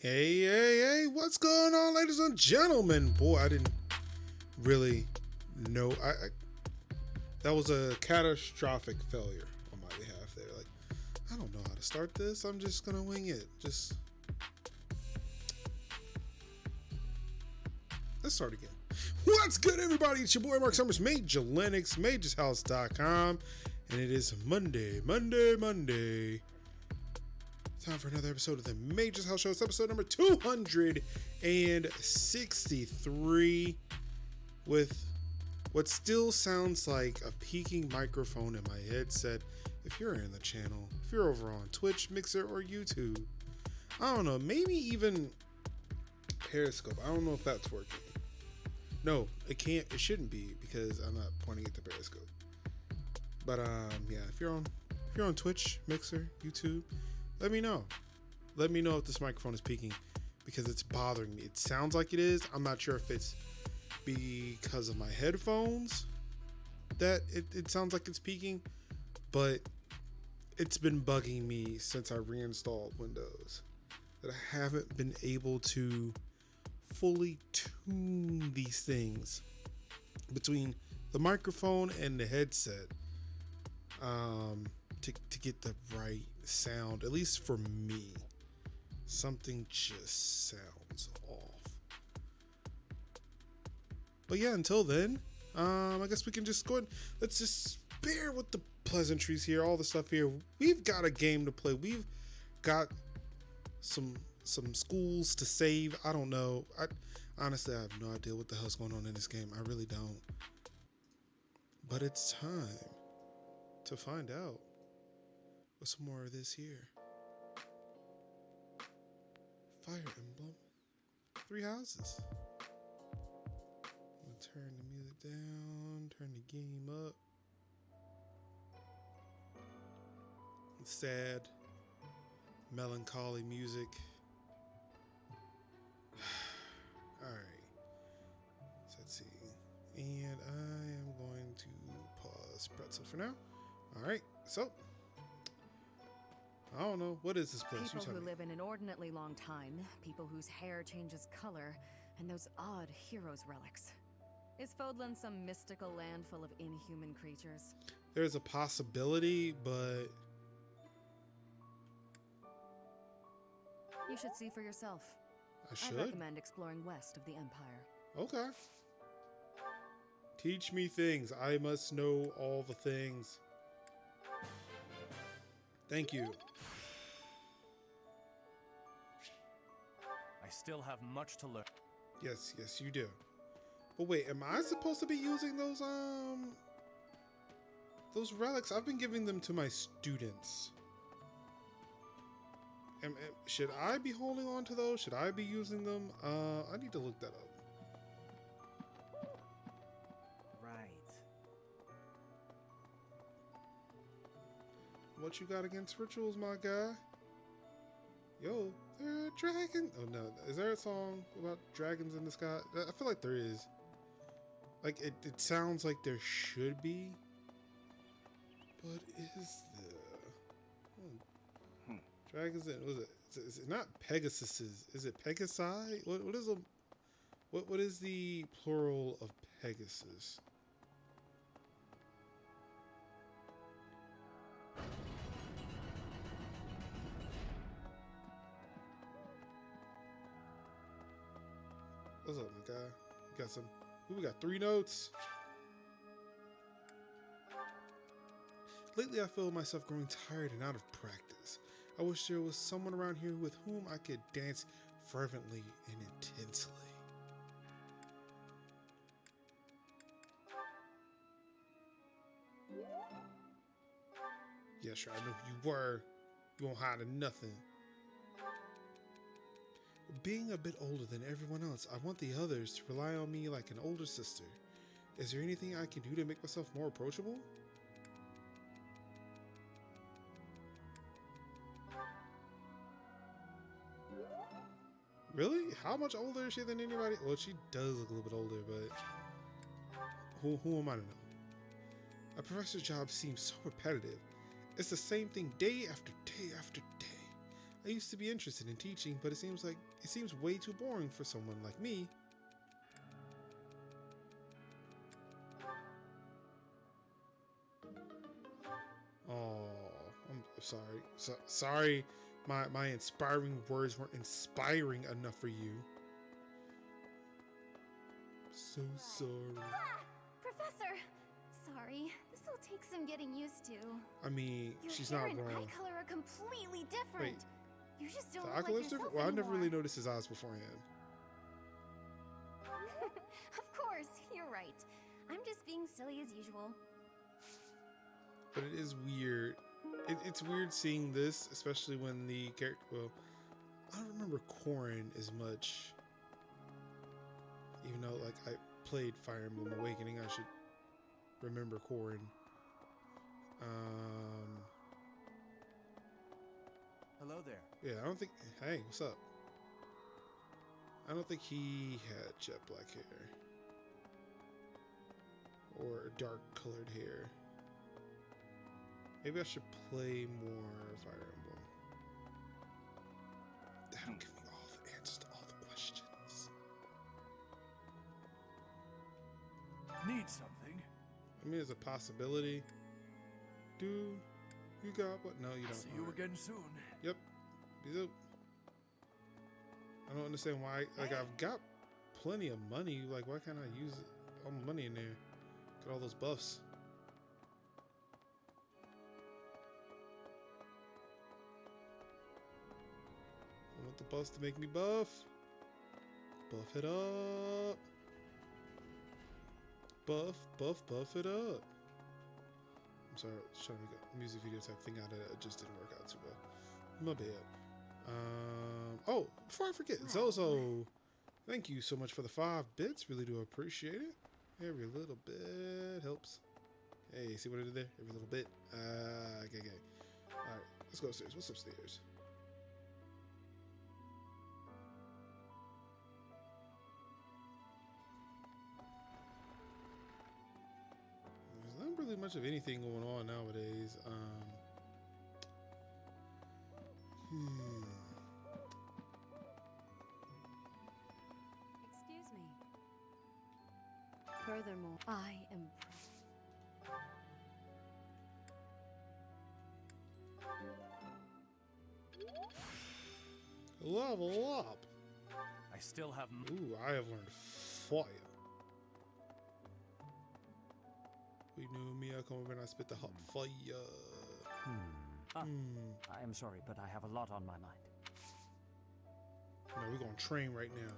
Hey, what's going on, ladies and gentlemen? Boy, I didn't really know. That was a catastrophic failure on my behalf there. Like, I don't know how to start this. I'm just going to wing it. Let's start again. What's good, everybody? It's your boy, Mark Summers, Major Linux, MajorsHouse.com. And it is Monday. Time for another episode of the Majors House Show. It's episode number 263 with what still sounds like a peaking microphone in my headset. If you're in the channel, if you're over on Twitch, Mixer, or YouTube, I don't know, maybe even Periscope. I don't know if that's working. No, it shouldn't be because I'm not pointing it to Periscope. But yeah, if you're on Twitch, Mixer, YouTube, let me know. Let me know if this microphone is peaking because it's bothering me. It sounds like it is. I'm not sure if it's because of my headphones that it sounds like it's peaking, but it's been bugging me since I reinstalled Windows that I haven't been able to fully tune these things between the microphone and the headset to get the right sound, at least for me. Something just sounds off. But yeah, until then, I guess we can just go ahead. Let's just bear with the pleasantries here, all the stuff here. We've got a game to play. We've got some schools to save. I don't know. Honestly, I have no idea what the hell's going on in this game. I really don't. But it's time to find out. What's some more of this here? Fire Emblem. 3 houses. I'm gonna turn the music down, turn the game up. Sad, melancholy music. Alright. So let's see. And I am going to pause pretzel for now. Alright, so I don't know. What is this place? People who live an inordinately long time, people whose hair changes color, and those odd heroes' relics. Is Fodlan some mystical land full of inhuman creatures? There's a possibility, but you should see for yourself. I should. I recommend exploring west of the Empire. Okay. Teach me things. I must know all the things. Thank you. I still have much to learn. Yes, you do. But wait, am I supposed to be using those relics? I've been giving them to my students. Should I be holding on to those? Should I be using them? I need to look that up. Right. What you got against rituals, my guy? Yo, there a dragon? Oh no, is there a song about dragons in the sky? I feel like there is. Like it sounds like there should be. But is there? Dragons in, is it not Pegasuses? Is it Pegasi? What is the plural of Pegasus? What's up, my guy? We got 3 notes. Lately, I feel myself growing tired and out of practice. I wish there was someone around here with whom I could dance fervently and intensely. Yeah, sure, I know who you were. You won't hide in nothing. Being a bit older than everyone else, I want the others to rely on me like an older sister. Is there anything I can do to make myself more approachable? Really? How much older is she than anybody? Well, she does look a little bit older, but who am I to know? A professor's job seems so repetitive. It's the same thing day after day after day. I used to be interested in teaching, but it seems way too boring for someone like me. Oh, I'm sorry. Sorry, my inspiring words weren't inspiring enough for you. So sorry. Ah! Professor! Sorry, this will take some getting used to. I mean, Your she's hair not and wrong. eye color are completely different. Wait, You just don't the look eye like color's yourself different? Well, I never really anymore. noticed his eyes beforehand. Of course, you're right. I'm just being silly as usual. But it is weird. It's weird seeing this, especially when the character. Well, I don't remember Corrin as much. Even though, like, I played Fire Emblem Awakening, I should remember Corrin. Hello there. Yeah, I don't think. Hey, what's up? I don't think he had jet black hair or dark colored hair. Maybe I should play more Fire Emblem. That'll give me all the answers to all the questions. Need something? I mean, there's a possibility. Do you got what? No, you don't. See you Alright. again soon. Yep. Peace out. I don't understand why. Like, I've got plenty of money. Like, why can't I use all my money in there? Get all those buffs. I want the buffs to make me buff. Buff it up. Buff it up. I'm sorry, I was trying to make a music video type thing out of it. It just didn't work out too well. My bad. Oh, before I forget, Zozo, thank you so much for the 5 bits. Really do appreciate it. Every little bit helps. Hey, see what I did there? Every little bit. Okay. Alright, let's go upstairs. What's upstairs? There's not really much of anything going on nowadays. Excuse me. Furthermore, I am. Level up. I still have. Ooh, I have learned fire. We knew me, I come when I spit the hot fire. I am sorry, but I have a lot on my mind. No, we're gonna train right now.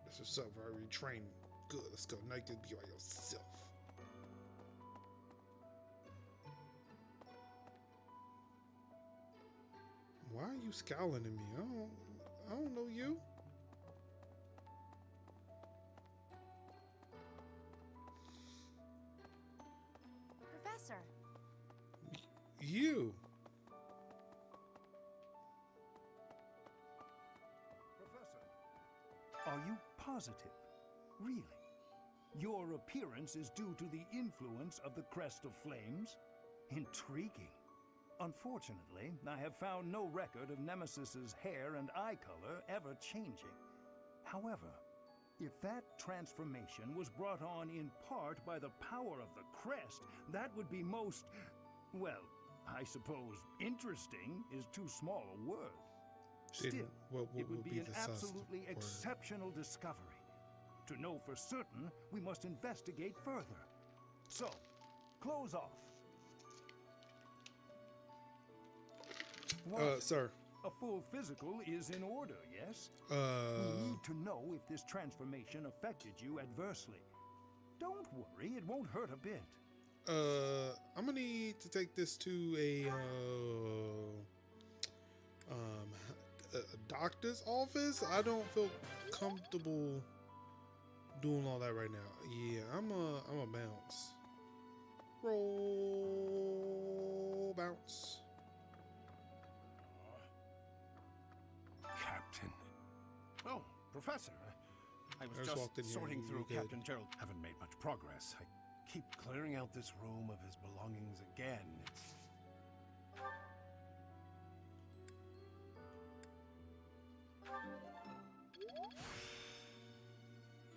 That's what's up, right? We train. Good, let's go. Now you can be by yourself. Why are you scowling at me? I don't know you. Professor, You. Professor, are you positive? Really? Your appearance is due to the influence of the Crest of Flames? Intriguing. Unfortunately, I have found no record of Nemesis's hair and eye color ever changing. However, if that transformation was brought on in part by the power of the crest, that would be most, well, I suppose interesting is too small a word. Then Still, what it would would be an the sus absolutely word? exceptional discovery. To know for certain, we must investigate further. So, close off. What? Sir. A full physical is in order, yes? We need to know if this transformation affected you adversely. Don't worry, it won't hurt a bit. I'm gonna need to take this to a doctor's office. I don't feel comfortable doing all that right now. Yeah, I'm a bounce. Roll bounce. Captain. Oh, Professor. I was I just walked in just here. sorting You through good. Captain Gerald. Haven't made much progress. I keep clearing out this room of his belongings again. It's...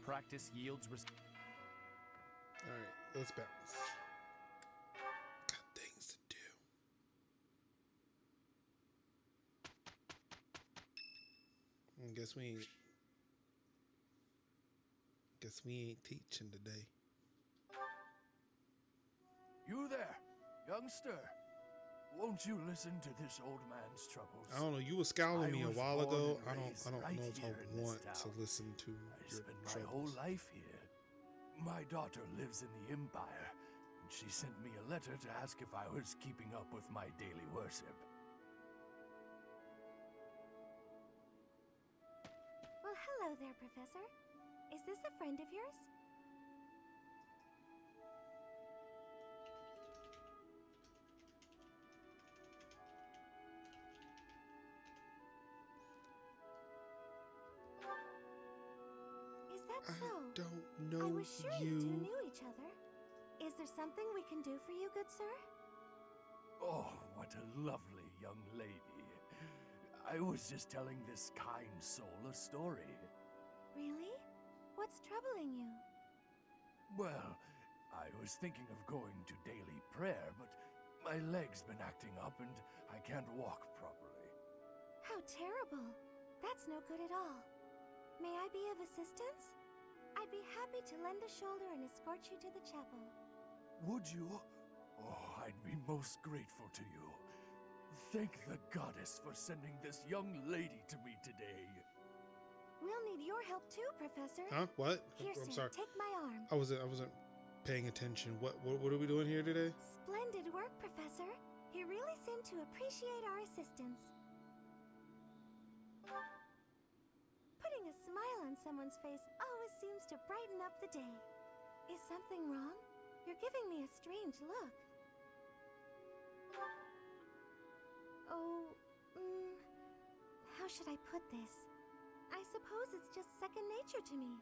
Practice yields All right, let's bounce. Got things to do. Guess we ain't teaching today. You there, youngster. Won't you listen to this old man's troubles? I don't know. You were scowling me a was while born ago. and I don't raised know right if here I in want this to town. listen to I your spent my whole troubles. life here. My daughter lives in the Empire, and she sent me a letter to ask if I was keeping up with my daily worship. Well, hello there, Professor. Is this a friend of yours? Is that I so? don't I know was sure you two knew each other. Is there something we can do for you, good sir? Oh, what a lovely young lady. I was just telling this kind soul a story. Really? What's troubling you? Well, I was thinking of going to daily prayer, but my leg's been acting up and I can't walk properly. How terrible. That's no good at all. May I be of assistance? I'd be happy to lend a shoulder and escort you to the chapel. Would you? Oh, I'd be most grateful to you. Thank the goddess for sending this young lady to me today. We'll need your help too, Professor. Huh? What? Here, I'm sir, sorry. take my arm. I wasn't paying attention. What are we doing here today? Splendid work, Professor. You really seem to appreciate our assistance. Putting a smile on someone's face always seems to brighten up the day. Is something wrong? You're giving me a strange look. Oh, how should I put this? I suppose it's just second nature to me.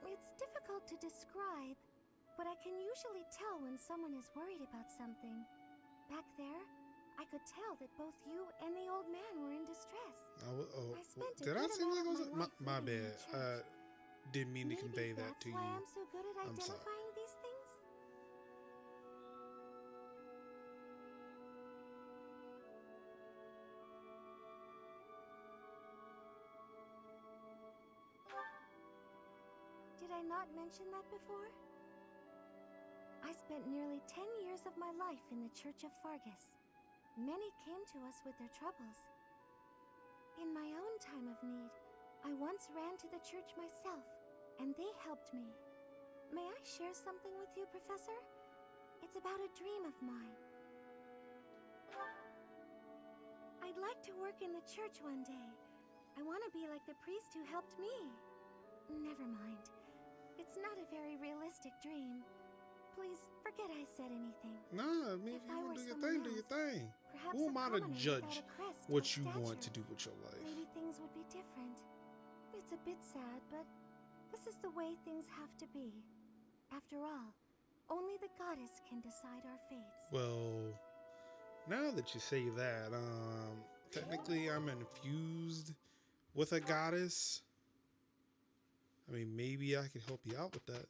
It's difficult to describe, but I can usually tell when someone is worried about something. Back there, I could tell that both you and the old man were in distress. Oh, I spent a did I good seem like I amount was? of my life My living in bad. the church. Didn't mean to Maybe convey that that's to why you. I'm so good at I'm sorry. identifying these things. Did I not mention that before? I spent nearly 10 years of my life in the Church of Fargus. Many came to us with their troubles. In my own time of need, I once ran to the church myself, and they helped me. May I share something with you, Professor? It's about a dream of mine. I'd like to work in the church one day. I want to be like the priest who helped me. Never mind. It's not a very realistic dream. Please forget I said anything. Nah, I mean, If if I you were want to do your someone thing, do your else, thing. Perhaps Who a am I to commoner judge without a crest what or you want to stature. do with your life? Maybe things would be different. It's a bit sad, but this is the way things have to be. After all, only the goddess can decide our fates. Well, now that you say that, technically I'm infused with a goddess. I mean, maybe I could help you out with that.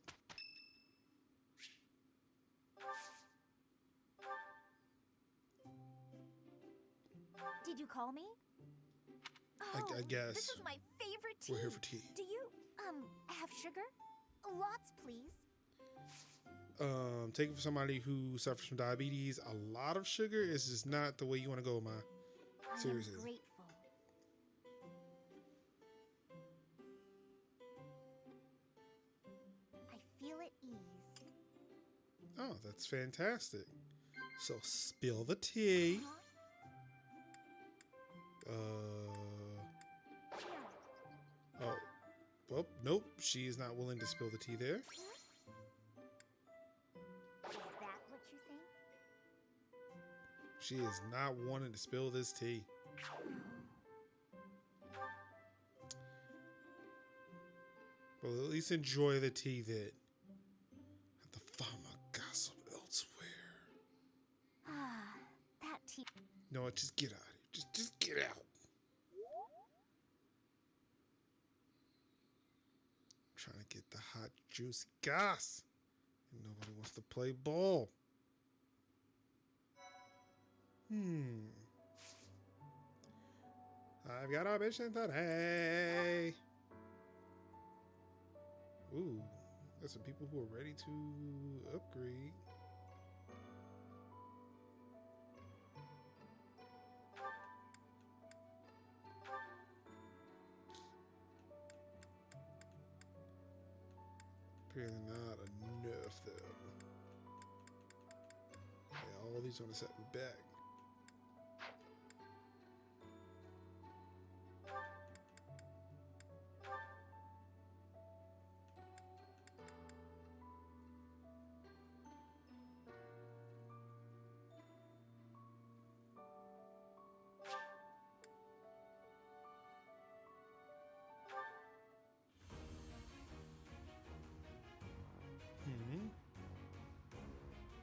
Did you call me? I Oh, guess. This is my favorite tea. We're here for tea. Do you, have sugar? Lots, please. Take it for somebody who suffers from diabetes. A lot of sugar is just not the way you want to go, Ma. Seriously. I am grateful. I feel at ease. Oh, that's fantastic. So spill the tea. Oh, well, nope. She is not willing to spill the tea there. Is that what you think? She is not wanting to spill this tea. Well, at least enjoy the tea that I have to find my gossip elsewhere. Ah, that tea. No, just get out of here. Just get out. I'm trying to get the hot, juicy goss. And nobody wants to play ball. I've got a mission today. Ooh, there's some people who are ready to upgrade. Apparently not enough though. Yeah, all these want to set me back.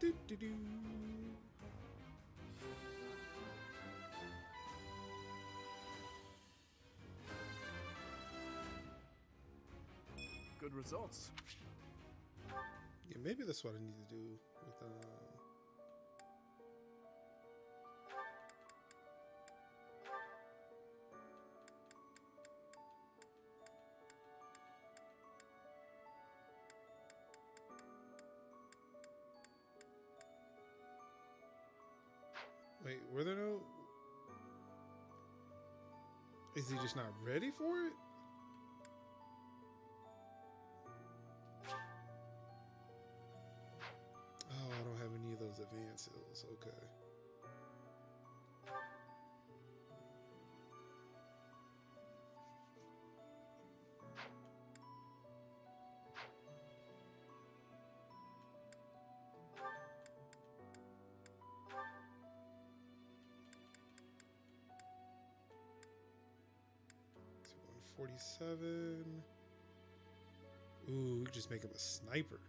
Do, do, do. Good results. Yeah, maybe that's what I need to do with Wait, were there no... Is he just not ready for it? Oh, I don't have any of those advances. Okay. So 147. Ooh, we could just make him a sniper.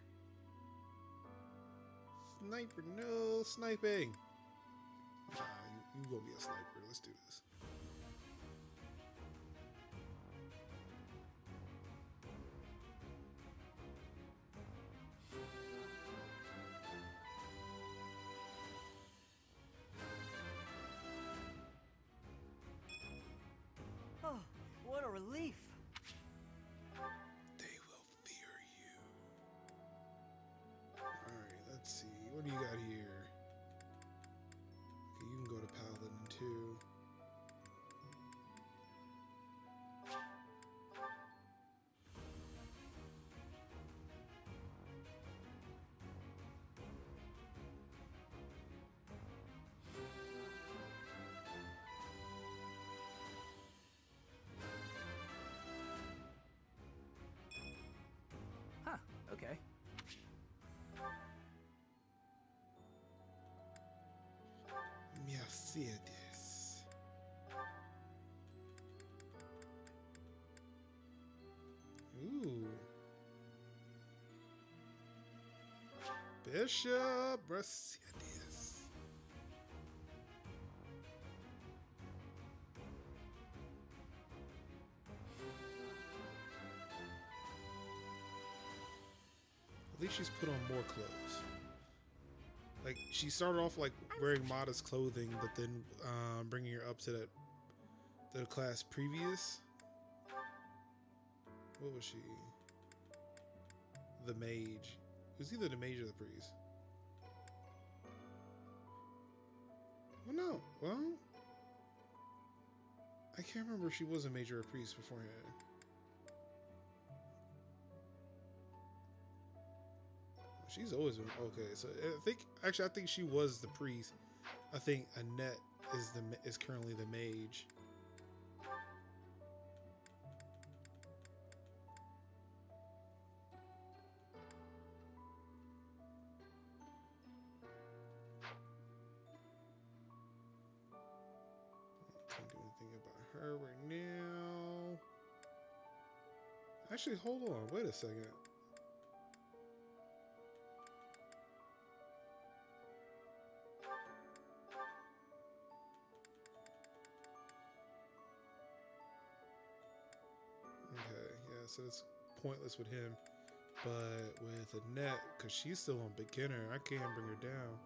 Sniper, no sniping. Nah, you gonna be a sniper. Let's do this. Oh, what a relief. They will fear you. Alright, let's see. What do you got here? Okay, you can go to Paladin too. Huh, okay. Mercedes. Ooh. Bishop Mercedes. At least she's put on more clothes. Like, she started off like wearing modest clothing, but then bringing her up to the class previous. What was she? The mage. It was either the mage or the priest. Well, no. Well, I can't remember if she was a mage or a priest beforehand. She's always been okay. So I think she was the priest. I think Annette is currently the mage. Can't do anything about her right now. Actually, hold on. Wait a second. Okay, yeah, so it's pointless with him. But with Annette, because she's still on beginner, I can't bring her down.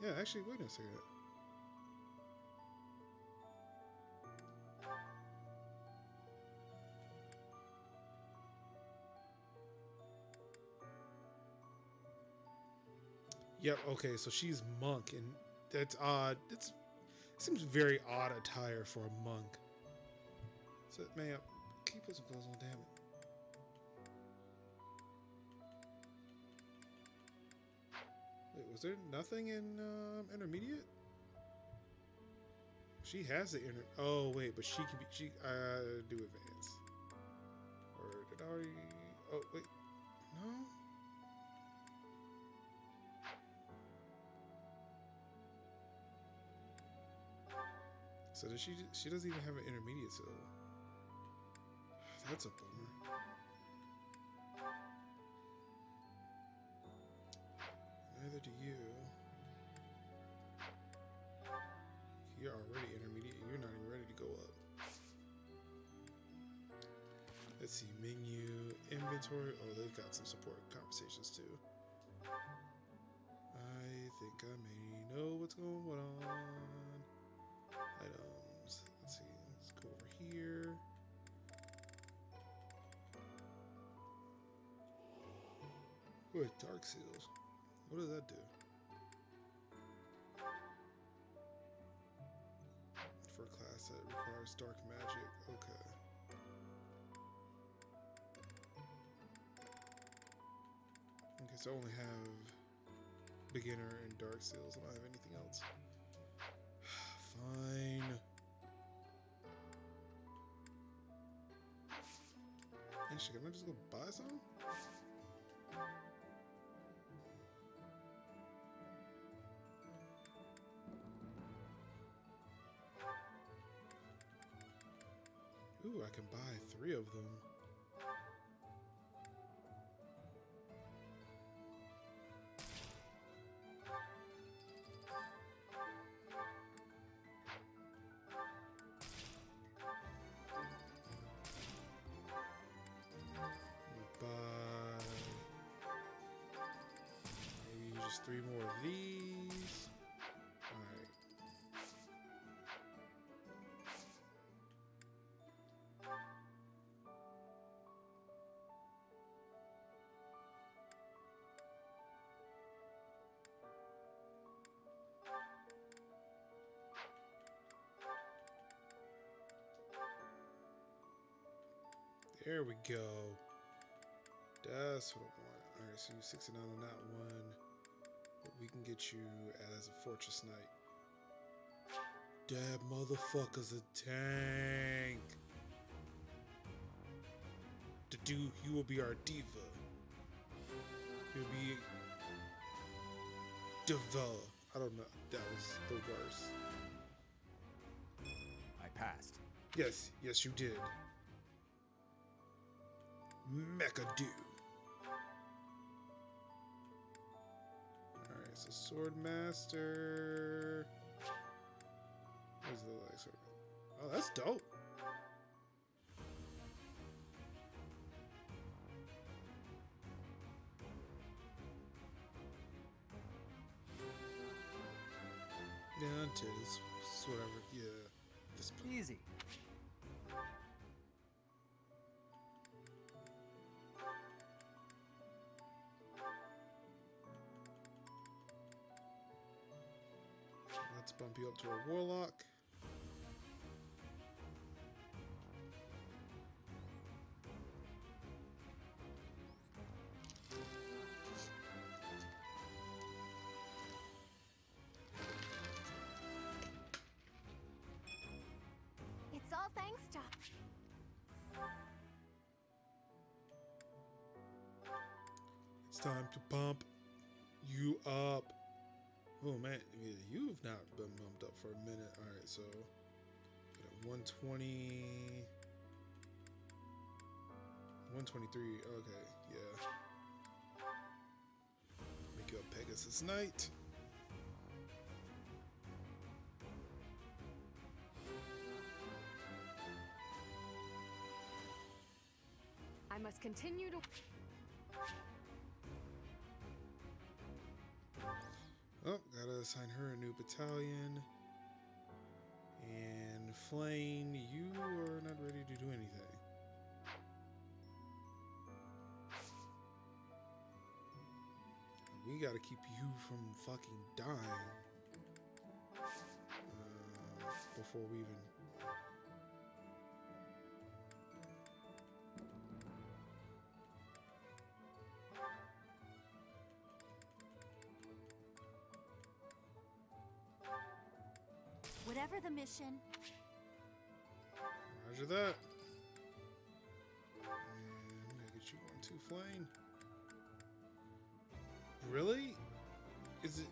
Yeah, actually, wait a second. Yep, okay, so she's monk, and that's odd. It seems very odd attire for a monk. So, man, can you put some clothes on, damn it? Wait, was there nothing in intermediate? She has the oh wait, but she can be do advance. Or did I already? Oh wait, no. So does she doesn't even have an intermediate, so that's a bummer. Neither do you. You're already intermediate and you're not even ready to go up. Let's see, menu, inventory. Oh, they've got some support conversations too. I think I may know what's going on. Items. Let's see. Let's go over here. Wait, dark seals. What does that do? For a class that requires dark magic. Okay. Okay, so I only have beginner and dark seals. I don't have anything else. Fine. Actually, can I just go buy some? Ooh, I can buy 3 of them. Maybe just 3 more of these. Alright. There we go. That's what I want. Alright, so you're 69 on that one. But we can get you as a Fortress Knight. That motherfucker's a tank. He will be our diva. He'll be diva. I don't know. That was the worst. I passed. Yes, you did. Mechadoo. Alright, so Sword Master. What does it look like? Oh, that's dope. Yeah, titties. Whatever. Yeah. This Easy. Let's bump you up to a warlock. It's all thanks to... It's time to pump you up. Oh man, you've not been bumped up for a minute. Alright, so 120. 123. Okay, yeah. Make you a Pegasus Knight. I must continue to... Oh, gotta assign her a new battalion. And Flame, you are not ready to do anything. We gotta keep you from fucking dying. Before we even... Whatever the mission, Roger that. And I get you 1-2 Flame. Really? Is it...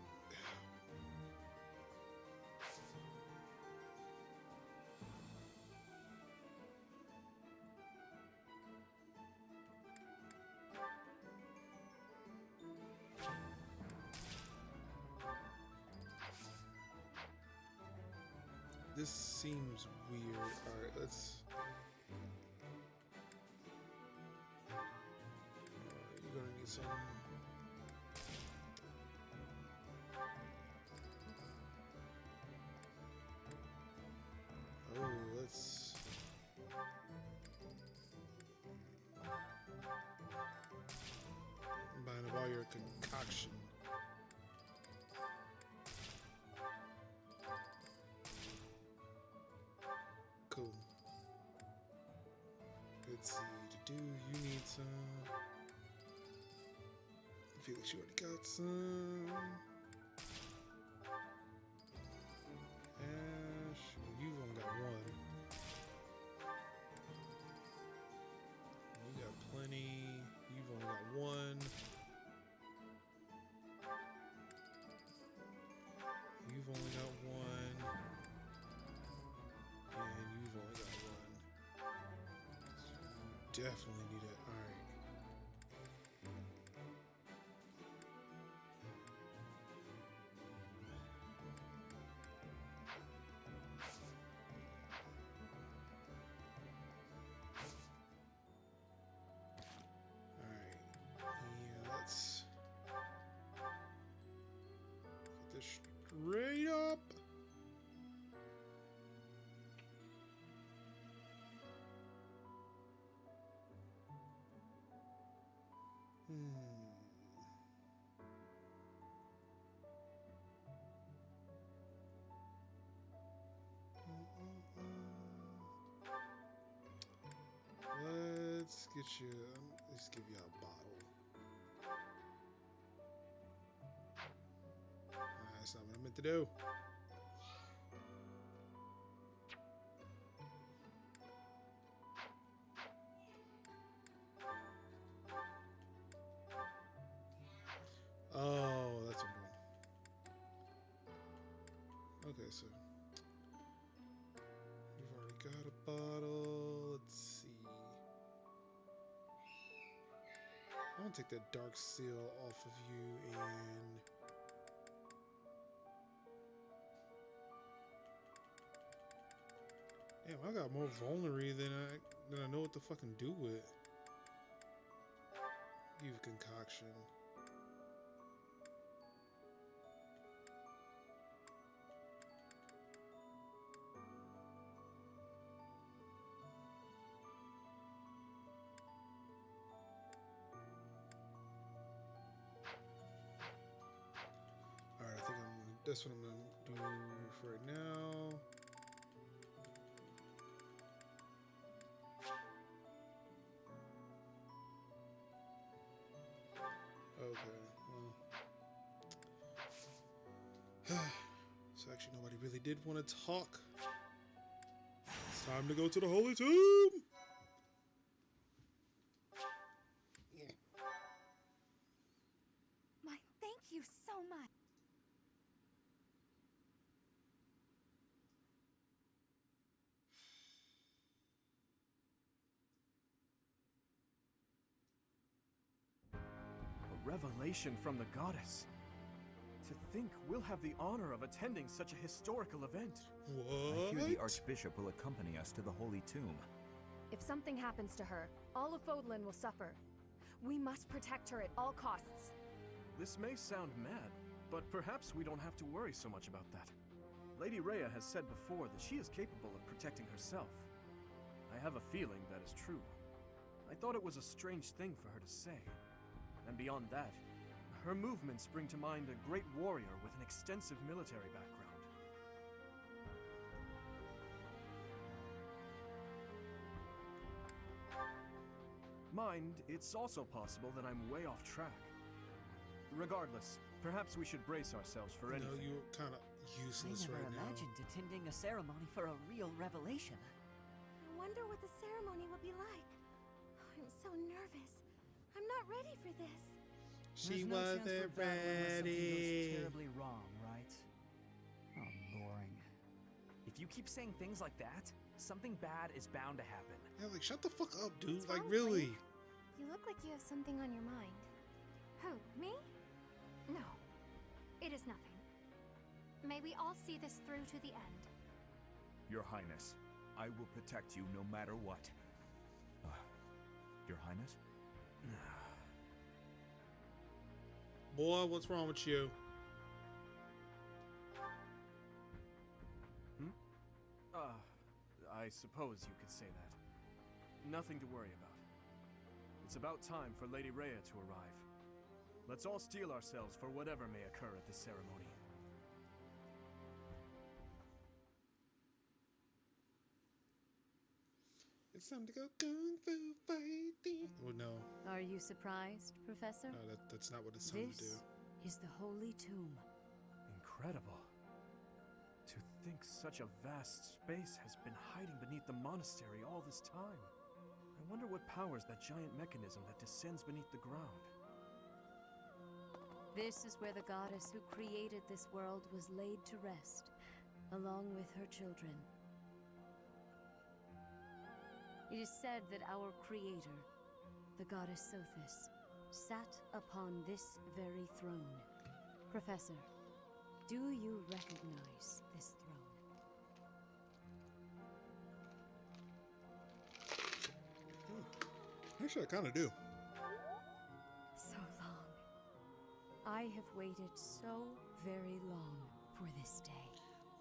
This seems weird. Alright, let's... you're gonna need some... Oh, let's... combine of all your concoction. Cool. Let's see. To do, you need some. Felix, you already got some. Ash, you've only got one. You got plenty. You've only got one. You've only got one. And you've only got one. So you definitely need it. Alright. Alright. Yeah, let's get this straight up. Let's get you. Let's give you a bottle. That's not what I meant to do. Oh, that's what I'm doing. Okay, so you've already got a bottle. Let's see. I'm gonna take that dark seal off of you and damn, I got more vulnerary than I know what to fucking do with. Give concoction. Alright, I think that's what I'm gonna do for right now. Okay, well. So actually nobody really did want to talk. It's time to go to the Holy Tomb! my thank you so much. revelation from the goddess. To think we'll have the honor of attending such a historical event. What? I hear the Archbishop will accompany us to the Holy Tomb. If something happens to her, all of Fodlan will suffer. We must protect her at all costs. This may sound mad, but perhaps we don't have to worry so much about that. Lady Rhea has said before that she is capable of protecting herself. I have a feeling that is true. I thought it was a strange thing for her to say. And beyond that, her movements bring to mind a great warrior with an extensive military background. Mind, it's also possible that I'm way off track. Regardless, perhaps we should brace ourselves for anything. No, you're kind of useless I never right now. imagined attending a ceremony for a real revelation. I wonder what the ceremony will be like. Oh, I'm so nervous. I'm not ready for this. She There's no chance wasn't for battle unless something ready. goes terribly wrong, right? Oh, boring. If you keep saying things like that, something bad is bound to happen. Yeah, like shut the fuck up, dude. What's Like wrong, really. Blake? You look like you have something on your mind. Who, me? No, it is nothing. May we all see this through to the end. Your Highness, I will protect you no matter what. Your Highness? Boy, what's wrong with you? I suppose you could say that. Nothing to worry about. It's about time for Lady Rhea to arrive. Let's all steel ourselves for whatever may occur at this ceremony. It's time to go kung fu fighting. Oh no. Are you surprised, Professor? No, that's not what it's time to do. This is the Holy Tomb. Incredible. To think such a vast space has been hiding beneath the monastery all this time. I wonder what powers that giant mechanism that descends beneath the ground. This is where the goddess who created this world was laid to rest, along with her children. It is said that our creator, the goddess Sothis, sat upon this very throne. Professor, do you recognize this throne? Actually, I kind of do. So long. I have waited so very long for this day.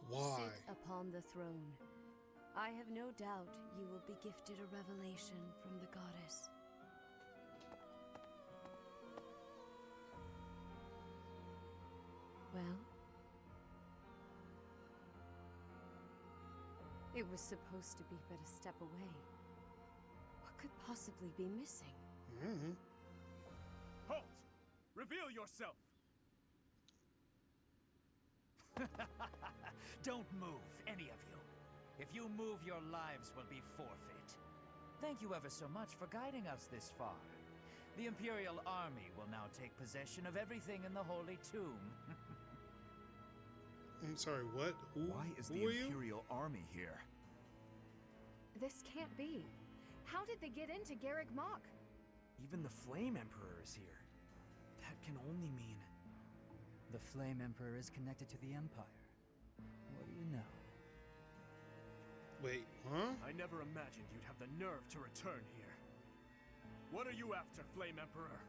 Why? Sit upon the throne. I have no doubt you will be gifted a revelation from the goddess. Well? It was supposed to be but a step away. What could possibly be missing? Mm-hmm. Halt! Reveal yourself! Don't move, any of you. If you move, your lives will be forfeit. Thank you ever so much for guiding us this far. The Imperial Army will now take possession of everything in the Holy Tomb. I'm sorry, what? Why is the who are you? Imperial Army here? This can't be. How did they get into Garrick Mach? Even the Flame Emperor is here. That can only mean... The Flame Emperor is connected to the Empire. What do you know? Wait, huh? I never imagined you'd have the nerve to return here. What are you after, Flame Emperor?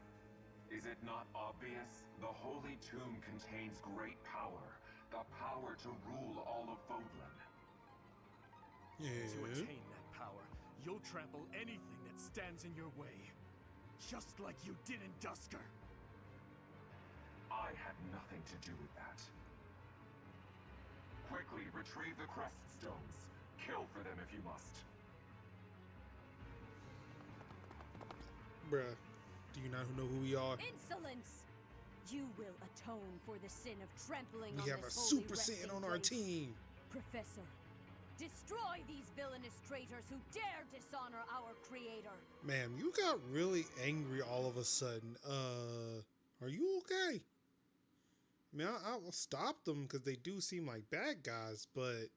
Is it not obvious? The Holy Tomb contains great power. The power to rule all of Fodlan. Yeah. To attain that power, you'll trample anything that stands in your way. Just like you did in Dusker. I had nothing to do with that. Quickly retrieve the crest stones. Kill for them if you must. Bruh, do you not know who we are? Insolence! You will atone for the sin of trampling on We have a this holy Super Saiyan resting on our place. team. Professor, destroy these villainous traitors who dare dishonor our creator. Man, you got really angry all of a sudden. Are you okay? I mean, I will stop them because they do seem like bad guys, but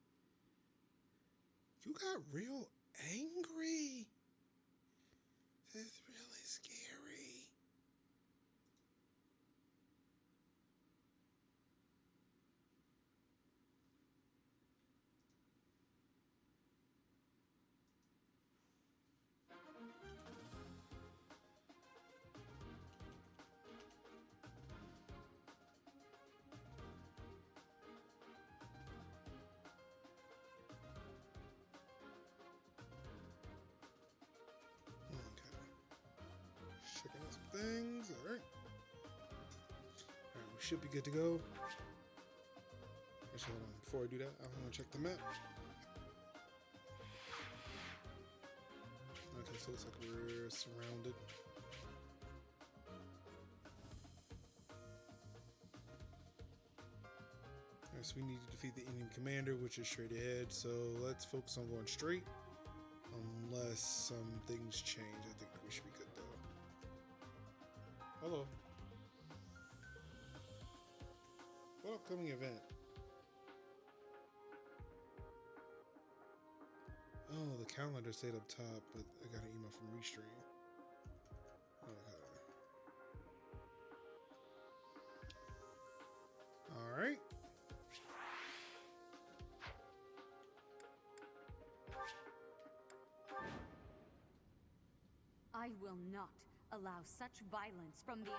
you got real angry. That's really scary. should be good to go. Actually, hold on. Before I do that, I want to check the map. Okay, so it looks like we're surrounded. Alright, so we need to defeat the enemy commander, which is straight ahead. So let's focus on going straight. Unless some things change, I think we should be good though. Hello. What upcoming event? Oh, the calendar stayed up top, but I got an email from Restream. Okay. Alright. I will not allow such violence from the...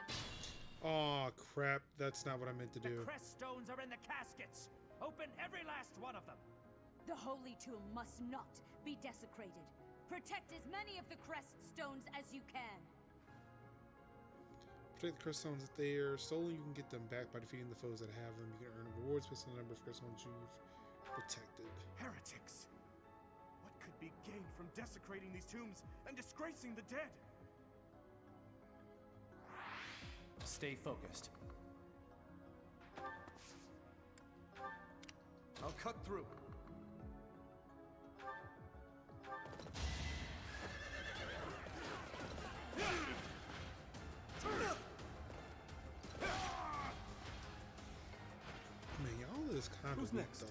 Oh crap, that's not what I meant to do. The crest stones are in the caskets. Open every last one of them. The holy tomb must not be desecrated. Protect as many of the crest stones as you can. Protect the crest stones if they are stolen. You can get them back by defeating the foes that have them. You can earn rewards based on the number of crest stones you've protected. Heretics! What could be gained from desecrating these tombs and disgracing the dead? Stay focused. I'll cut through. Man, y'all is kind of weak though.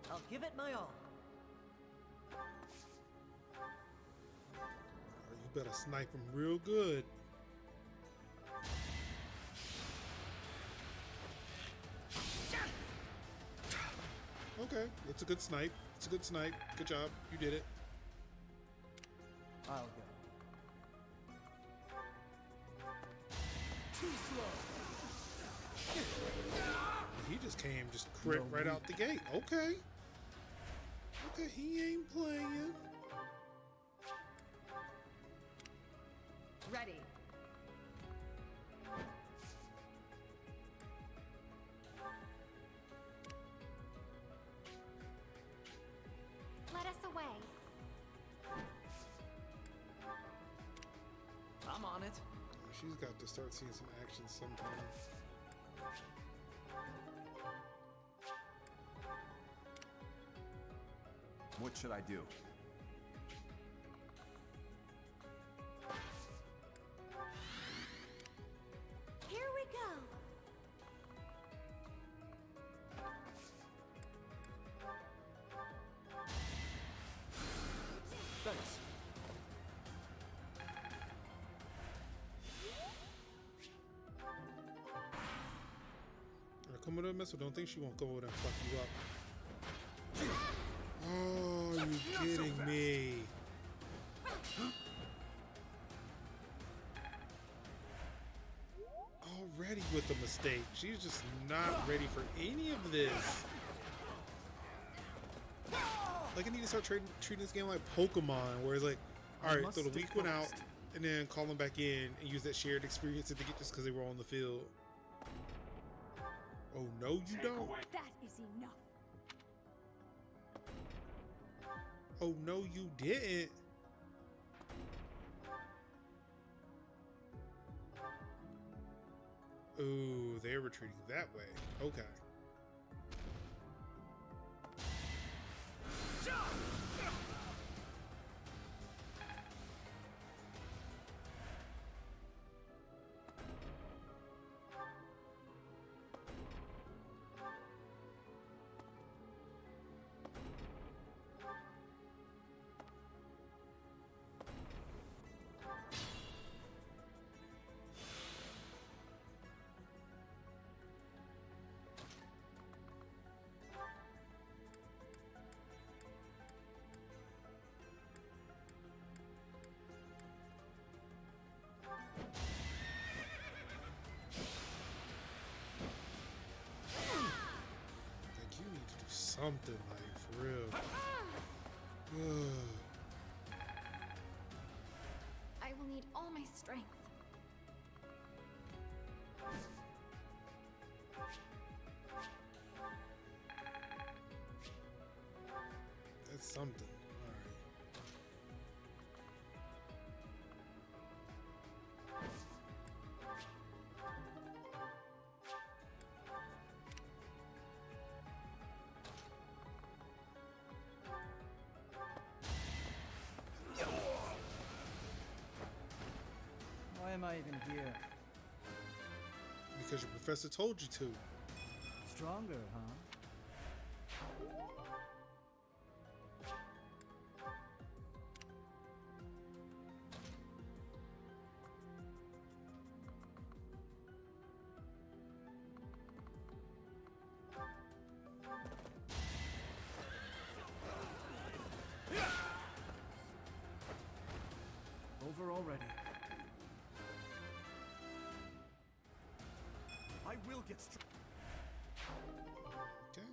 I'll give it my all. You better snipe him real good. Okay, that's a good snipe. It's a good snipe. Good job. You did it. I'll go. Too slow. He just came, just crit right out the gate. Okay. Okay, he ain't playing. Ready. Let us away. I'm on it. She's got to start seeing some action sometime. What should I do? Here we go. Thanks. Come with her, mess with. Don't think she won't come over there and fuck you up. Oh, you kidding me? Already with the mistake. She's just not ready for any of this. Like, I need to start treating this game like Pokemon, where it's like, alright, throw the weak one out, and then call them back in and use that shared experience to get just because they were on the field. Oh, no, you don't. That is enough. Oh, no, you didn't. Ooh, they're retreating that way. Okay. Something like for real. need all my strength. That's something. Alright. Why am I even here? Because your professor told you to. Stronger, huh? Over already. I will get strong. Okay.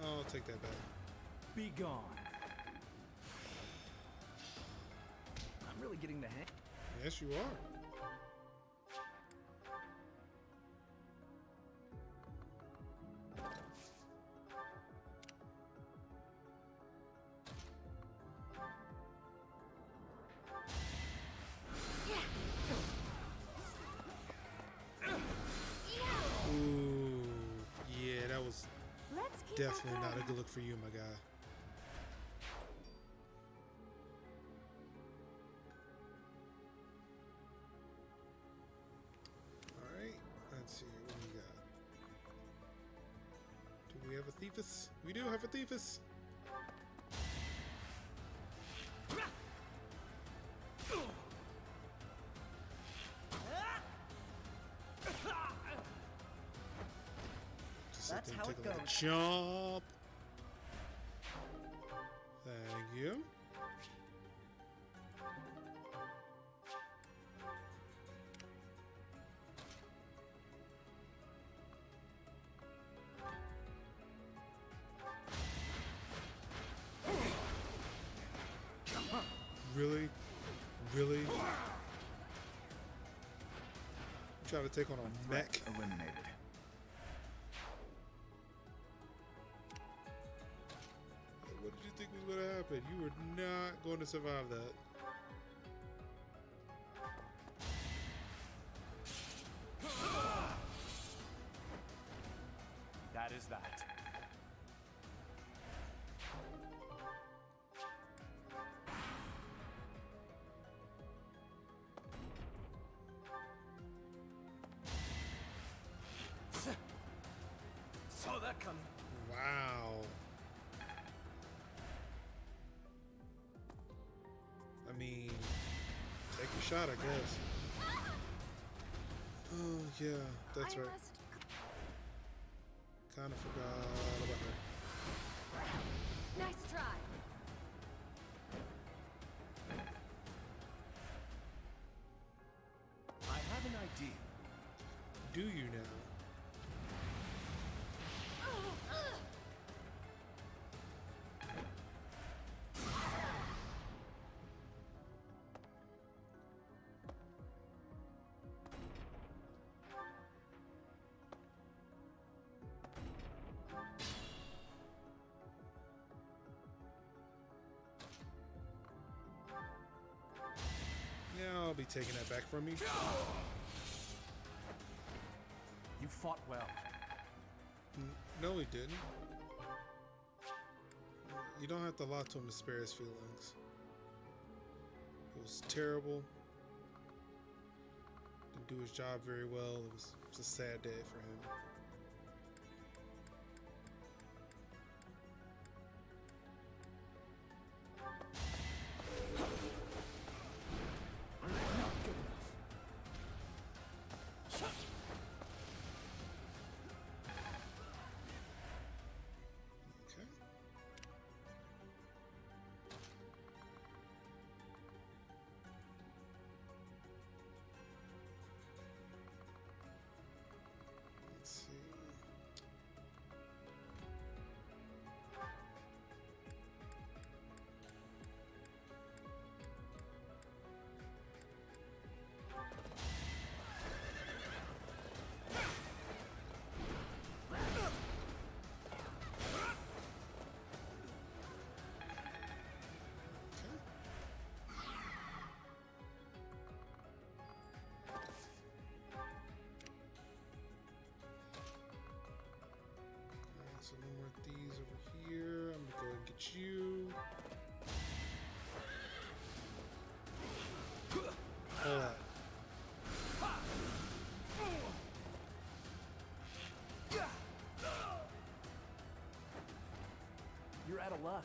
I'll take that back. Be gone. I'm really getting the hang. Yes, you are. Ooh, yeah, that was Let's keep definitely our not a guard good look for you, my guy. Alright, let's see, what do we got? Do we have a Thiefus? We do have a Thiefus! Just let That's them how take it a little goes. jump. Thank you. Really? Really? Try to take on a mech? Eliminated. What did you think was going to happen? You were not going to survive that. That is that. Saw that coming. Wow. I mean, take your shot, I guess. Oh, yeah, that's right. Kind of forgot about her. Nice try. I have an idea. Do you now? Yeah, I'll be taking that back from you. You fought well. No, he didn't. You don't have to lie to him to spare his feelings. It was terrible. Didn't do his job very well. It was a sad day for him. Okay. Got you. Hold on. You're out of luck.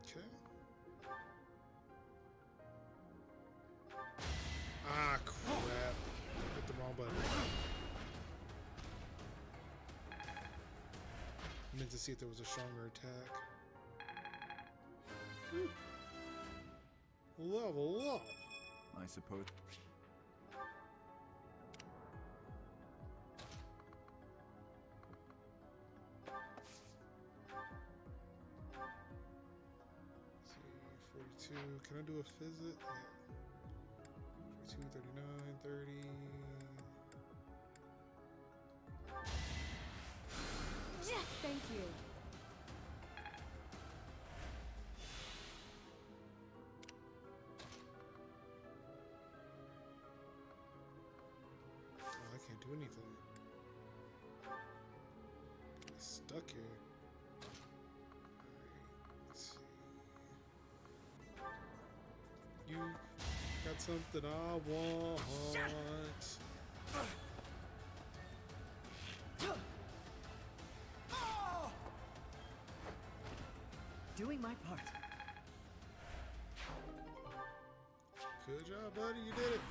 Okay. Ah, crap. Hit the wrong button. I meant to see if there was a stronger attack. Woo. Level up. I suppose. Let's see, 42. Can I do a visit? Yeah. 42, 39, 30. Thank you. Oh, I can't do anything. I'm stuck here. Alright, let's see. You got something I want. Doing my part. Good job, buddy. You did it.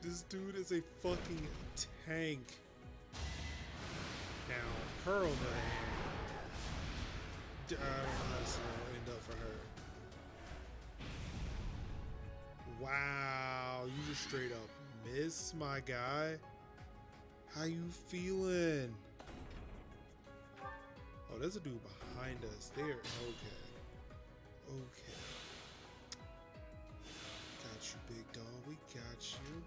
This dude is a fucking tank. Now, her on the other hand, I don't know how this will end up for her. Wow, you just straight up miss, my guy. How you feeling? Oh, there's a dude behind us there. Okay. Okay. Got you, big dog. We got you.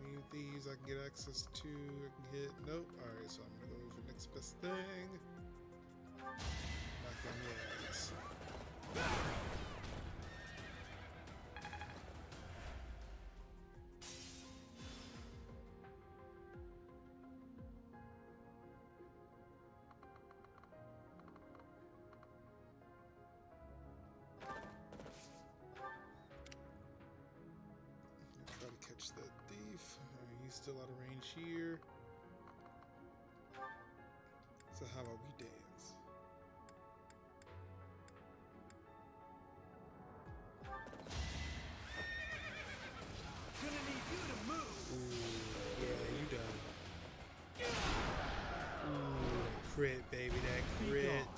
Any of these I can get access to, I can hit. Nope. Alright, so I'm gonna go for next best thing. Knock on your ass. Try to catch that thief. He's still out of range here. So how about we dance? Gonna need you to move. Ooh, yeah, you done. Ooh, that crit, baby, that crit.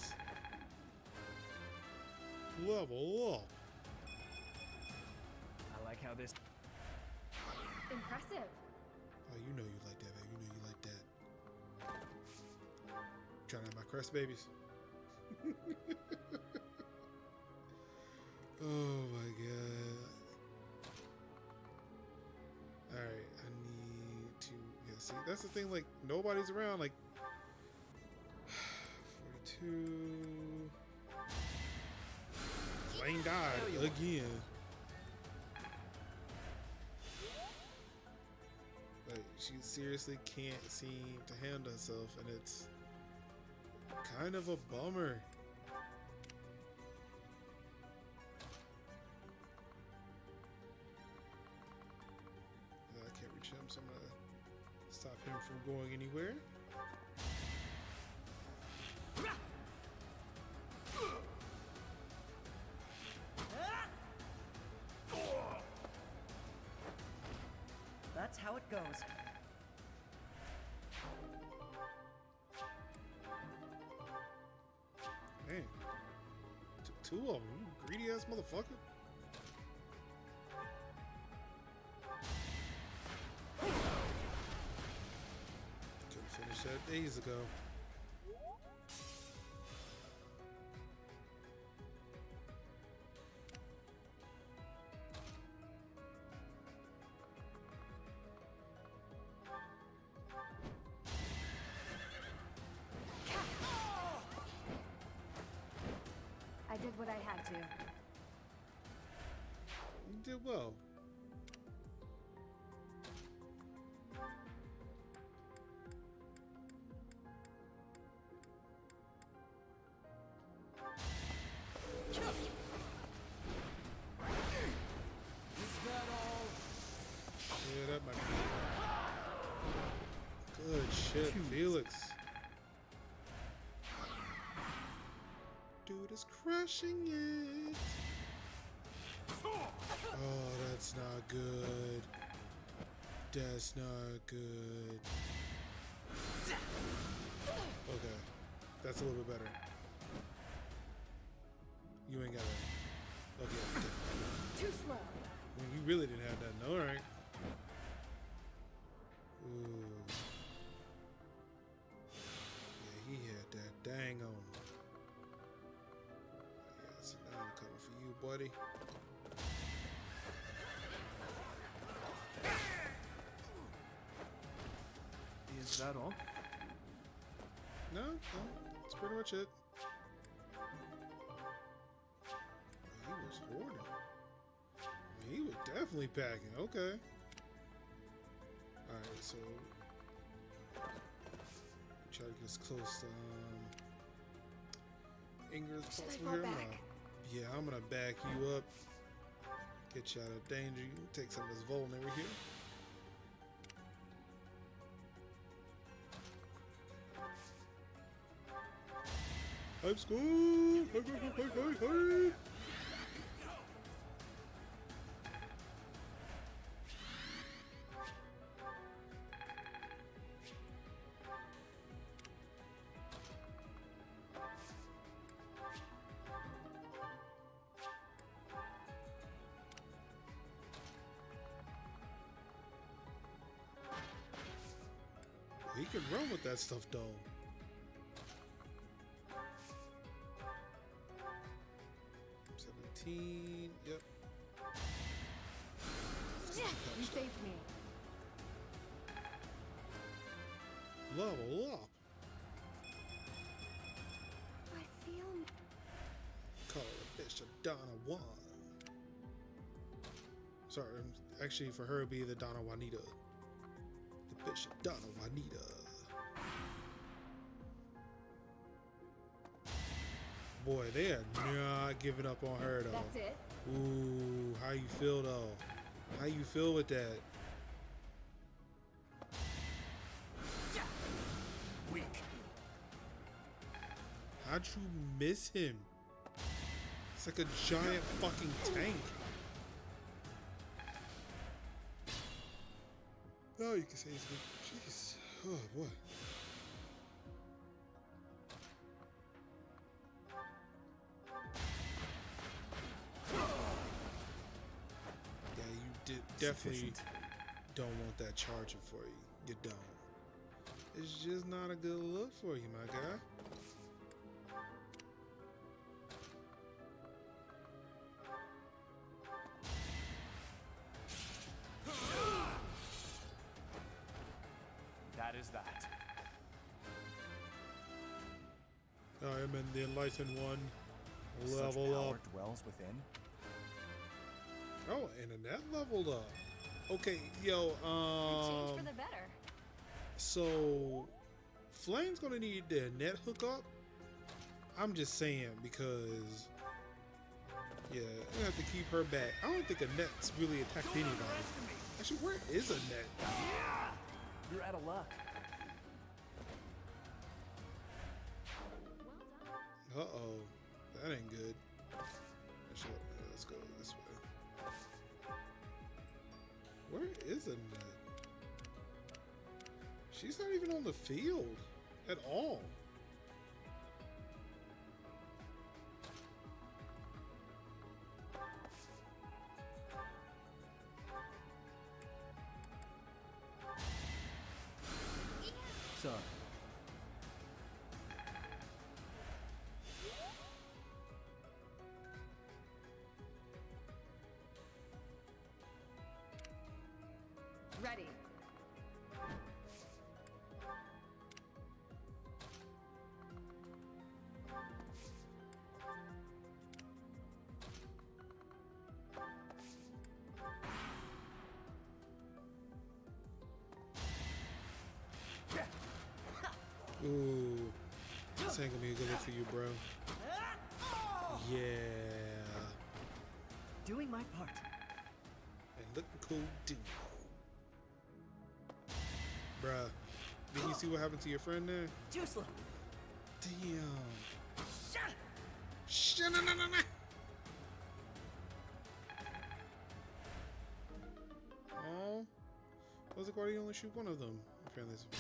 Level up. I like how this. Impressive. Oh, you know you like that, baby. You know you like that. Trying out my crest babies. Oh my god. Alright, I need to. Yeah, see, that's the thing. Like, nobody's around. Like, 42. Flame died again. Like, she seriously can't seem to handle herself, and it's kind of a bummer. I can't reach him, so I'm gonna stop him from going anywhere. That's how it goes. Man, took two of them. You greedy ass motherfucker. Couldn't finish that days ago. what I had to. You did well. Yeah, that might be good shit, Felix. Dude is crushing it. Oh, that's not good. That's not good. Okay, that's a little bit better. You ain't got it. Okay, Too slow. well, you really didn't have that. All right. Ooh. Yeah, he had that dang on. Yeah, so now I'm coming for you, buddy. Is that all? No, that's pretty much it. He was hoarding. He was definitely packing. Okay. Alright, so try to get as close to Ingrid as possible here. Yeah, I'm gonna back you up. Get you out of danger. You can take some of this vulnerary here. Hype school! Hey! He can run with that stuff though. Yep. You saved me. Level up. I feel. Call the Bishop Donna Juan. Sorry, actually for her it'd be the Donna Juanita. The Bishop Donna Juanita. Boy, they are not giving up on her though. That's it. Ooh, how you feel though? How you feel with that? Weak. How'd you miss him? It's like a giant fucking tank. Oh, you can say he's good. Jeez. Oh boy. Definitely don't want that charging for you. You don't. It's just not a good look for you, my guy. That is that. I am in the enlightened one. Level Such power up. dwells within. Oh, and then that leveled up. Okay, yo, Change for the better. so Flame's gonna need their net hookup. I'm just saying because yeah, I have to keep her back. I don't think a net's really attacked anybody. Actually, where is a net? You're out of luck. Uh-oh. That ain't good. Actually, let's go this way. Where is a net? She's not even on the field at all. Sorry. Ready. Ooh. This ain't gonna be a good look for you, bro. Yeah. Doing my part. And looking cool, too. Bruh. Did you see what happened to your friend there? Too slow. Damn. Shut. Shut. No. Oh. Was it why do you only shoot one of them? Apparently it's bro.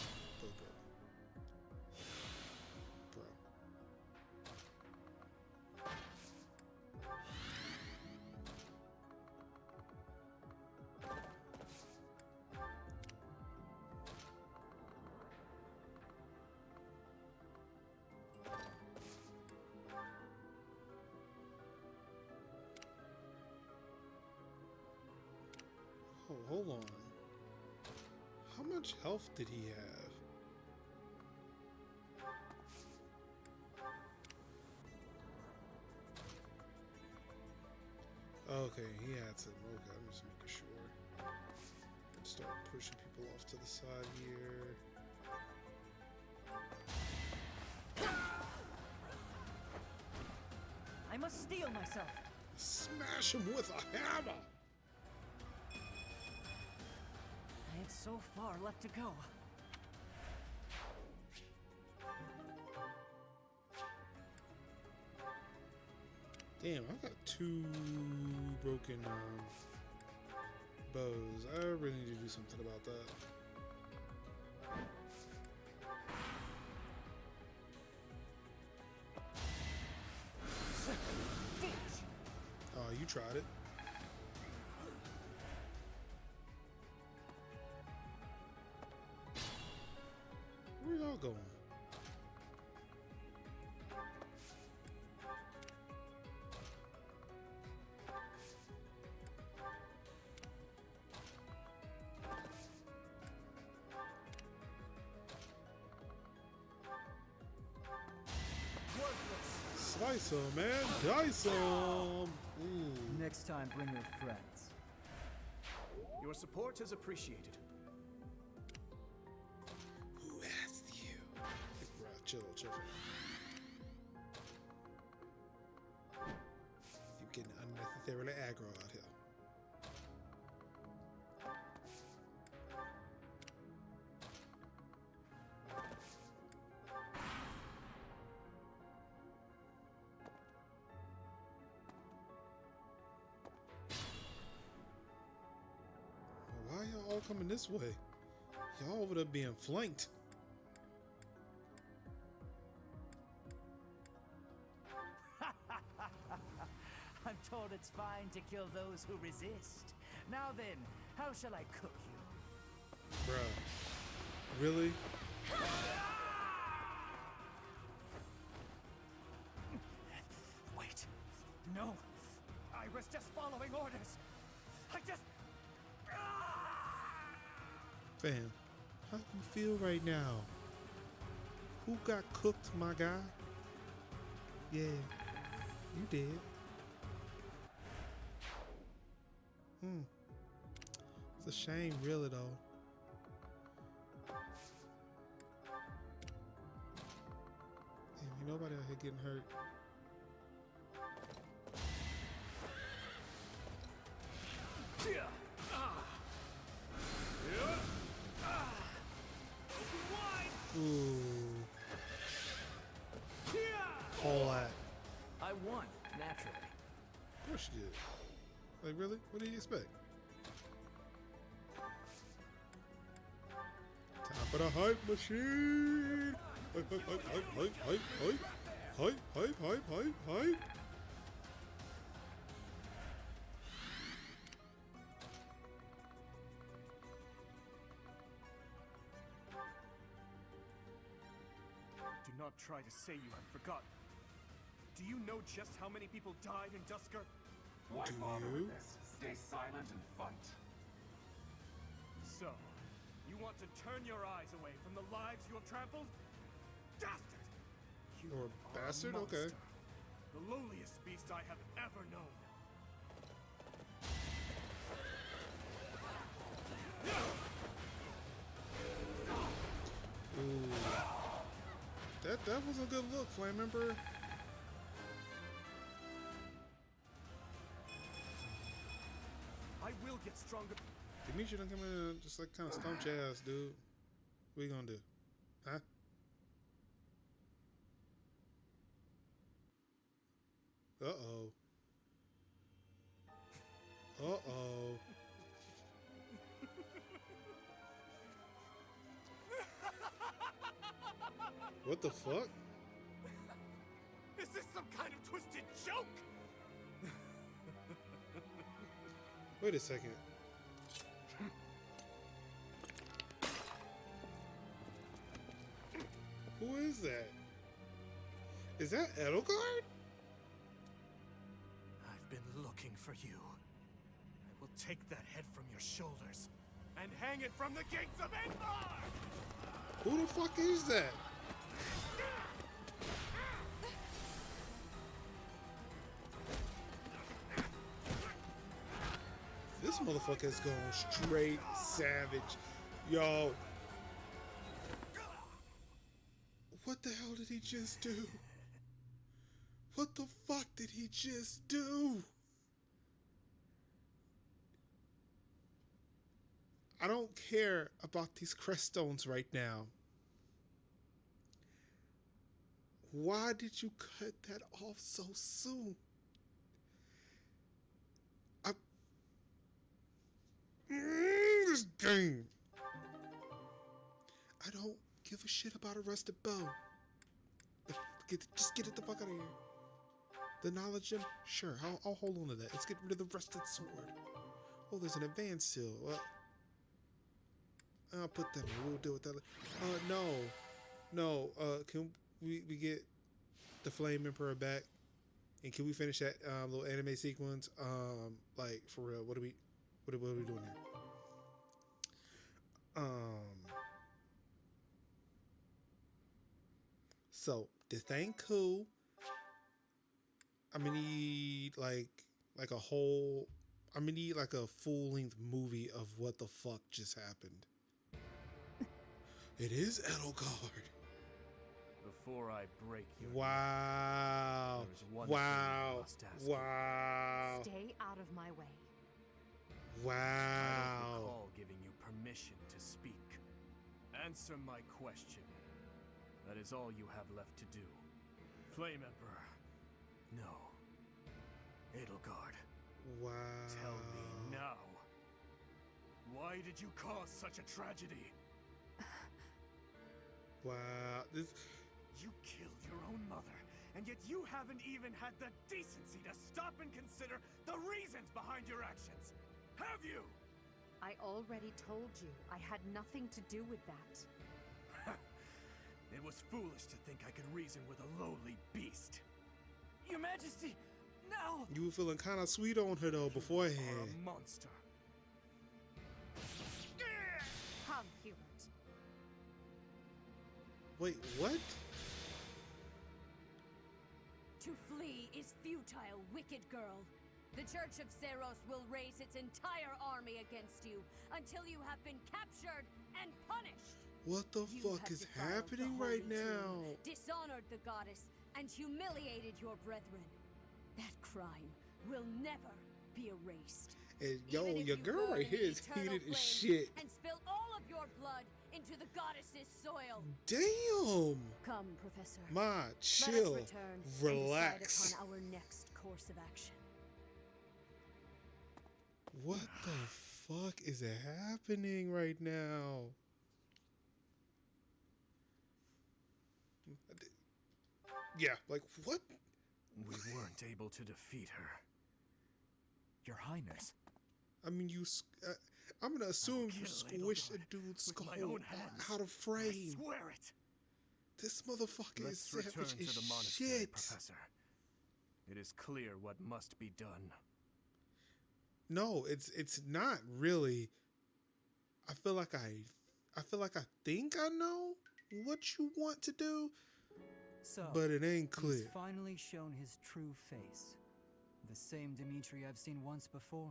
Oh, hold on. How much health did he have? Okay, he had some. Okay, I'm just making sure. Let's start pushing people off to the side here. I must steel myself. Smash him with a hammer! I have so far left to go. Damn, I've got 2 broken bows. I really need to do something about that. Oh, you tried it. Where y'all going? Slice 'em, man. Dice 'em. Ooh. Next time, bring your friends. Your support is appreciated. Who asked you? Right, chill. You're getting unnecessarily aggro out here. Why y'all all coming this way? Y'all over there being flanked. I'm told it's fine to kill those who resist. Now then, how shall I cook you? Bruh. Really? Wait. No. I was just following orders. I just... Fam, how you feel right now? Who got cooked, my guy? Yeah, you did. It's a shame, really, though. Damn, ain't nobody out here getting hurt. Ooh. All that. I won, naturally. Of course you did. Like, really? What do you expect? Time for the hype machine! Hype! Do not try to say you have forgotten. Do you know just how many people died in Dusker? Why bother with this? Stay silent and fight. So, you want to turn your eyes away from the lives you have trampled? Dastard! You Or are bastard? a Okay. monster. The lowliest beast I have ever known. Ooh. That was a good look, Flame Emperor. I will get stronger. Demetri done come in and just like kind of stomped your ass, dude. What you gonna do? Huh? Uh-oh. Uh-oh. What the fuck? Is this some kind of twisted joke? Wait a second. Who is that? Is that Edelgard? I've been looking for you. I will take that head from your shoulders and hang it from the gates of Endor! Who the fuck is that? This motherfucker is going straight savage. Yo. What the hell did he just do? What the fuck did he just do? I don't care about these crest stones right now. Why did you cut that off so soon? This game. I don't give a shit about a rusted bow. Just get it the fuck out of here. The knowledge gem? Sure, I'll hold on to that. Let's get rid of the rusted sword. Oh, there's an advance seal. I'll put that in. We'll deal with that. No. Can we get the Flame Emperor back? And can we finish that little anime sequence? Like for real, what are we doing here? So this thing cool. I'm gonna need like a whole. I'm gonna need like a full-length movie of what the fuck just happened. It is Edelgard. Before I break you. Wow. Wow. Wow. Stay out of my way. Wow. I don't recall giving you permission to speak. Answer my question. That is all you have left to do. Flame Emperor. No. Edelgard. Wow. Tell me now. Why did you cause such a tragedy? Wow. You killed your own mother, and yet you haven't even had the decency to stop and consider the reasons behind your actions. Have you? I already told you I had nothing to do with that. It was foolish to think I could reason with a lowly beast. Your Majesty, now! You were feeling kind of sweet on her though beforehand. You are a monster. Come, Hubert. Wait, what? To flee is futile, wicked girl. The Church of Seros will raise its entire army against you until you have been captured and punished. What the fuck is happening right now? Dishonored the goddess and humiliated your brethren. That crime will never be erased. And yo, your girl right here is heated as shit. And spill all of your blood into the goddess's soil. Damn. Come, Professor. Ma, chill. Let us return relax. And decide upon our next course of action. What the fuck is happening right now? Yeah, like what? We weren't able to defeat her. Your Highness. I mean, I'm gonna assume you squished a dude's skull out of frame. I swear it. This motherfucker is savage return as to the monastery, shit. Professor. It is clear what must be done. No, it's not really. I feel like I think I know what you want to do, so, but it ain't clear. He's finally shown his true face. The same Dimitri I've seen once before.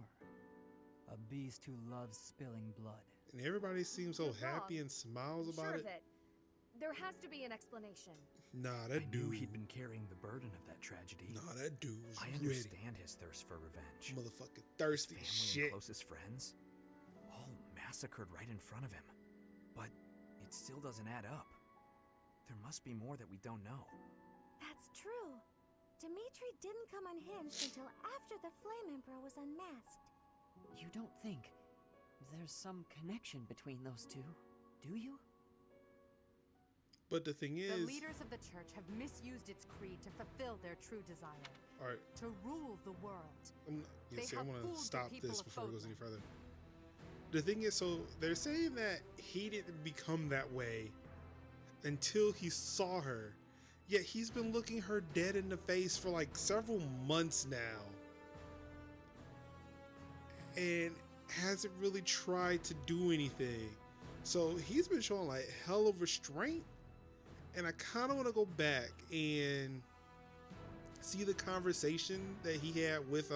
A beast who loves spilling blood. And everybody seems so happy and smiles about it. That There has to be an explanation. Nah, that I dude. knew he'd been carrying the burden of that tragedy. Nah, that dude was I ready. understand his thirst for revenge. Motherfucking thirsty His family shit. and closest friends, all massacred right in front of him. But it still doesn't add up. There must be more that we don't know. That's true. Dimitri didn't come unhinged until after the Flame Emperor was unmasked. You don't think there's some connection between those two, do you? But the thing is, The leaders of the church have misused its creed to fulfill their true desire. all right, To rule the world. They I have want fooled to the stop people this of before it goes Fodlan. any further. The thing is, so they're saying that he didn't become that way until he saw her. Yet he's been looking her dead in the face for like several months now. And hasn't really tried to do anything. So he's been showing like hell of restraint. And I kind of want to go back and see the conversation that he had with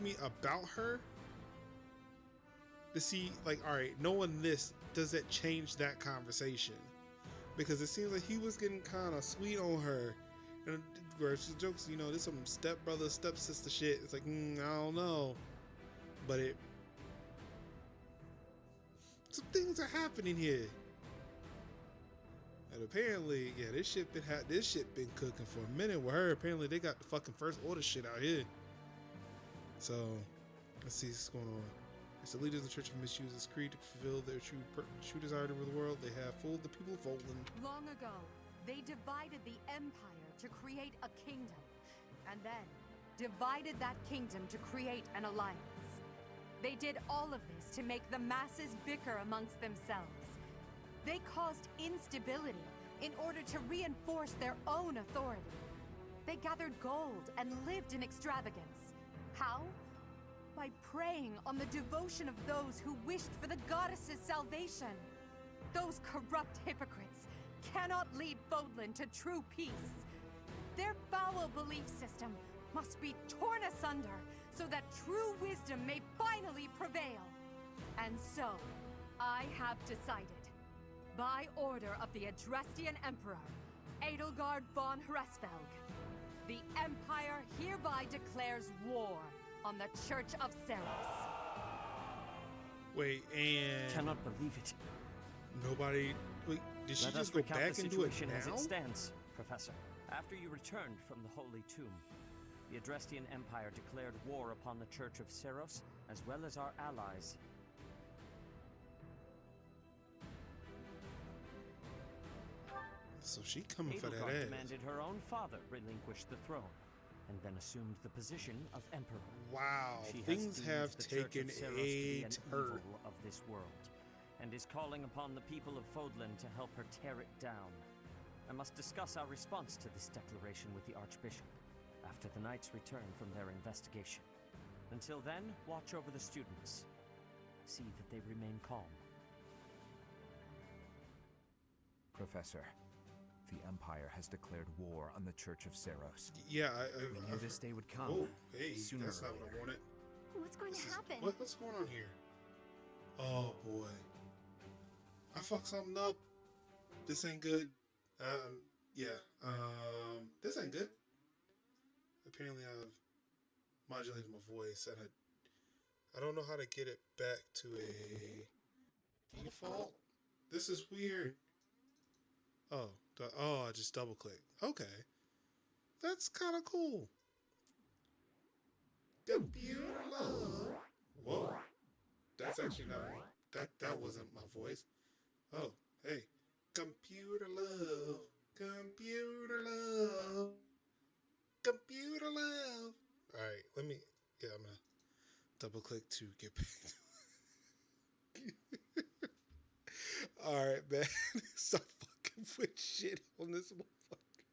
me about her, to see like, all right, knowing this, does that change that conversation? Because it seems like he was getting kind of sweet on her, and where she jokes, you know, this some stepbrother stepsister shit. It's like, I don't know, but some things are happening here. And apparently, yeah, this shit been cooking for a minute with her. Apparently, they got the fucking first order shit out here. So, let's see what's going on. As the leaders of the church have misused this creed to fulfill their true desire to rule the world, they have fooled the people of Fodlan. Long ago, they divided the empire to create a kingdom, and then divided that kingdom to create an alliance. They did all of this to make the masses bicker amongst themselves. They caused instability in order to reinforce their own authority. They gathered gold and lived in extravagance. How? By preying on the devotion of those who wished for the goddess's salvation. Those corrupt hypocrites cannot lead Fodlan to true peace. Their foul belief system must be torn asunder so that true wisdom may finally prevail. And so, I have decided, by order of the Adrestian Emperor, Edelgard von Hresvelg, the Empire hereby declares war on the Church of Seros. Wait, and cannot believe it. Nobody. Wait, did she Let just us go recount back the and do it situation as now? it stands, Professor. After you returned from the Holy Tomb, the Adrestian Empire declared war upon the Church of Seros, as well as our allies. So she coming for that Edelgard ass. demanded her own father relinquish the throne, and then assumed the position of Emperor. Wow, She things has have deemed the Church taken of Seros to a be an turn. evil of this world, and is calling upon the people of Fodlan to help her tear it down. I must discuss our response to this declaration with the Archbishop after the Knights return from their investigation. Until then, watch over the students. See that they remain calm. Professor, the Empire has declared war on the Church of Seros. Yeah, We knew this day would come. Oh, hey, sooner that's or not what I later. wanted. What's going to happen? What's going on here? Oh boy, I fucked something up. This ain't good. This ain't good. Apparently, I've modulated my voice, and I don't know how to get it back to a default. This is weird. Oh, I just double clicked. Okay, that's kind of cool. Computer love. Whoa, that's actually not that wasn't my voice. Oh, hey, computer love, computer love, computer love. All right, I'm gonna double click to get back to it. All right, man. Stop fucking with shit on this motherfucker.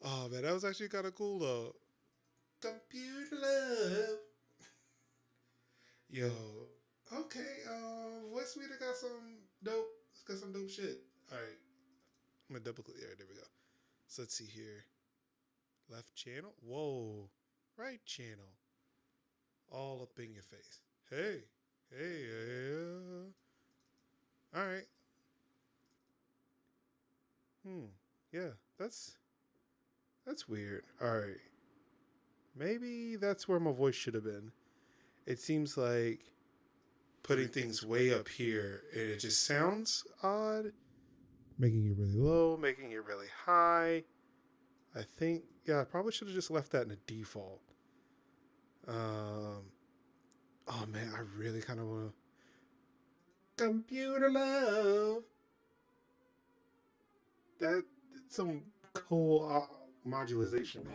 Oh, man, that was actually kind of cool, though. Computer love. Yo. Okay, Voice Meter got some dope. It's got some dope shit. All right. I'm going to double click. Yeah, there we go. So let's see here. Left channel. Whoa. Right channel. All up in your face. Hey. All right. Yeah, that's weird. All right. Maybe that's where my voice should have been. It seems like putting things way up here, and it just sounds odd. Making it really low, making it really high. I think, yeah, I probably should have just left that in the default. Oh man, I really kind of want to. Computer love. That's some cool modularization.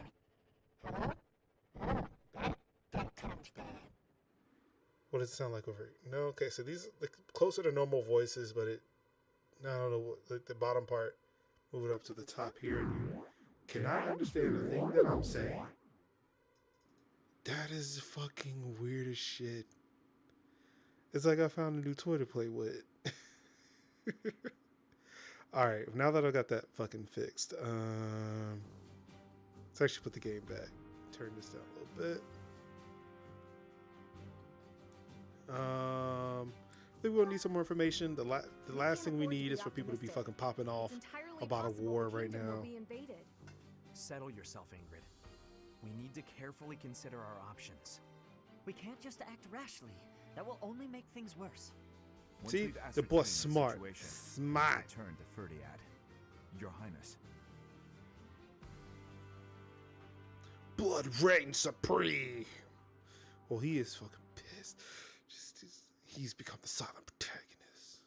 What does it sound like over here? No, okay, so these are closer to normal voices, but I don't know, like the bottom part, move it up to the top here, and you cannot understand the thing that I'm saying. That is fucking weird as shit. It's like I found a new toy to play with. Alright, now that I got that fucking fixed, let's actually put the game back. Turn this down a little bit. I think we'll need some more information. The last thing we need is for people to be fucking popping off about a war right now. Settle yourself, Ingrid. We need to carefully consider our options. We can't just act rashly. That will only make things worse. See, the boss smart. Smart. Turn to Ferdiad. Your Highness. Blood reigns supreme. Well, he is fucking pissed. He's become the silent protagonist.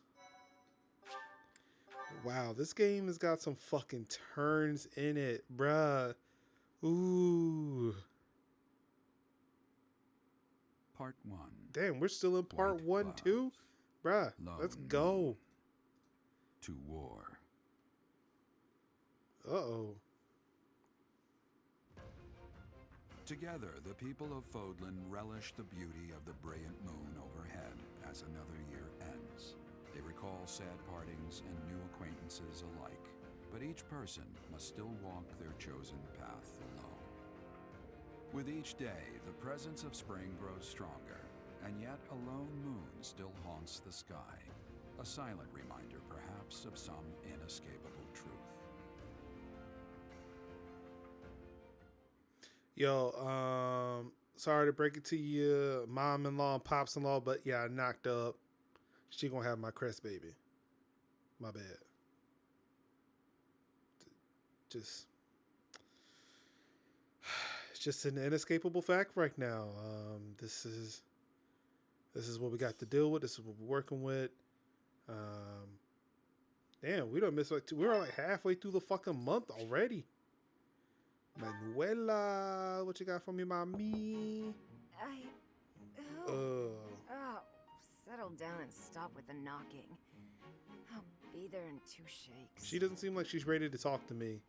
Wow, this game has got some fucking turns in it, bruh. Ooh. Part 1. Damn, we're still in part 1 too? Bruh, let's go. To war. Uh-oh. Together, the people of Fodlan relish the beauty of the brilliant moon overhead as another year ends. They recall sad partings and new acquaintances alike, but each person must still walk their chosen path alone. With each day, the presence of spring grows stronger, and yet a lone moon still haunts the sky, a silent reminder perhaps of some inescapable truth. Yo, sorry to break it to you, mom-in-law and pops-in-law, but yeah, I knocked up. She gonna have my crest baby. My bad. It's just an inescapable fact right now. This is what we got to deal with. This is what we're working with. Damn, we don't miss like we're like halfway through the fucking month already. Manuela, what you got for me, mommy? Oh, settle down and stop with the knocking. I'll be there in 2 shakes. She doesn't seem like she's ready to talk to me.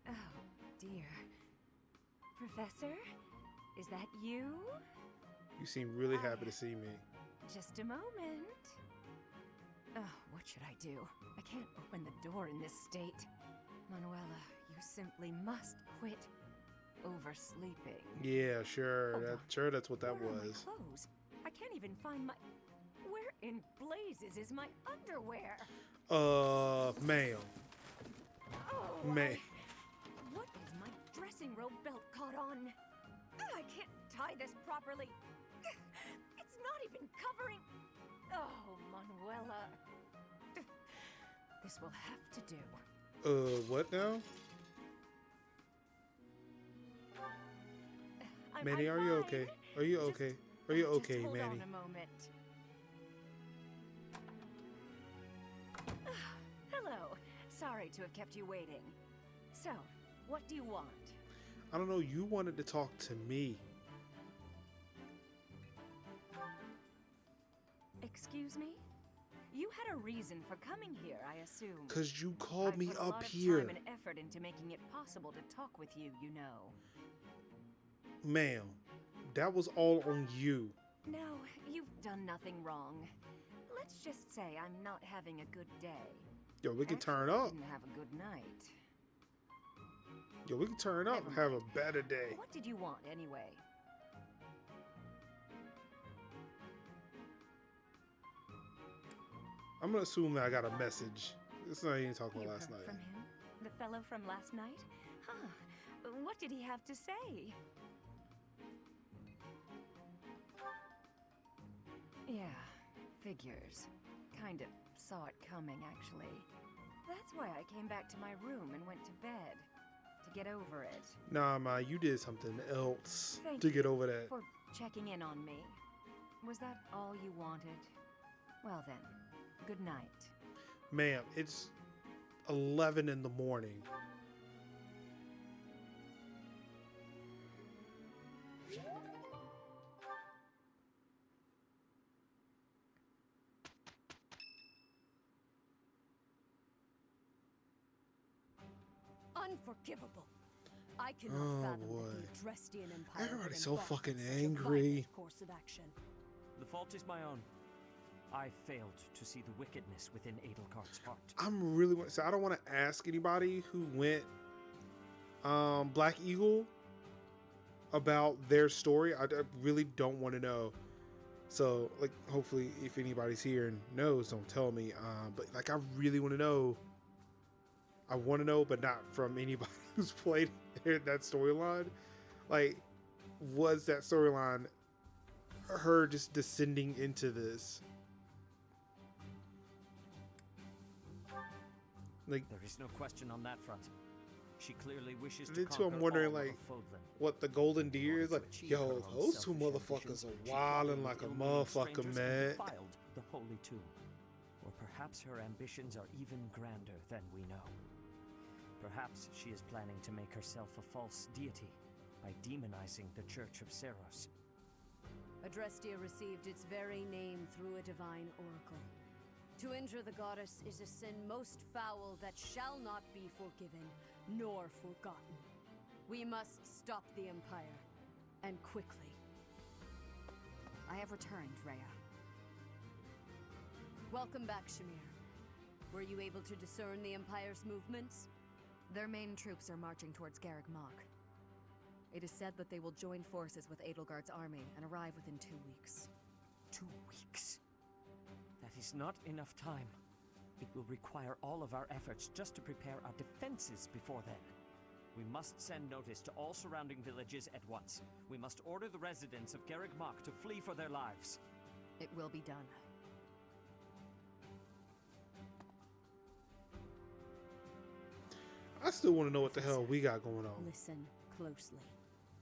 Oh, dear. Professor? Is that you? You seem really happy to see me. Just a moment. Oh, what should I do? I can't open the door in this state. Manuela, you simply must quit oversleeping. Yeah, sure. That's what that was. Where are my clothes? I can't even find my... Where in blazes is my underwear? Ma'am. Oh, Ma'am. What is my dressing robe belt caught on? I can't tie this properly. It's not even covering... Oh, Manuela. This will have to do. What now? Manny, are you okay? Are you okay? Are you okay, hold Manny? on a moment. Hello. Sorry to have kept you waiting. So, what do you want? I don't know. You wanted to talk to me. Excuse me? You had a reason for coming here, I assume. 'Cause you called me put a up lot of here. time and effort into making it possible to talk with you, you know. Ma'am, that was all on you. No, you've done nothing wrong. Let's just say I'm not having a good day. Yo, we can turn Actually, I up. didn't have a good night. Yo, we can turn up and have a better day. What did you want, anyway? I'm gonna assume that I got a message. It's not even talking You about last heard night. from him? The fellow from last night? Huh. What did he have to say? Yeah, figures. Kind of saw it coming, actually. That's why I came back to my room and went to bed. To get over it. Nah, Ma, you did something else Thank to you get over that. for checking in on me. Was that all you wanted? Well then, good night. Ma'am, it's 11 in the morning. Unforgivable. I cannot Oh, fathom boy. that the Adrestian Empire Everybody's would so embark on fucking such a angry. violent course of action. The fault is my own. I failed to see the wickedness within Edelgart's heart. I'm really so I don't want to ask anybody who went Black Eagle about their story. I really don't want to know. So like, hopefully, if anybody's here and knows, don't tell me. But like, I really want to know. I want to know, but not from anybody who's played that storyline. Like, was that storyline her just descending into this? Like, there is no question on that front. She clearly wishes to then too, conquer I'm wondering, all like, of Fodlan. what the golden deer is like. achieve her Yo, own those two selfish motherfuckers ambitions, are she wilding killed like a ill-meaning motherfucker, strangers man. and defiled the holy tomb. Or perhaps her ambitions are even grander than we know. Perhaps she is planning to make herself a false deity by demonizing the Church of Seros. Adrestia received its very name through a divine oracle. To injure the goddess is a sin most foul that shall not be forgiven nor forgotten. We must stop the Empire, and quickly. I have returned, Rhea. Welcome back, Shamir. Were you able to discern the Empire's movements? Their main troops are marching towards Garreg Mach. It is said that they will join forces with Edelgard's army and arrive within 2 weeks. 2 weeks? That is not enough time. It will require all of our efforts just to prepare our defenses before then. We must send notice to all surrounding villages at once. We must order the residents of Garreg Mach to flee for their lives. It will be done. I still want to know what the hell we got going on. Listen closely.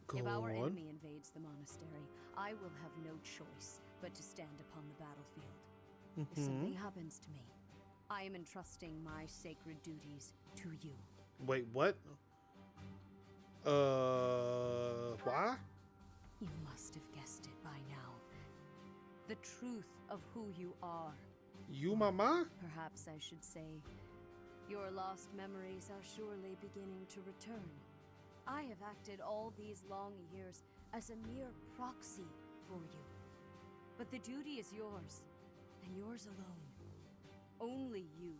Go If our on. enemy invades the monastery, I will have no choice but to stand upon the battlefield. If something happens to me, I am entrusting my sacred duties to you. Wait, what? Why? You must have guessed it by now. The truth of who you are. You, mama? Perhaps I should say, your lost memories are surely beginning to return. I have acted all these long years as a mere proxy for you. But the duty is yours, and yours alone. Only you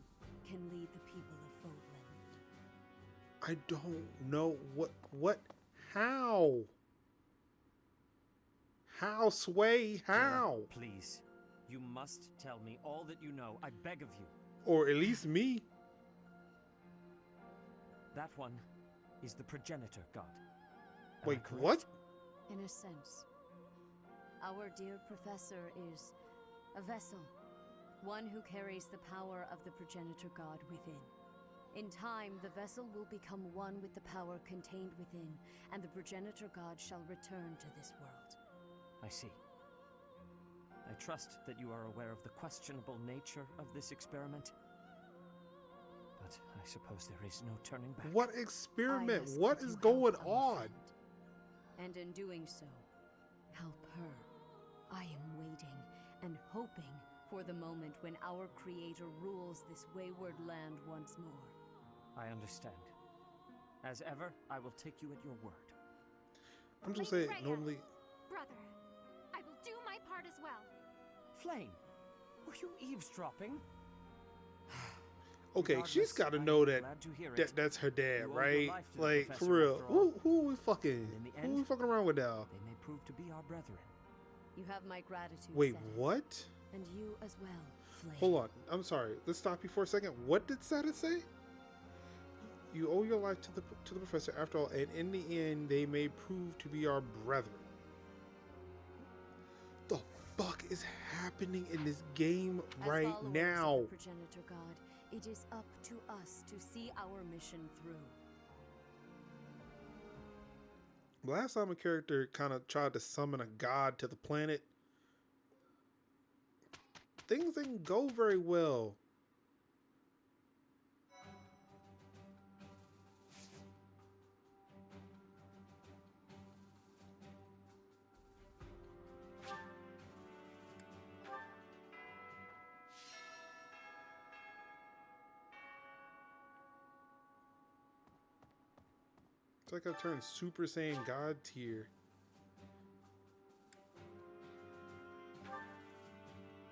can lead the people of Fodlan. I don't know how? How, Sway? How? Please, you must tell me all that you know. I beg of you. Or at least me. That one is the progenitor god. Am I Wait, correct? what? In a sense, our dear professor is a vessel, one who carries the power of the progenitor god within. In time, the vessel will become one with the power contained within, and the progenitor god shall return to this world. I see. I trust that you are aware of the questionable nature of this experiment. But I suppose there is no turning back. What experiment? I ask What that is you going help our on? friend. And in doing so, help her. I am waiting and hoping for the moment when our Creator rules this wayward land once more. I understand. As ever, I will take you at your word. I'm just Lady saying, Rhea. normally. Brother, I will do my part as well. Flame, were you eavesdropping? Okay, she's Regardless, got to I know am that, glad to hear it. that's her dad, You owe your right? life to the Like, professor, for real. after all. Who are we fucking? In the Who are we end, fucking around with now? They may prove to be our brethren. You have my gratitude, Wait, Senate, what? and you as well, flame. Hold on. I'm sorry. Let's stop you for a second. What did Sata say? You owe your life to the professor after all, and in the end, they may prove to be our brethren. The fuck is happening in this game right As followers now? of the progenitor god, it is up to us to see our mission through. Last time a character kind of tried to summon a god to the planet, things didn't go very well. It's like I turned Super Saiyan God tier.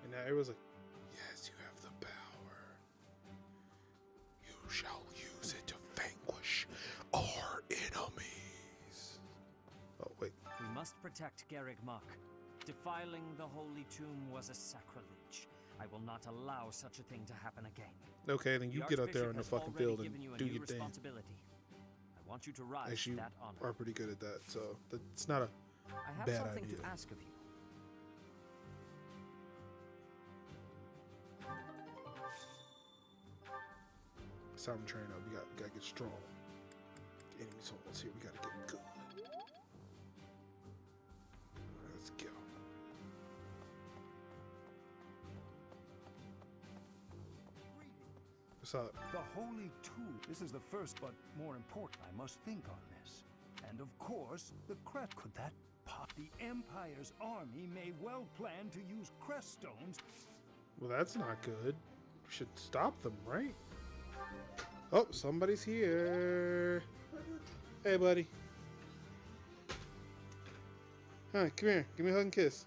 And now it was like, yes, you have the power. You shall use it to vanquish our enemies. Oh, wait. We must protect Garreg Mach. Defiling the holy tomb was a sacrilege. I will not allow such a thing to happen again. Okay, then you get out there on the fucking field and do your thing. I want you to rise Actually, to that honor. you are pretty good at that, so it's not a I have bad something idea. to ask of you. It's time to train up. We gotta get strong. The enemy's almost here. We gotta get good. Let's go. What's up? The Holy Tomb. This is the first, but more important. I must think on this. And of course, the crest. Could that pop? The Empire's army may well plan to use crest stones. Well, that's not good. We should stop them, right? Oh, somebody's here. Hey, buddy. Hi, come here. Give me a hug and kiss.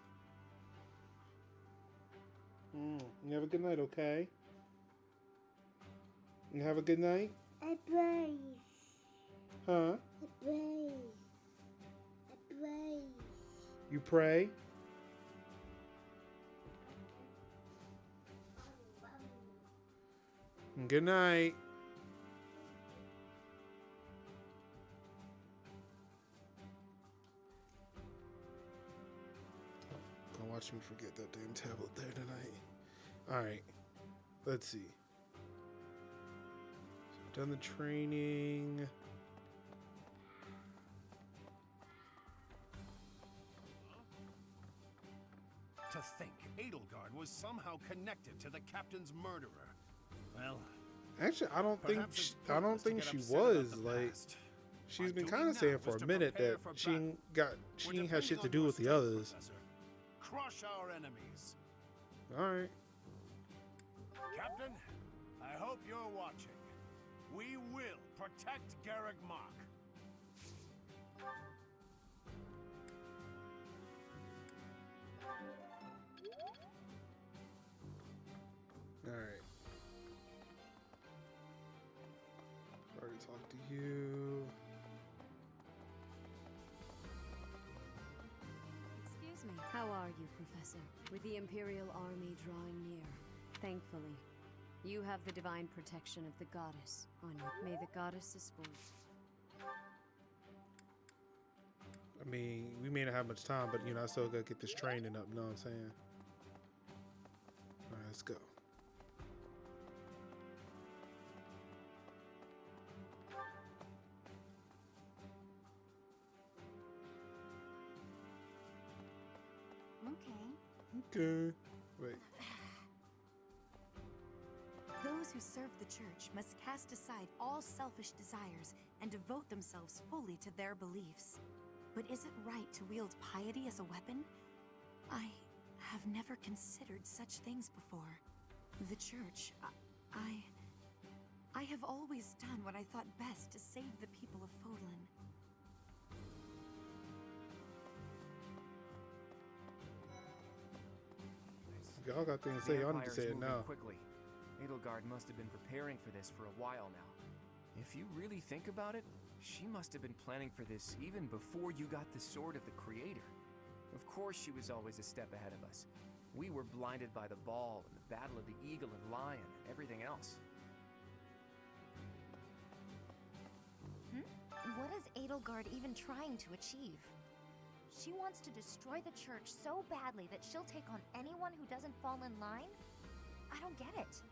You have a good night, okay? You have a good night? I pray. Huh? I pray. I pray. You pray? Good night. Gonna watch me forget that damn tablet there tonight. Alright. Let's see. So we've done the training. To think Edelgard was somehow connected to the captain's murderer. Well, Actually, I don't think perhaps she, it's I don't pointless to think get she upset about was the like. past. She's By been doing kind of now saying for is a to minute prepare that for she battle. ain't got she We're ain't had shit to depending do on with the your others. strength, Professor. Crush our enemies. All right. Captain, I hope you're watching. We will protect Garreg Mach. All right. Already talked to you. Excuse me. How are you, Professor? With the Imperial army drawing near, thankfully, you have the divine protection of the goddess on you. May the goddess's voice. I mean, we may not have much time, but you know, I still gotta get this training up. You know what I'm saying? All right, let's go. Okay. Wait. Those who serve the church must cast aside all selfish desires and devote themselves fully to their beliefs. But is it right to wield piety as a weapon? I have never considered such things before. The church, I have always done what I thought best to save the people of Fodlan. Y'all got things to The say. Y'all need to Empire's say it moving now. quickly. Edelgard must have been preparing for this for a while now. If you really think about it, she must have been planning for this even before you got the Sword of the Creator. Of course she was always a step ahead of us. We were blinded by the ball and the battle of the eagle and lion and everything else. What is Edelgard even trying to achieve? She wants to destroy the church so badly that she'll take on anyone who doesn't fall in line? I don't get it.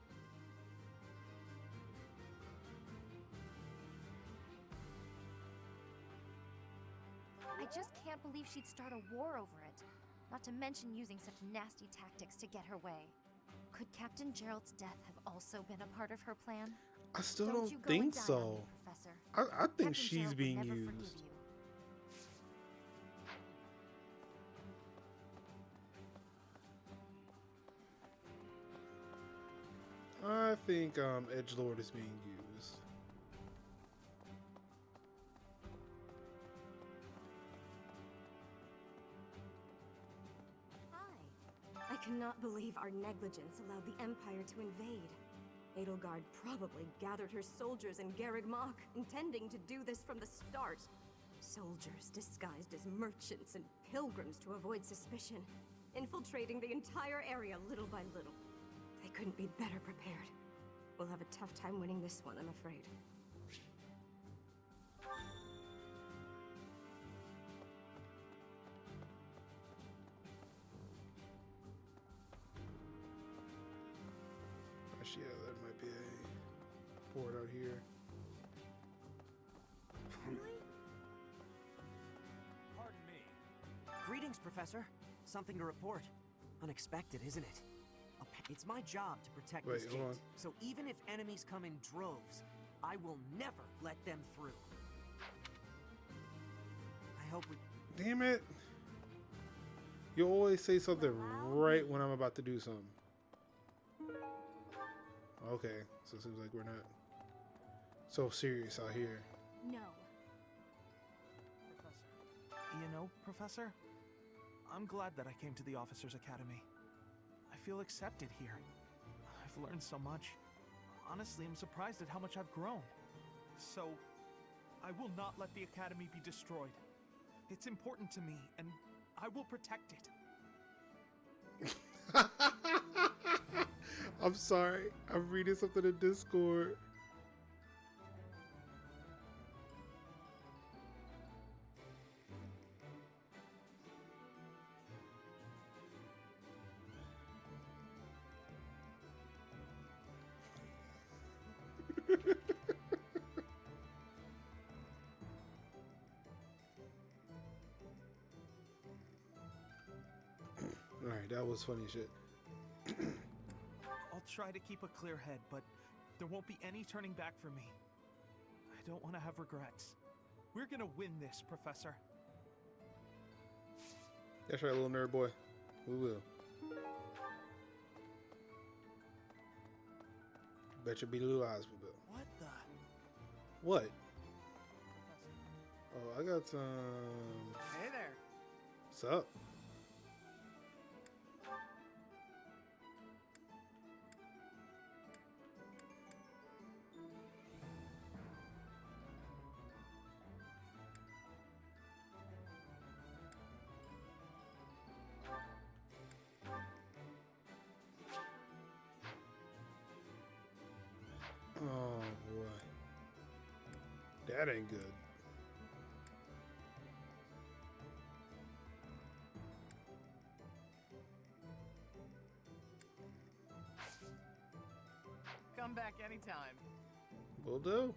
I just can't believe she'd start a war over it. Not to mention using such nasty tactics to get her way. Could Captain Gerald's death have also been a part of her plan? I still Don't don't you go think and die on so. me, Professor. I think Captain she's Gerald would being never used. forgive you. I think Edgelord is being used. I cannot believe our negligence allowed the Empire to invade. Edelgard probably gathered her soldiers in Garreg Mach, intending to do this from the start. Soldiers disguised as merchants and pilgrims to avoid suspicion, infiltrating the entire area little by little. They couldn't be better prepared. We'll have a tough time winning this one, I'm afraid. Actually, yeah, that might be a board out here. Pardon me. Greetings, Professor. Something to report. Unexpected, isn't it? It's my job to protect this gate. Hold on. So even if enemies come in droves, I will never let them through. I hope we... Damn it. You always say something right when I'm about to do something. Okay, so it seems like we're not so serious out here. No. You know, Professor, I'm glad that I came to the Officers Academy. I feel accepted here. I've learned so much. Honestly, I'm surprised at how much I've grown. So, I will not let the Academy be destroyed. It's important to me, and I will protect it. I'm sorry. I'm reading something in Discord. Alright, that was funny shit. I'll try to keep a clear head, but there won't be any turning back for me. I don't want to have regrets. We're gonna win this, Professor. That's right, little nerd boy. We will. Bet your beady little eyes we will. What the? What? Oh, I got some. Hey there. What's up? Oh boy. That ain't good. Come back anytime. Will do.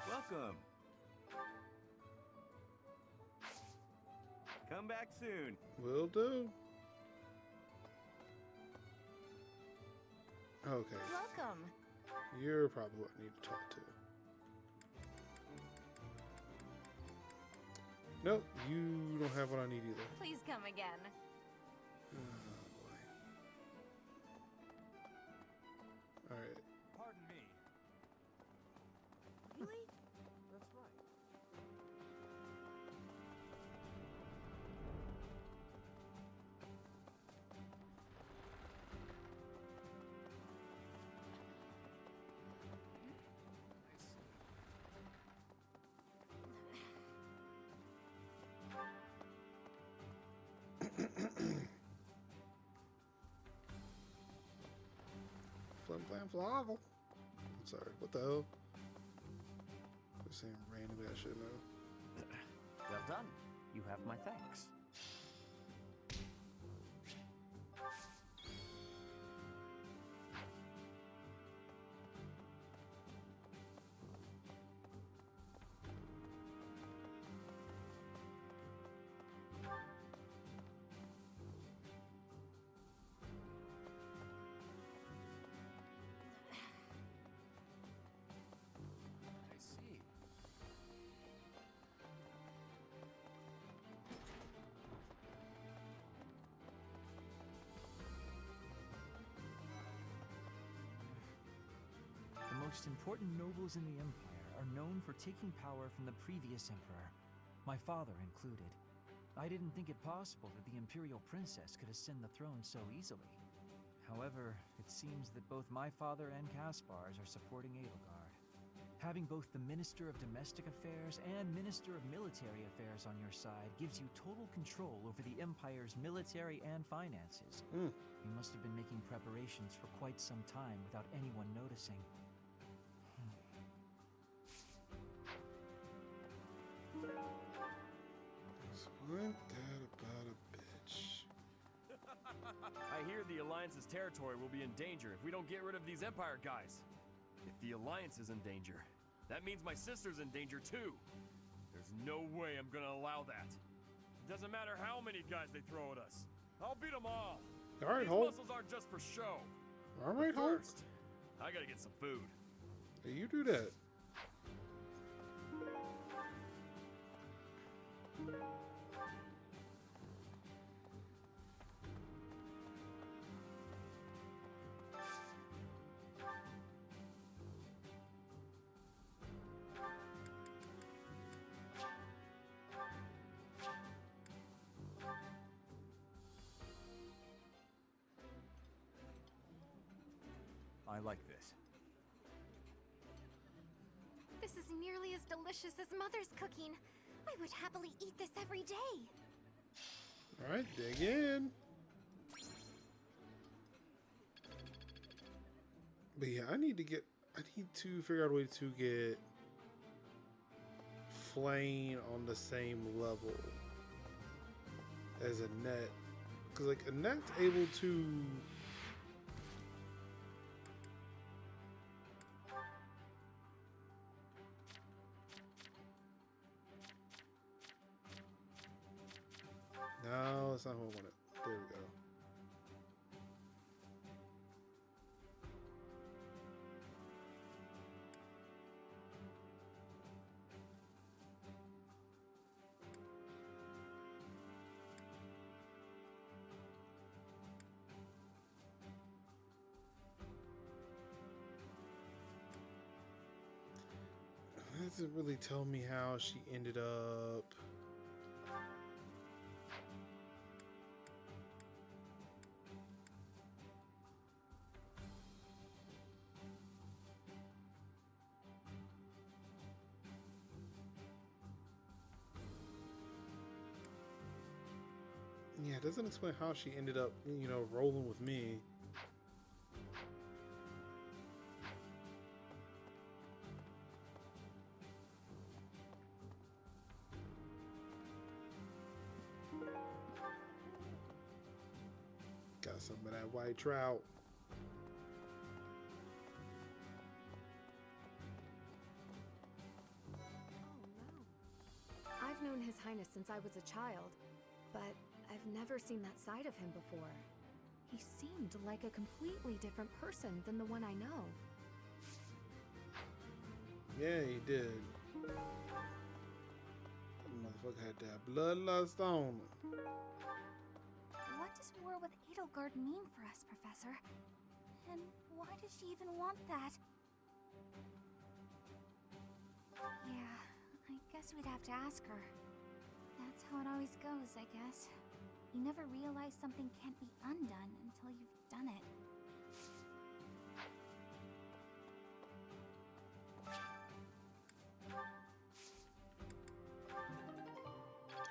Welcome. Come back soon. Will do. Okay. Welcome. You're probably what I need to talk to. Nope, you don't have what I need either. Please come again. Oh boy. Alright. Pardon me. Really? That's right. Flam Flavel. I'm sorry, what the hell? Just saying randomly I should know. Well done. You have my thanks. I see. The most important nobles in the Empire are known for taking power from the previous emperor, my father included. I didn't think it possible that the Imperial Princess could ascend the throne so easily. However, it seems that both my father and Caspar's are supporting Edelgard. Having both the Minister of Domestic Affairs and Minister of Military Affairs on your side gives you total control over the Empire's military and finances. You must have been making preparations for quite some time without anyone noticing. Ain't that about a bitch? I hear the Alliance's territory will be in danger if we don't get rid of these Empire guys. If the Alliance is in danger, that means my sister's in danger too. There's no way I'm gonna allow that. It doesn't matter how many guys they throw at us. I'll beat them all. Alright, These Hulk. muscles aren't just for show. Alright, But Hulk. first, I gotta get some food. Hey, you do that. I like this. This is nearly as delicious as Mother's cooking. I would happily eat this every day. Alright, dig in. But yeah, I need to figure out a way to get Flame on the same level as Annette. Because like Annette's able to no, that's not who I wanted. There we go. It doesn't really tell me how she ended up. Yeah, it doesn't explain how she ended up, you know, rolling with me. Got some of that white trout. I've known His Highness since I was a child, but I've never seen that side of him before. He seemed like a completely different person than the one I know. Yeah, he did. That motherfucker had that bloodlust on him. What does war with Edelgard mean for us, Professor? And why does she even want that? Yeah, I guess we'd have to ask her. That's how it always goes, I guess. You never realize something can't be undone until you've done it.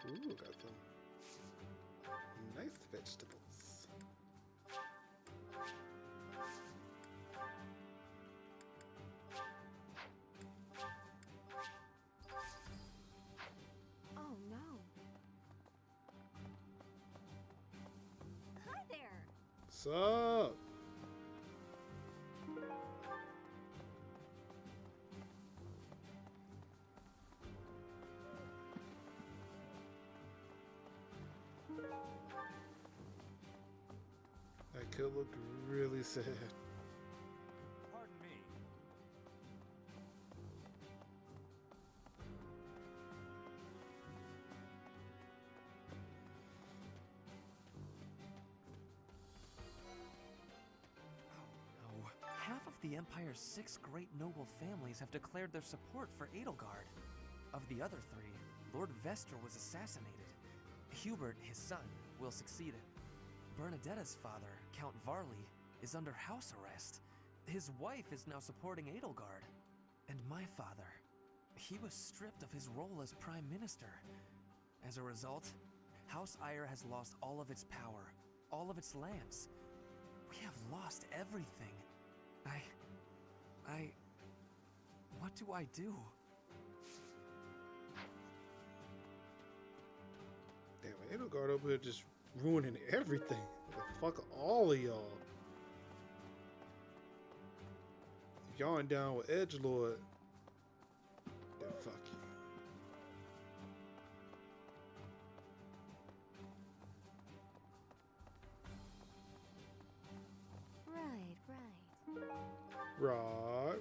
Ooh, got some nice vegetables. What's up? That could look really sad. Pardon me. Oh no. Half of the Empire's 6 great noble families have declared their support for Edelgard. Of the other 3, Lord Vester was assassinated. Hubert, his son, will succeed him. Bernadetta's father, Count Varley, is under house arrest. His wife is now supporting Edelgard. And my father, he was stripped of his role as Prime Minister. As a result, House Eyre has lost all of its power, all of its lands. We have lost everything. What do I do? Damn, Edelgard over here just ruining everything. Fuck all of y'all. If y'all ain't down with Edgelord, then fuck you. Right.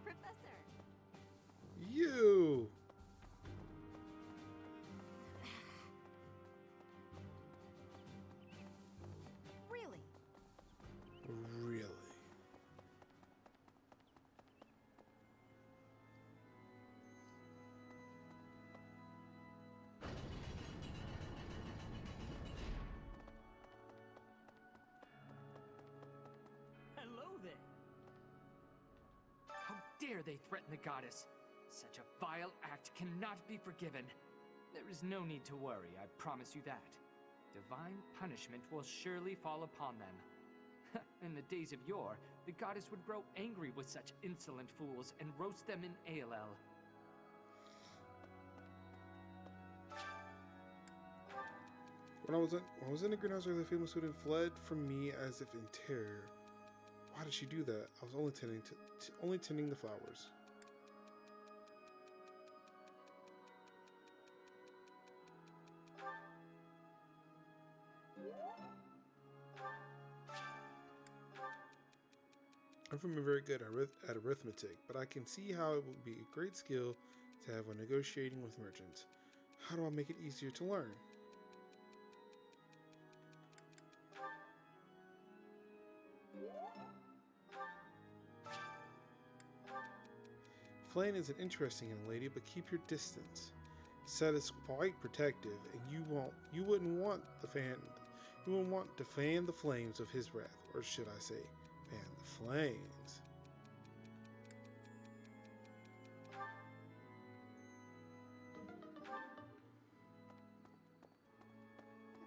Professor! You! Really? Really? Hello there. How dare they threaten the goddess? Such a vile act cannot be forgiven. There is no need to worry, I promise you that. Divine punishment will surely fall upon them. In the days of yore, the goddess would grow angry with such insolent fools and roast them in ALL. When I was in the greenhouse earlier, the female student fled from me as if in terror. Why did she do that? I was only tending the flowers. I'm from very good at arithmetic, but I can see how it would be a great skill to have when negotiating with merchants. How do I make it easier to learn? Flame is an interesting young lady, but keep your distance. Set is quite protective, and you wouldn't want to fan the flames of his wrath, or should I say, fan the flames.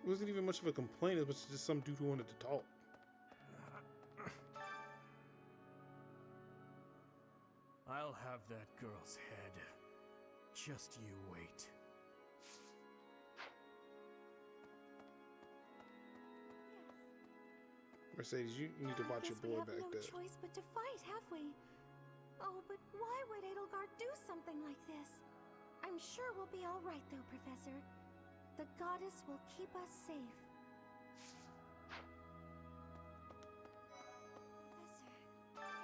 It wasn't even much of a complaint, it was just some dude who wanted to talk. I'll have that girl's head. Just you wait. Mercedes, you need to watch your boy back there. We have no choice but to fight, have we? Oh, but why would Edelgard do something like this? I'm sure we'll be all right, though, Professor. The goddess will keep us safe.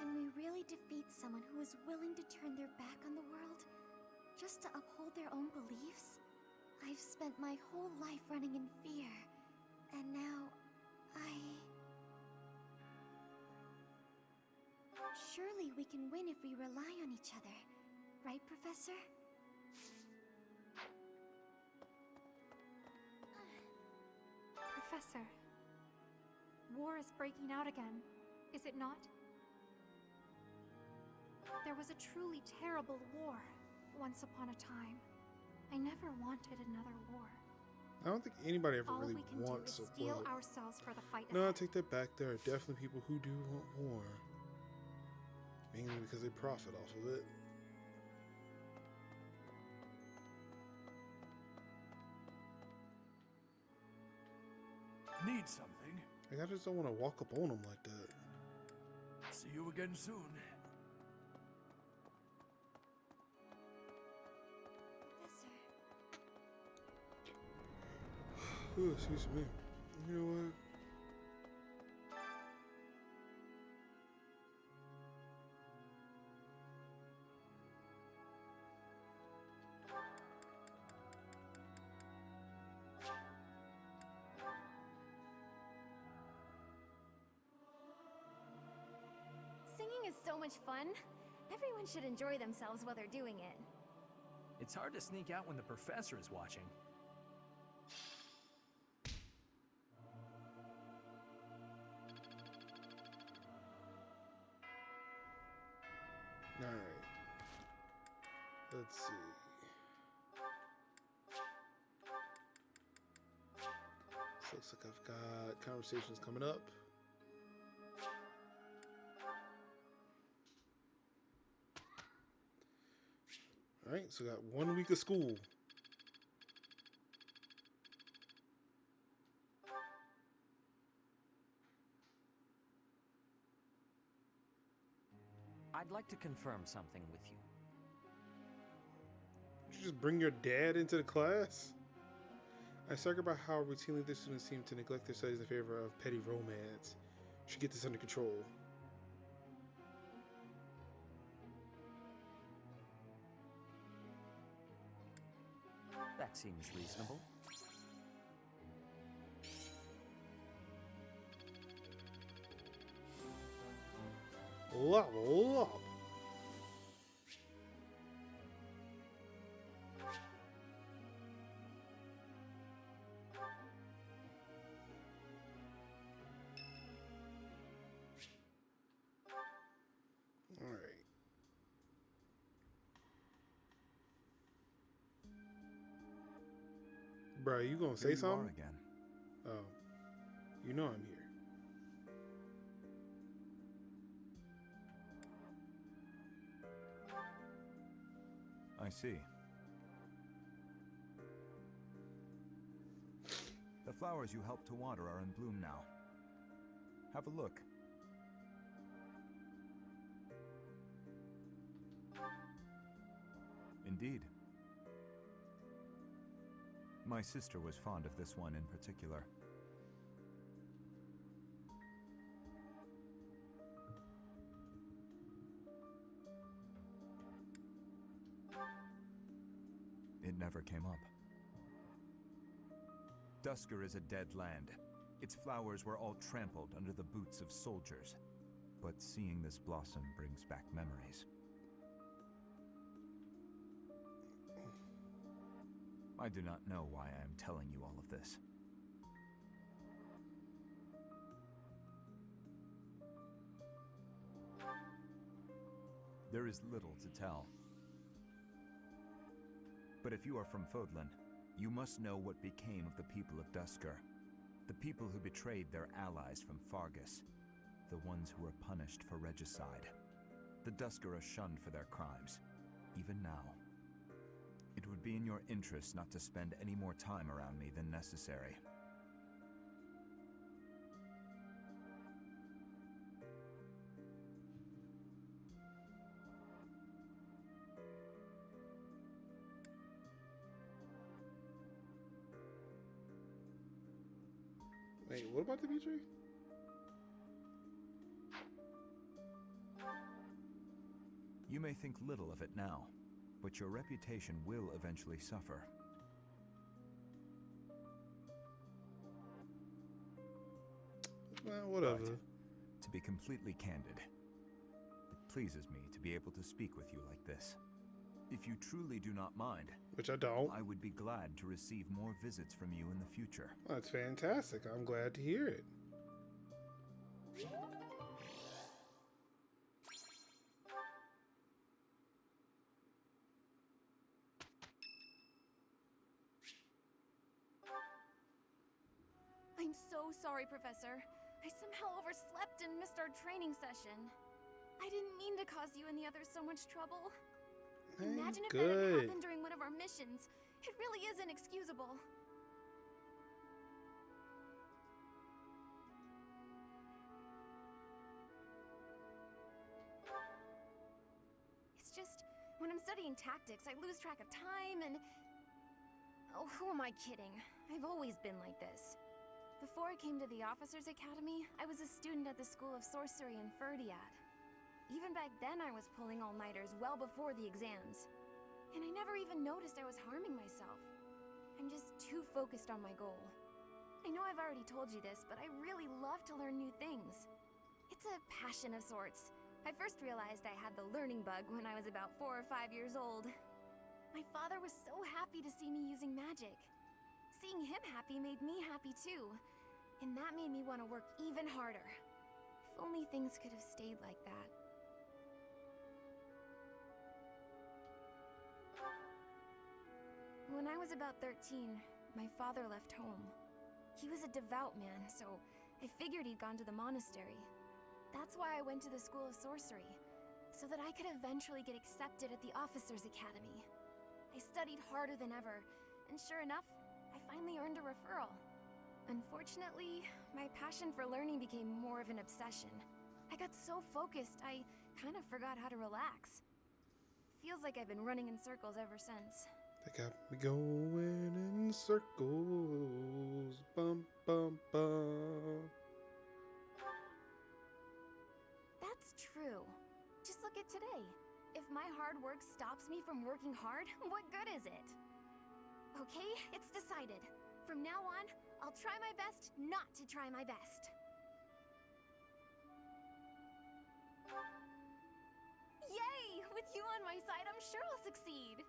Can we really defeat someone who is willing to turn their back on the world just to uphold their own beliefs? I've spent my whole life running in fear, and now Surely we can win if we rely on each other. Right, Professor? Professor, war is breaking out again, is it not? There was a truly terrible war once upon a time. I never wanted another war. I don't think anybody ever All really we can do wants is support. steel ourselves for the fight No, I ahead. take that back. There are definitely people who do want war. Mainly because they profit off of it. Need something? Like, I just don't want to walk up on them like that. See you again soon. Ooh, excuse me. You know what? Singing is so much fun. Everyone should enjoy themselves while they're doing it. It's hard to sneak out when the professor is watching. Alright. Let's see. So looks like I've got conversations coming up. Alright, so got 1 week of school. I'd like to confirm something with you. Did you just bring your dad into the class? I talk about how routinely the students seem to neglect their studies in favor of petty romance. Should get this under control. That seems reasonable. Level up. All right. Bro, you gonna say Here you something? are again. Oh, you know I'm here. I see. The flowers you helped to water are in bloom now. Have a look. Indeed. My sister was fond of this one in particular. It never came up. Dusker is a dead land. Its flowers were all trampled under the boots of soldiers. But seeing this blossom brings back memories. I do not know why I am telling you all of this. There is little to tell. But if you are from Fodlan, you must know what became of the people of Dusker. The people who betrayed their allies from Fargus. The ones who were punished for regicide. The Dusker are shunned for their crimes, even now. It would be in your interest not to spend any more time around me than necessary. Wait, what about the Dimitri? You may think little of it now, but your reputation will eventually suffer. Well, whatever. But, to be completely candid, it pleases me to be able to speak with you like this. If you truly do not mind, which I don't, I would be glad to receive more visits from you in the future. That's fantastic. I'm glad to hear it. so sorry, Professor. I somehow overslept and missed our training session. I didn't mean to cause you and the others so much trouble. Imagine if that had happened during one of our missions. It really is inexcusable. It's just, when I'm studying tactics, I lose track of time and... Oh, who am I kidding? I've always been like this. Before I came to the Officers Academy, I was a student at the School of Sorcery in Ferdiad. Even back then, I was pulling all-nighters well before the exams. And I never even noticed I was harming myself. I'm just too focused on my goal. I know I've already told you this, but I really love to learn new things. It's a passion of sorts. I first realized I had the learning bug when I was about 4 or 5 years old. My father was so happy to see me using magic. Seeing him happy made me happy too. And that made me want to work even harder. If only things could have stayed like that. When I was about 13, my father left home. He was a devout man, so I figured he'd gone to the monastery. That's why I went to the School of Sorcery, so that I could eventually get accepted at the Officers Academy. I studied harder than ever, and sure enough, I finally earned a referral. Unfortunately, my passion for learning became more of an obsession. I got so focused, I kind of forgot how to relax. Feels like I've been running in circles ever since. They got me going in circles. Bum, bum, bum. That's true. Just look at today. If my hard work stops me from working hard, what good is it? Okay, it's decided. From now on, I'll try my best not to try my best. Yay! With you on my side, I'm sure I'll succeed.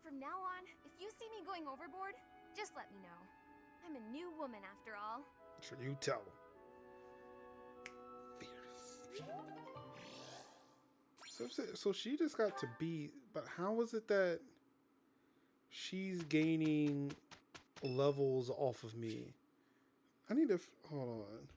From now on, if you see me going overboard, just let me know. I'm a new woman after all. Sure you tell. So she just got to be, but how is it that she's gaining levels off of me? I need to, hold on.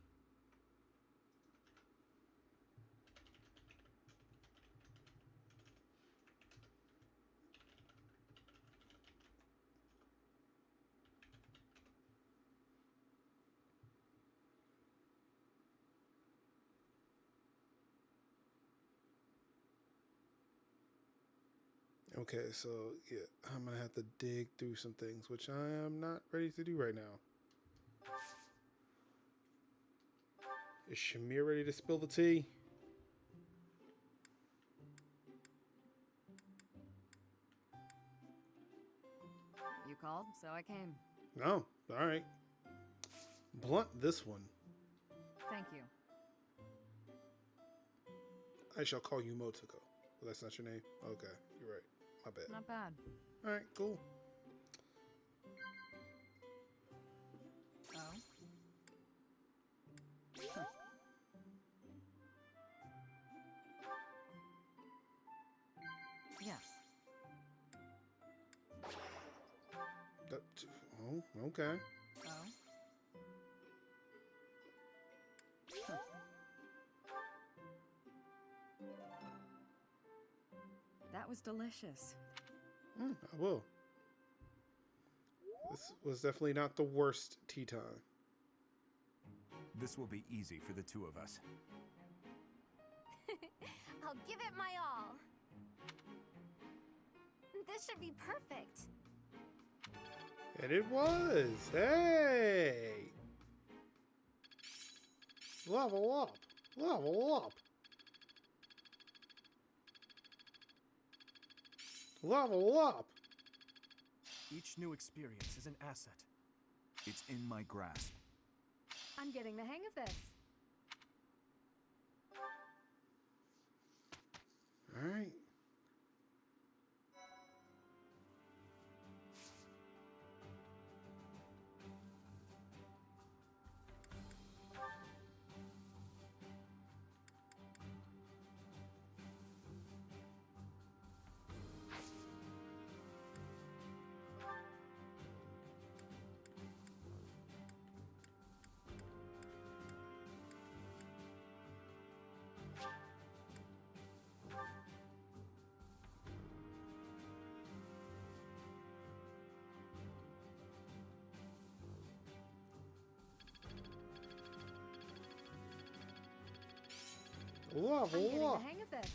Okay, so yeah, I'm gonna have to dig through some things, which I am not ready to do right now. Is Shamir ready to spill the tea? You called, so I came. No, all right. Blunt this one. Thank you. I shall call you Motoko. Well, that's not your name? Okay, you're right. My bad. Not bad. All right, cool. Oh? Yes. Oh, okay. Oh? That was delicious. I will. This was definitely not the worst tea time. This will be easy for the two of us. I'll give it my all. This should be perfect. And it was. Hey! Level up. Level up. Level up. Each new experience is an asset. It's in my grasp. I'm getting the hang of this. All right. Voila, I'm getting voila. the hang of this.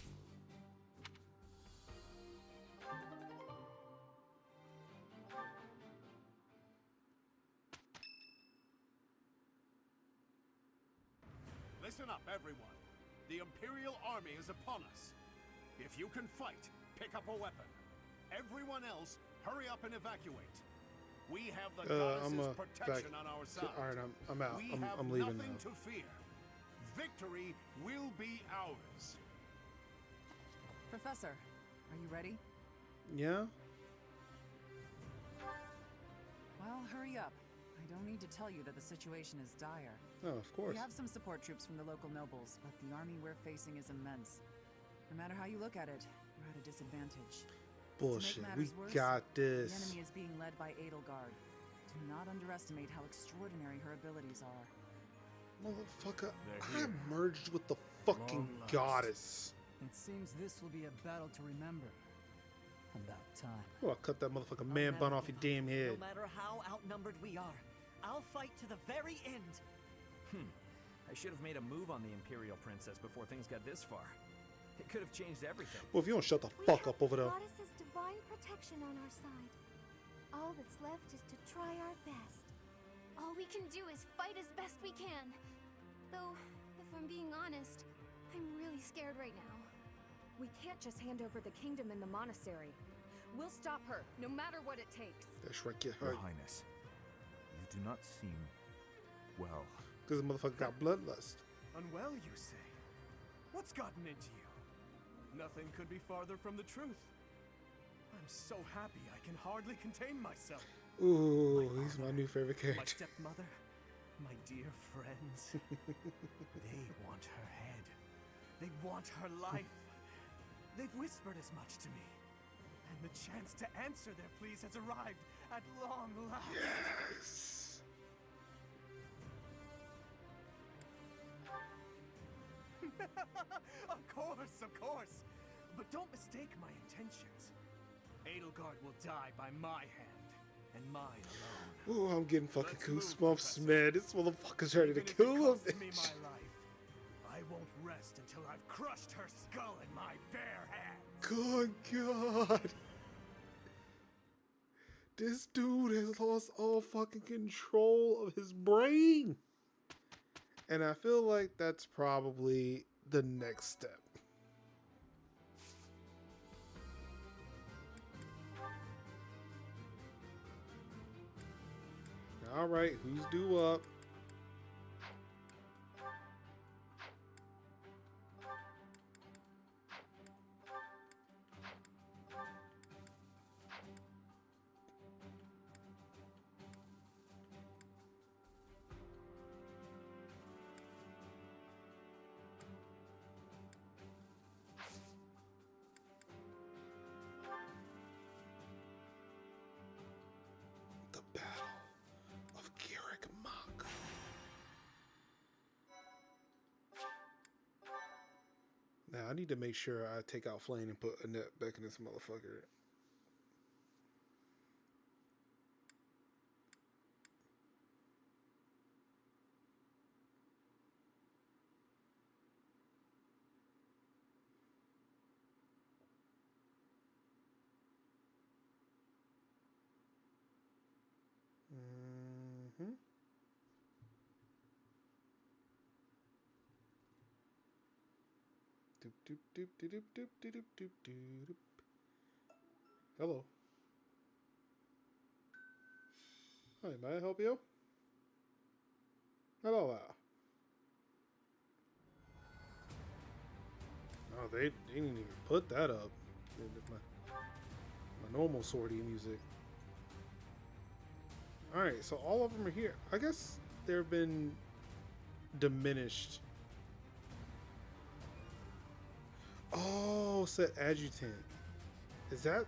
Listen up, everyone. The Imperial Army is upon us. If you can fight, pick up a weapon. Everyone else, hurry up and evacuate. We have the goddess's protection on our side. All right, I'm out. We have I'm leaving nothing now. to fear. Victory will be ours. Professor, are you ready? Yeah. Well, hurry up. I don't need to tell you that the situation is dire. Oh, of course. We have some support troops from the local nobles, but the army we're facing is immense. No matter how you look at it, we're at a disadvantage. Bullshit. We Worse, got this. The enemy is being led by Edelgard. Do not underestimate how extraordinary her abilities are. Motherfucker, I merged with the fucking goddess. It seems this will be a battle to remember. About time. Oh, I cut that motherfucking man bun off your damn head. No matter how outnumbered we are, I'll fight to the very end. I should have made a move on the Imperial Princess before things got this far. It could have changed everything. Well, if you don't shut the fuck up over there. We have the goddess's divine protection on our side. All that's left is to try our best. All we can do is fight as best we can. Though, if I'm being honest, I'm really scared right now. We can't just hand over the kingdom and the monastery. We'll stop her, no matter what it takes. That's right, get Your hurt. Highness, you do not seem well. Because the motherfucker got bloodlust. Unwell, you say? What's gotten into you? Nothing could be farther from the truth. I'm so happy I can hardly contain myself. Ooh, he's my new favorite My character. stepmother, my dear friends. They want her head. They want her life. They've whispered as much to me. And the chance to answer their pleas has arrived at long last. Yes. Of course. But don't mistake my intentions. Edelgard will die by my hand, and mine alone. Ooh, I'm getting fucking goosebumps, man. This motherfucker's ready to kill him. Me my life. I won't rest until I've crushed her skull in my bare hands. Good God. This dude has lost all fucking control of his brain. And I feel like that's probably the next step. All right, who's due up? The Battle of Garrick Mach. Now I need to make sure I take out Flame and put Annette back in this motherfucker. Mm-hmm. Doop, doop, doop, doop, doop, doop, doop, doop, doop. Hello. Hi, may I help you? Hello there. Oh, they didn't even put that up. My normal sortie music. Alright, so all of them are here. I guess they've been diminished. Oh, said adjutant. Is that?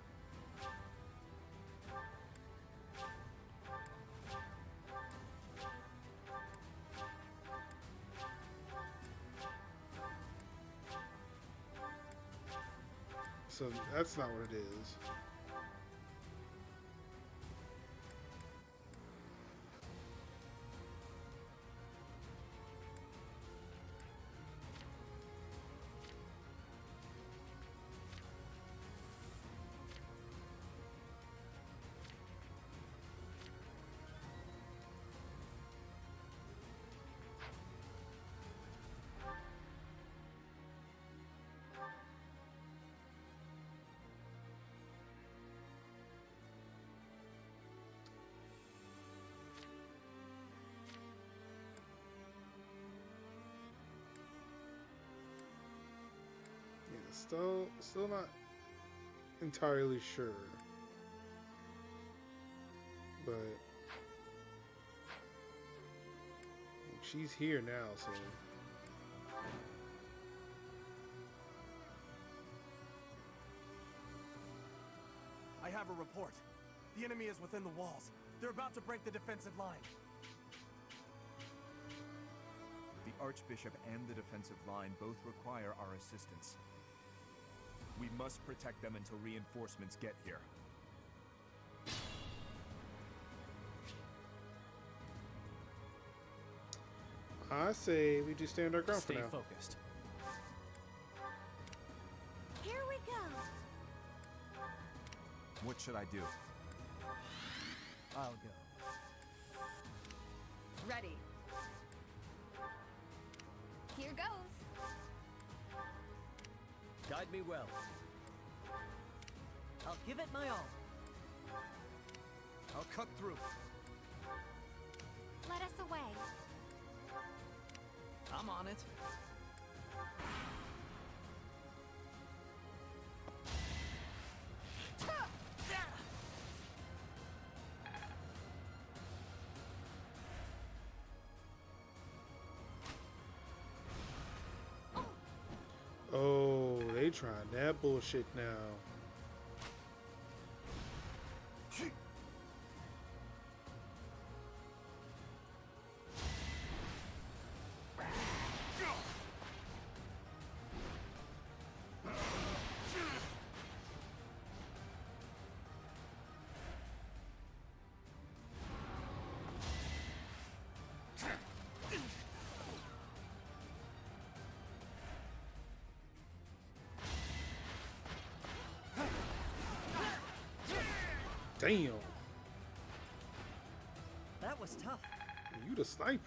So that's not what it is. Still not entirely sure. But she's here now, so I have a report. The enemy is within the walls. They're about to break the defensive line. The Archbishop and the defensive line both require our assistance. We must protect them until reinforcements get here. I say we just stand our ground for Stay now. focused. Here we go. What should I do? I'll go. Ready. Here goes. Guide me well. I'll give it my all. I'll cut through. Let us away. I'm on it. Oh, they trying that bullshit now. Damn. That was tough. You the sniper.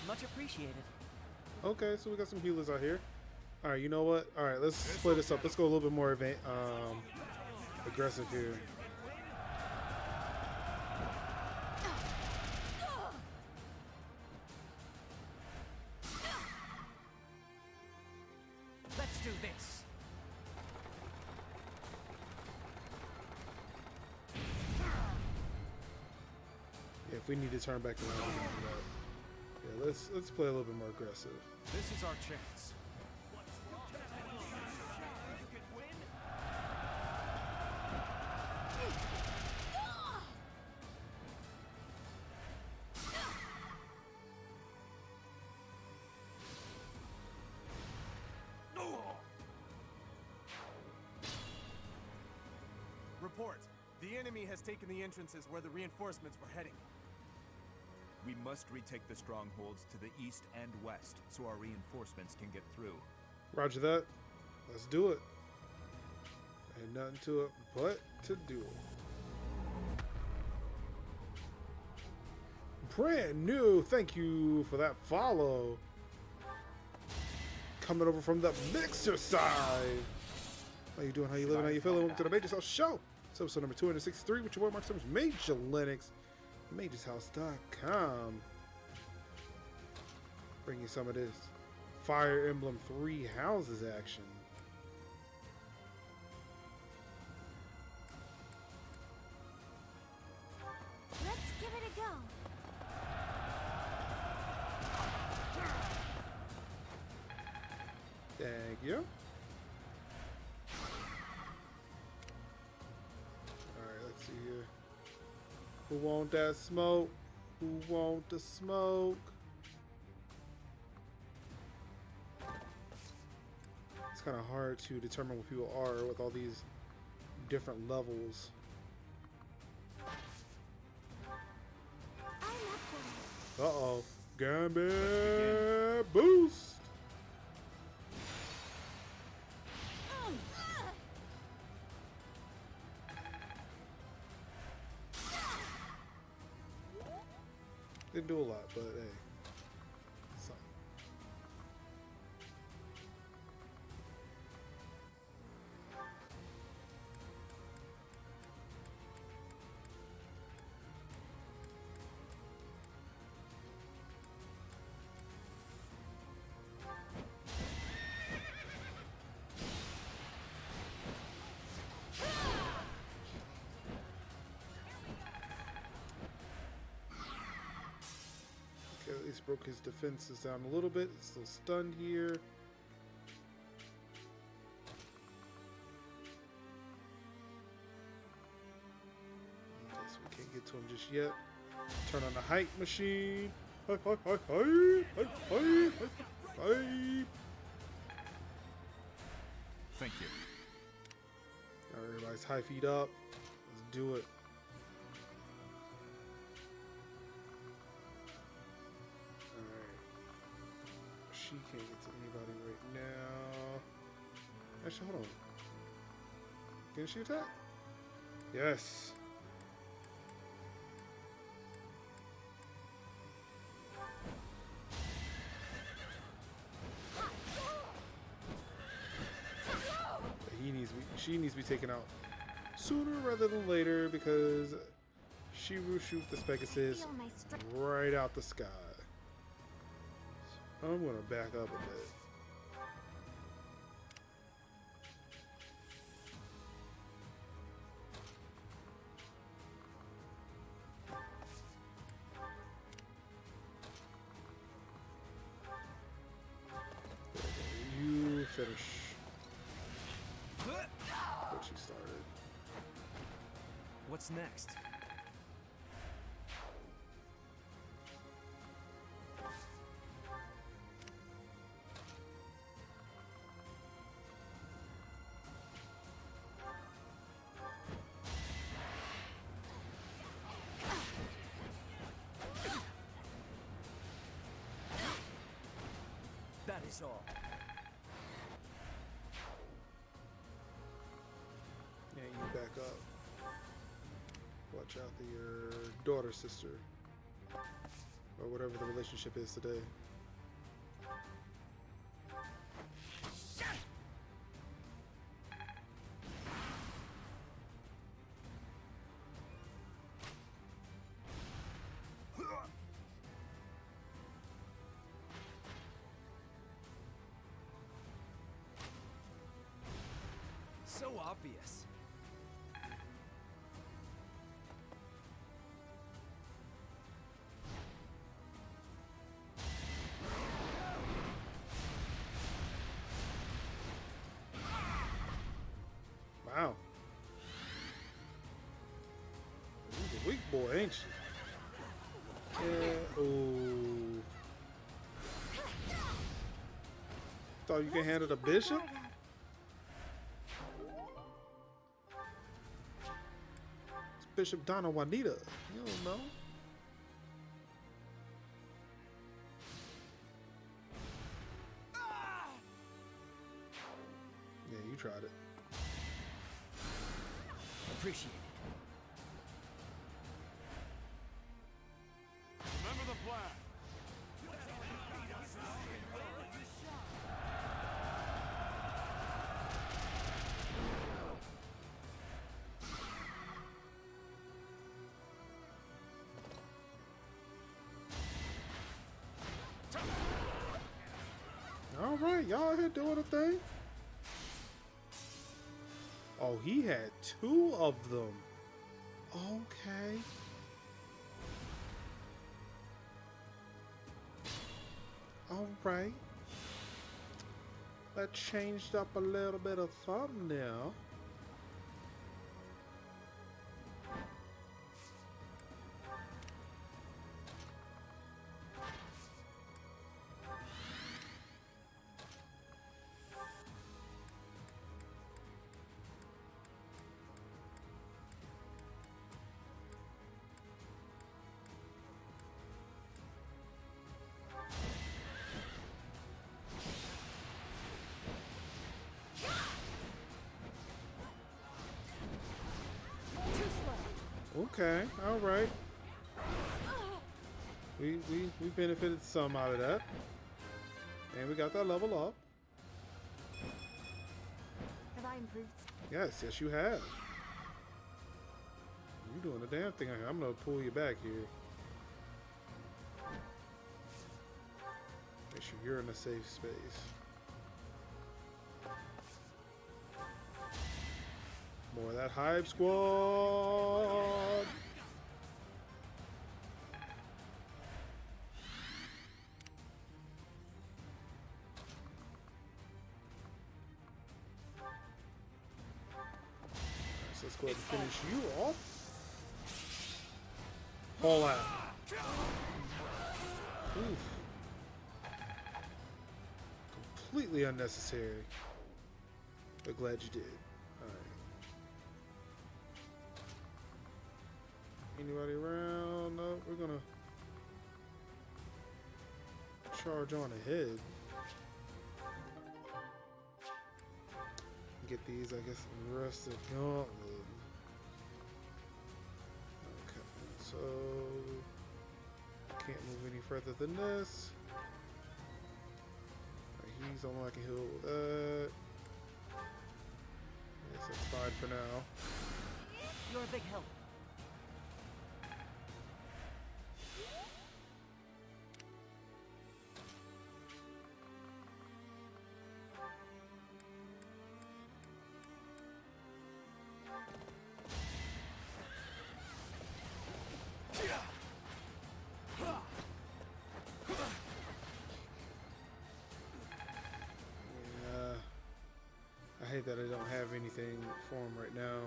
Much appreciated. Okay, so we got some healers out here. All right, you know what? All right, let's split this up. Let's go a little bit more aggressive here. Let's do this. Yeah, if we need to turn back around, we can do that. Yeah, let's play a little bit more aggressive. This is our chance. Report. The enemy has taken the entrances where the reinforcements were heading. We must retake the strongholds to the east and west so our reinforcements can get through. Roger that. Let's do it. Ain't nothing to it but to do it. Brand new. Thank you for that follow. Coming over from the mixer side. How you doing? How you living? How you feeling? Welcome to the MajorsHouse show. It's episode number 263 with your boy Mark Summers, Major Linux. MajorsHouse.com. Bring you some of this Fire Emblem 3 Houses action. Let's give it a go. Thank you. Alright, let's see here. Who want that smoke? Who want the smoke? It's kind of hard to determine what people are with all these different levels. Uh-oh. Gambit boost. Didn't do a lot, but hey. Something. Okay, at least broke his defenses down a little bit. Still stunned here. Okay, so we can't get to him just yet. Turn on the hype machine. Hype, hype, hype, hype, hype, hype, hype, hype. Thank you. All right, everybody's high feet up. Let's do it. She can't get to anybody right now. Actually, hold on. Can she attack? Yes. She needs to be taken out sooner rather than later because she will shoot the Pegasus right out the sky. I'm gonna back up a bit. You finish what you started. What's next? That is all. Yeah, you back up. Watch out for your daughter, sister, or whatever the relationship is today. So obvious. Wow. She's a weak boy, ain't she? Yeah. Ooh. Thought you could handle the bishop? It's Bishop Donna Juanita. You don't know. Yeah, you tried it. Appreciate it. Remember the plan. All right, y'all here doing a thing. Oh, he had two of them. Okay. All right. That changed up a little bit of thumbnail. Okay, all right. We benefited some out of that. And we got that level up. Have I improved? Yes, you have. You doing the damn thing out here. I'm gonna pull you back here. Make sure you're in a safe space. More of that hype squad. So let's go ahead and finish you off. Haul out. Oof. Completely unnecessary. But glad you did. Alright. Anybody around? No, we're gonna charge on ahead. Get these, I guess, rusted gauntlet. Okay, so can't move any further than this. Right, he's the only one I can heal with that. Yes, that's fine for now. You're a big help. I hate that I don't have anything for him right now.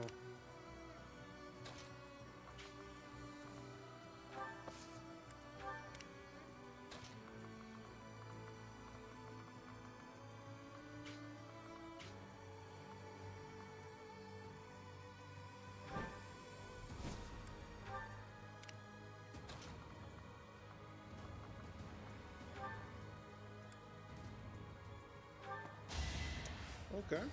Okay.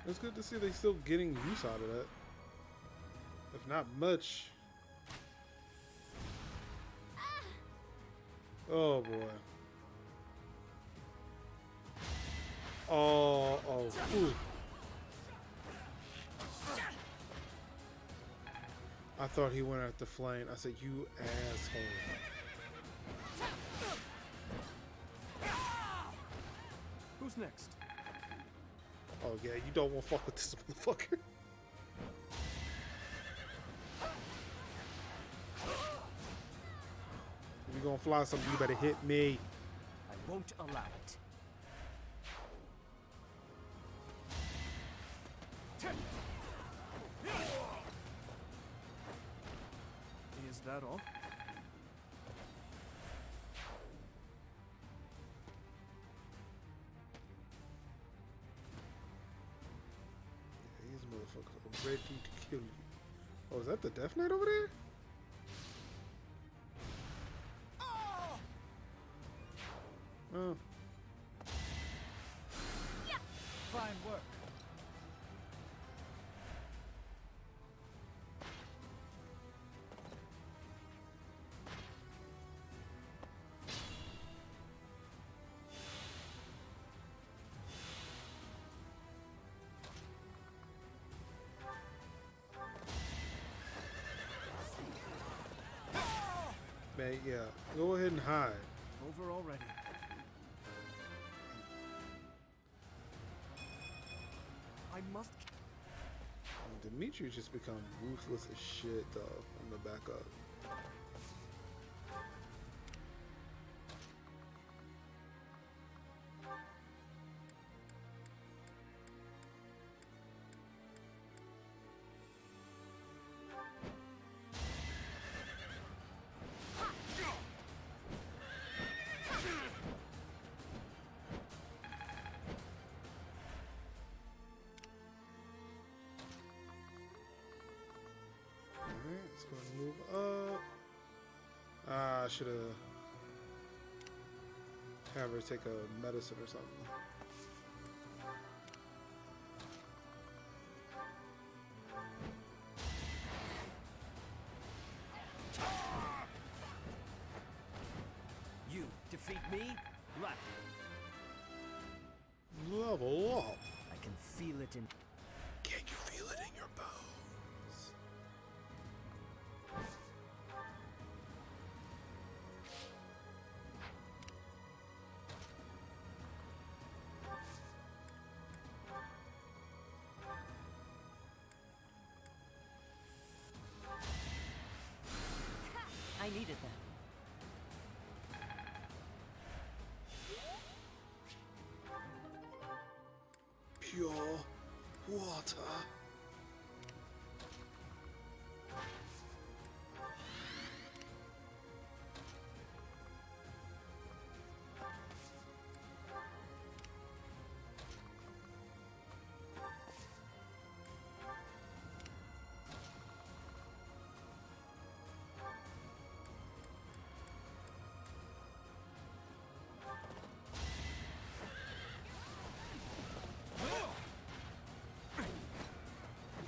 It's good to see they still getting use out of that. If not much. Oh boy. Oh, ooh. I thought he went at the flame. I said, you asshole. Who's next? Oh yeah, you don't want to fuck with this motherfucker. If you're gonna fly something, you better hit me. I won't allow it. Is that all? These motherfuckers are ready to kill you. Oh, is that the Death Knight over there? Oh. Fine work. Man, yeah. Go ahead and hide. Over already. I must. Dimitri just become ruthless as shit, though. I'm gonna back up. Let's go and move up. I should have her take a medicine or something. defeat me? Left. Level up. I can feel it in... Can you feel it in your bones? I needed that. Pure water.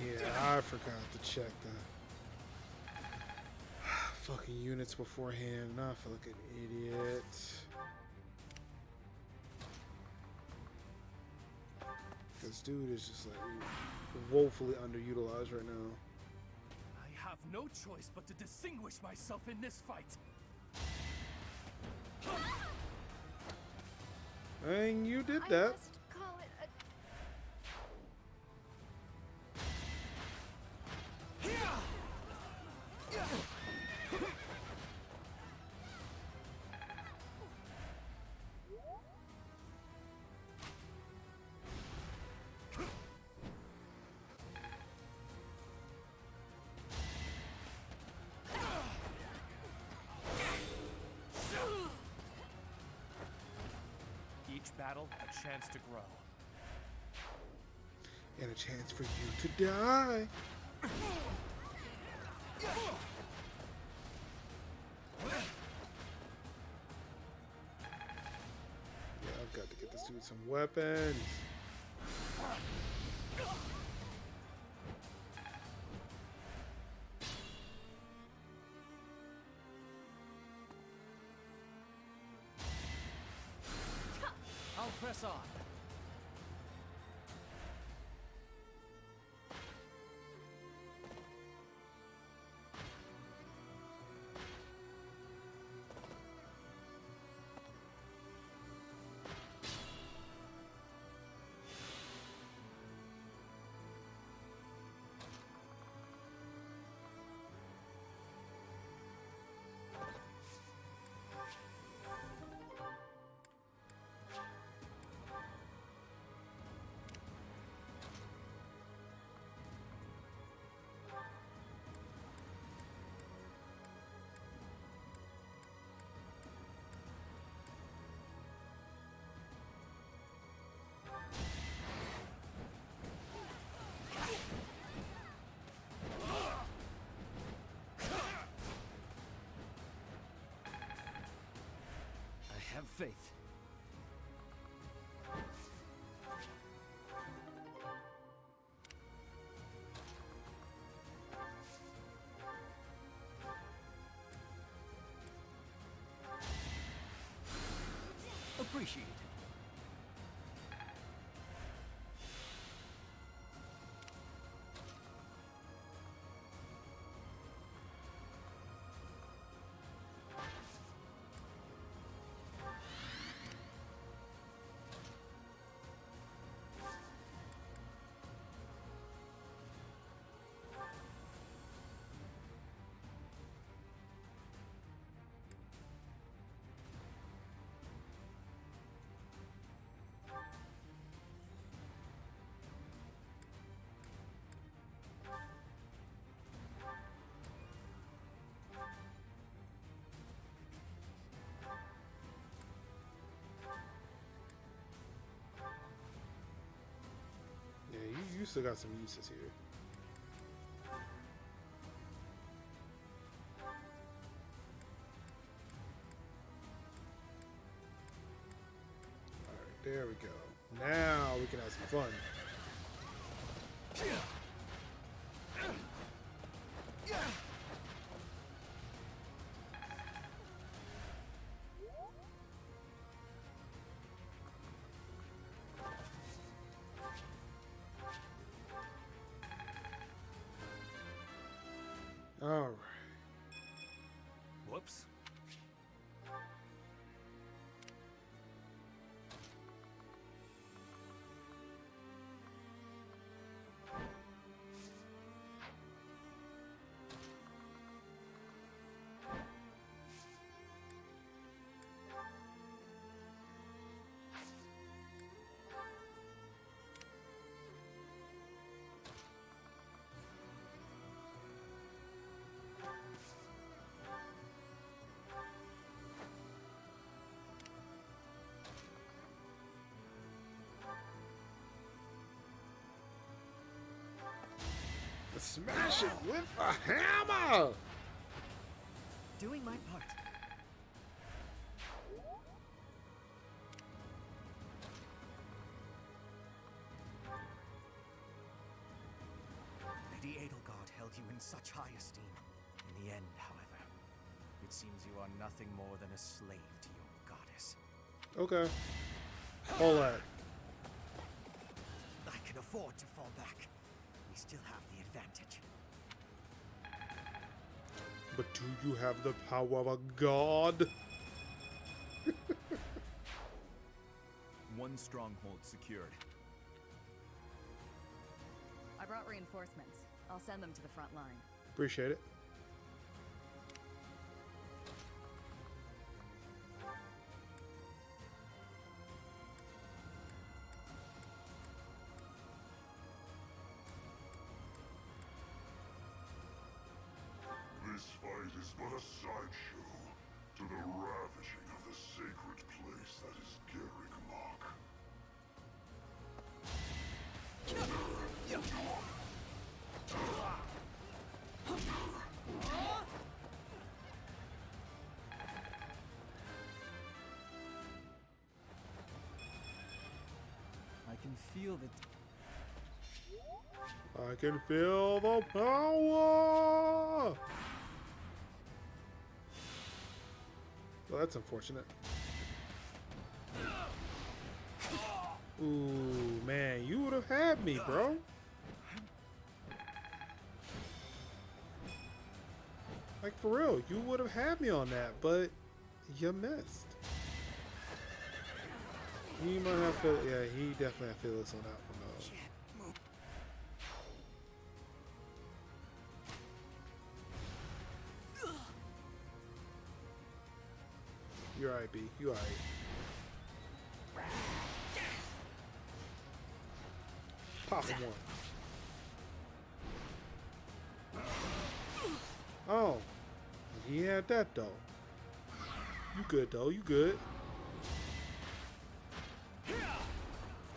Yeah, I forgot to check the fucking units beforehand. Now I feel like an idiot. This dude is just like woefully underutilized right now. I have no choice but to distinguish myself in this fight. And you did I that. must call it a... Each battle, a chance to grow. And a chance for you to die. Yeah, I've got to get this dude some weapons. I'll press on. I have faith. Appreciate it. Yeah, you still got some uses here. Alright, there we go. Now we can have some fun. All right. Whoops. Smash it with a hammer! Doing my part. Lady Edelgard held you in such high esteem. In the end, however, it seems you are nothing more than a slave to your goddess. Okay. All that. I can afford to fall back. We still have the advantage. But do you have the power of a god? One stronghold secured. I brought reinforcements. I'll send them to the front line. Appreciate it. This fight is but a sideshow to the ravishing of the sacred place that is Garrigmok. I can feel the... I can feel the power! Well, that's unfortunate. Ooh, man, you would have had me, bro. Like, for real, you would have had me on that, but you missed. He might have to, yeah, he definitely had feelings on that one, though. You're alright, B. You alright. Pop him one. Oh. He had that, though. You good, though. You good.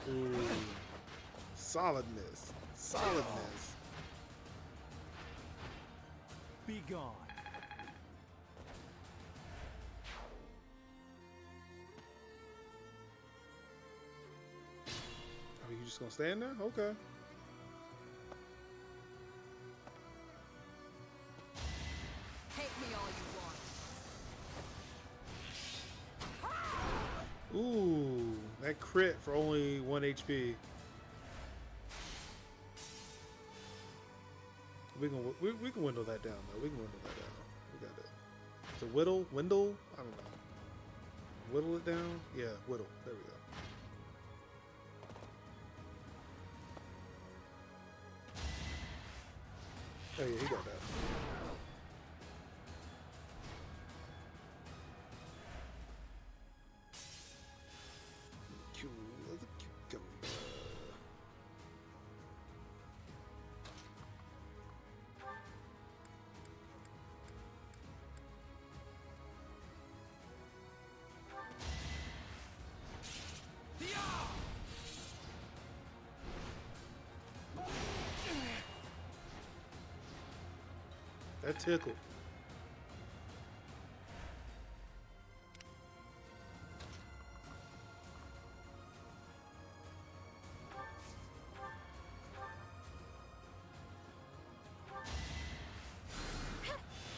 Ooh. Solidness. Solidness. Be gone. Oh, you just gonna stand there? Okay. Take me all you want. Ooh, that crit for only 1 HP. We can window that down though. We can window that down. We got it. So windle? I don't know. Whittle it down? Yeah, whittle. There we go. Oh yeah, he got that. That tickled.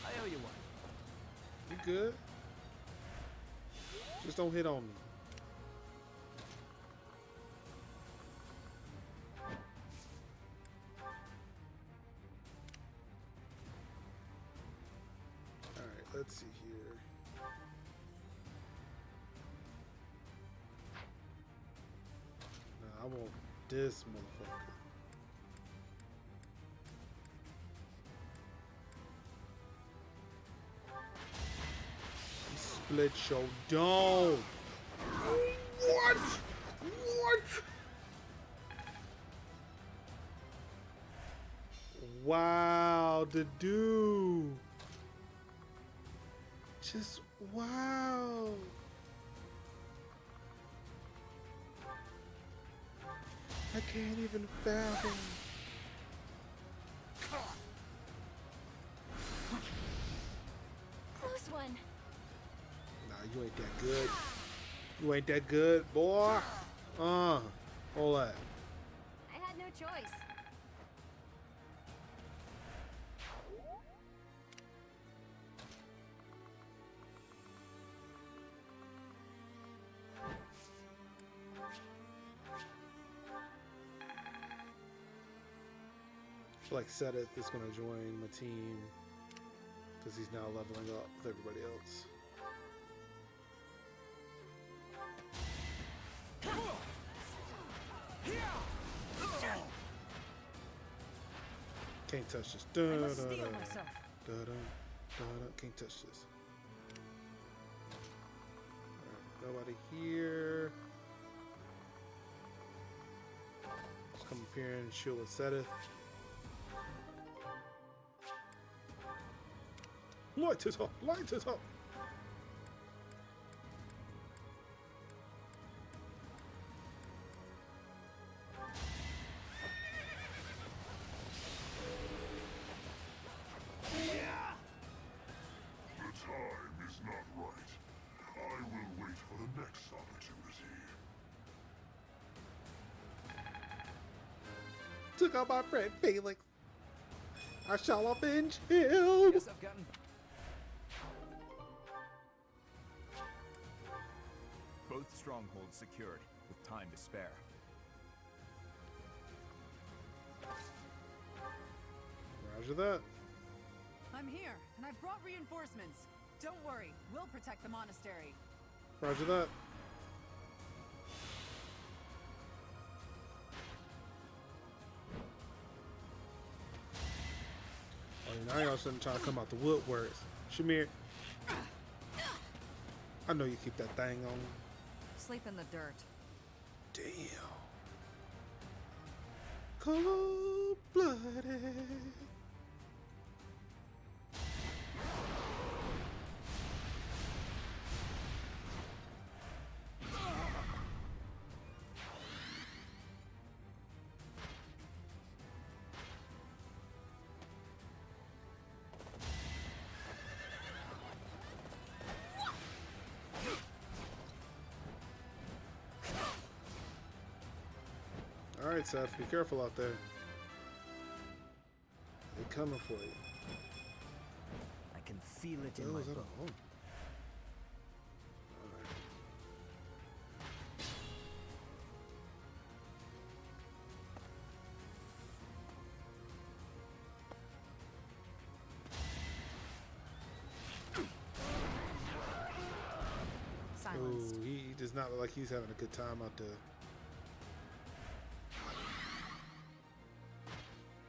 I owe you one. You good? Just don't hit on me. this motherfucker. Split your dome. What? What? Wow, the dude. Just wow. I can't even fathom. Close one. Nah, you ain't that good. You ain't that good, boy. Hold that. I had no choice. I feel like Sedith is going to join my team because he's now leveling up with everybody else. Can't touch this. I must steel myself. Can't touch this. Alright, nobody here. Let's come up here and shield with Sedith. Light it up! Light it up! The time is not right. I will wait for the next opportunity. Took out my friend Felix. I shall avenge him. Guess I've gotten. Both strongholds secured, with time to spare. Roger that. I'm here, and I've brought reinforcements. Don't worry, we'll protect the monastery. Roger that. Oh, now y'all shouldn't try to come out the woodworks. Shamir, I know you keep that thing on. Sleep in the dirt. Damn. Cold-blooded. Alright, Seth, be careful out there. They're coming for you. I can feel it in Oh, my is that a bones. hole? Silenced. Ooh, he does not look like he's having a good time out there.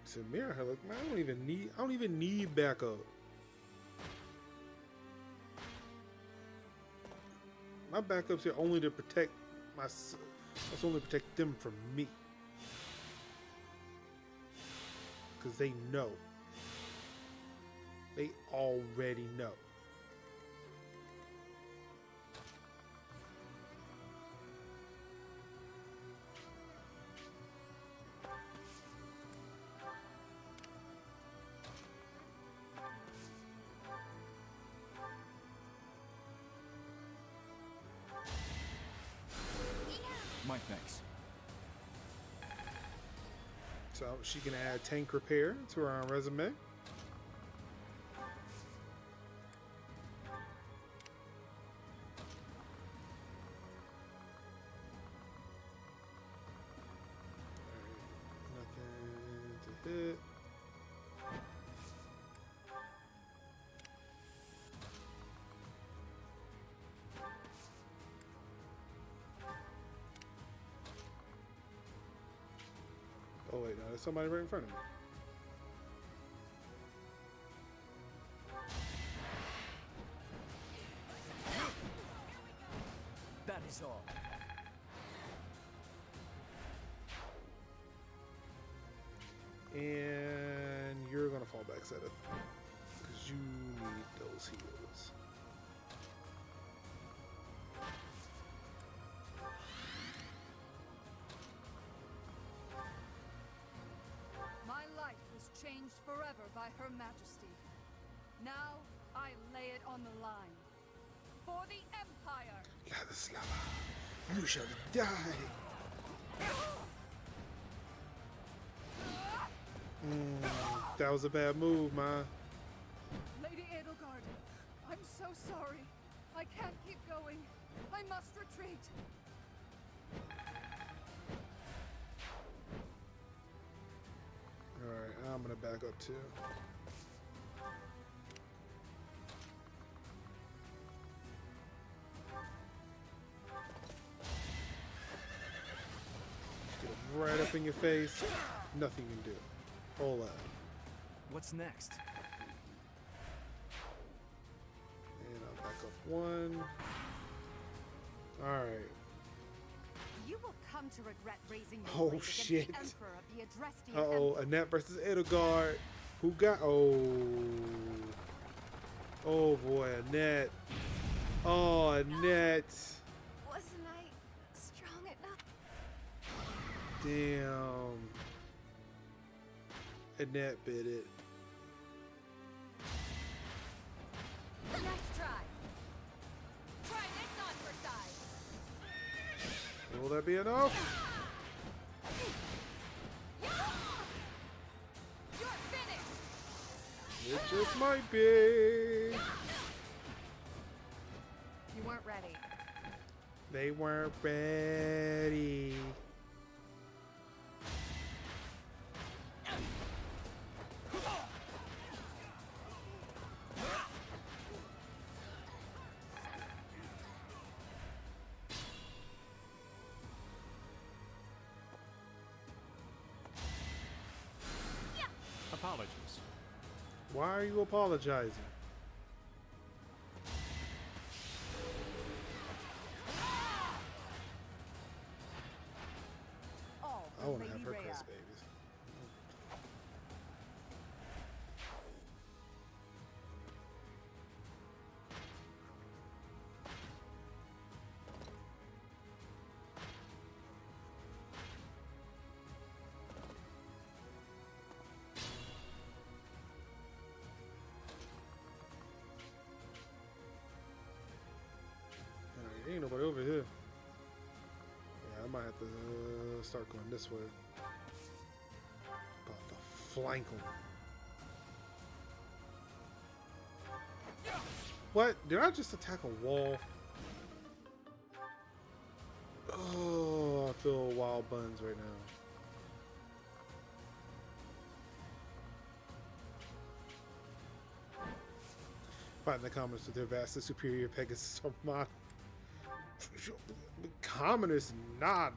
Samir, look, man, I don't even need backup. My backups here only to protect myself. That's only to protect them from me. Because they know. They already know. My thanks. So she can add tank repair to her resume. Nothing to hit. Oh wait, no, there's somebody right in front of me. That is all. And you're gonna fall back, Seth, because you need those heals. My life was changed forever by Her Majesty. Now, I lay it on the line. For the Empire! Ladislava, you shall die! That was a bad move, ma. Lady Edelgard, I'm so sorry. I can't keep going. I must retreat. Alright, I'm gonna back up too. Get it right up in your face. Nothing you can do. Hold up. What's next? And I'll back up one. Alright. You will come to regret raising your Oh, blade against shit. the Emperor of the Adrestian Uh-oh, Empire. Annette versus Edelgard. Who got... Oh boy, Annette. Oh, Annette. Wasn't I strong enough? Damn. Annette bit it. Nice try. Try this on for size. Will that be enough? You're finished. It just might be. You weren't ready. They weren't ready. Apologies. Why are you apologizing? All I for want to Lady have her Rhea. Chris babies. Alright, ain't nobody over here. Yeah, I might have to start going this way. About to flank them. What? Did I just attack a wall? Oh, I feel wild buns right now. Find the comments with their vastly superior Pegasus Armada. Commoners, nah.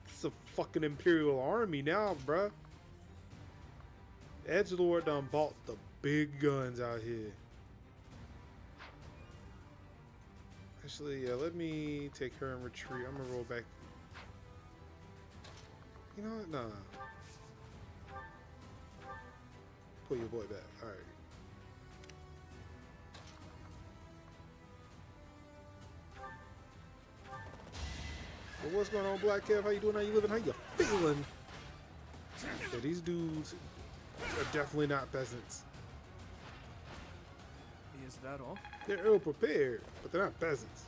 It's a fucking Imperial army now, bruh. Edgelord done bought the big guns out here. Actually, yeah, let me take her and retreat. I'm gonna roll back. You know what? Nah. Pull your boy back. Alright. Well, what's going on, Black Kev? How you doing? How you living? How you feeling? Yeah, these dudes are definitely not peasants. Is that all? They're ill prepared, but they're not peasants.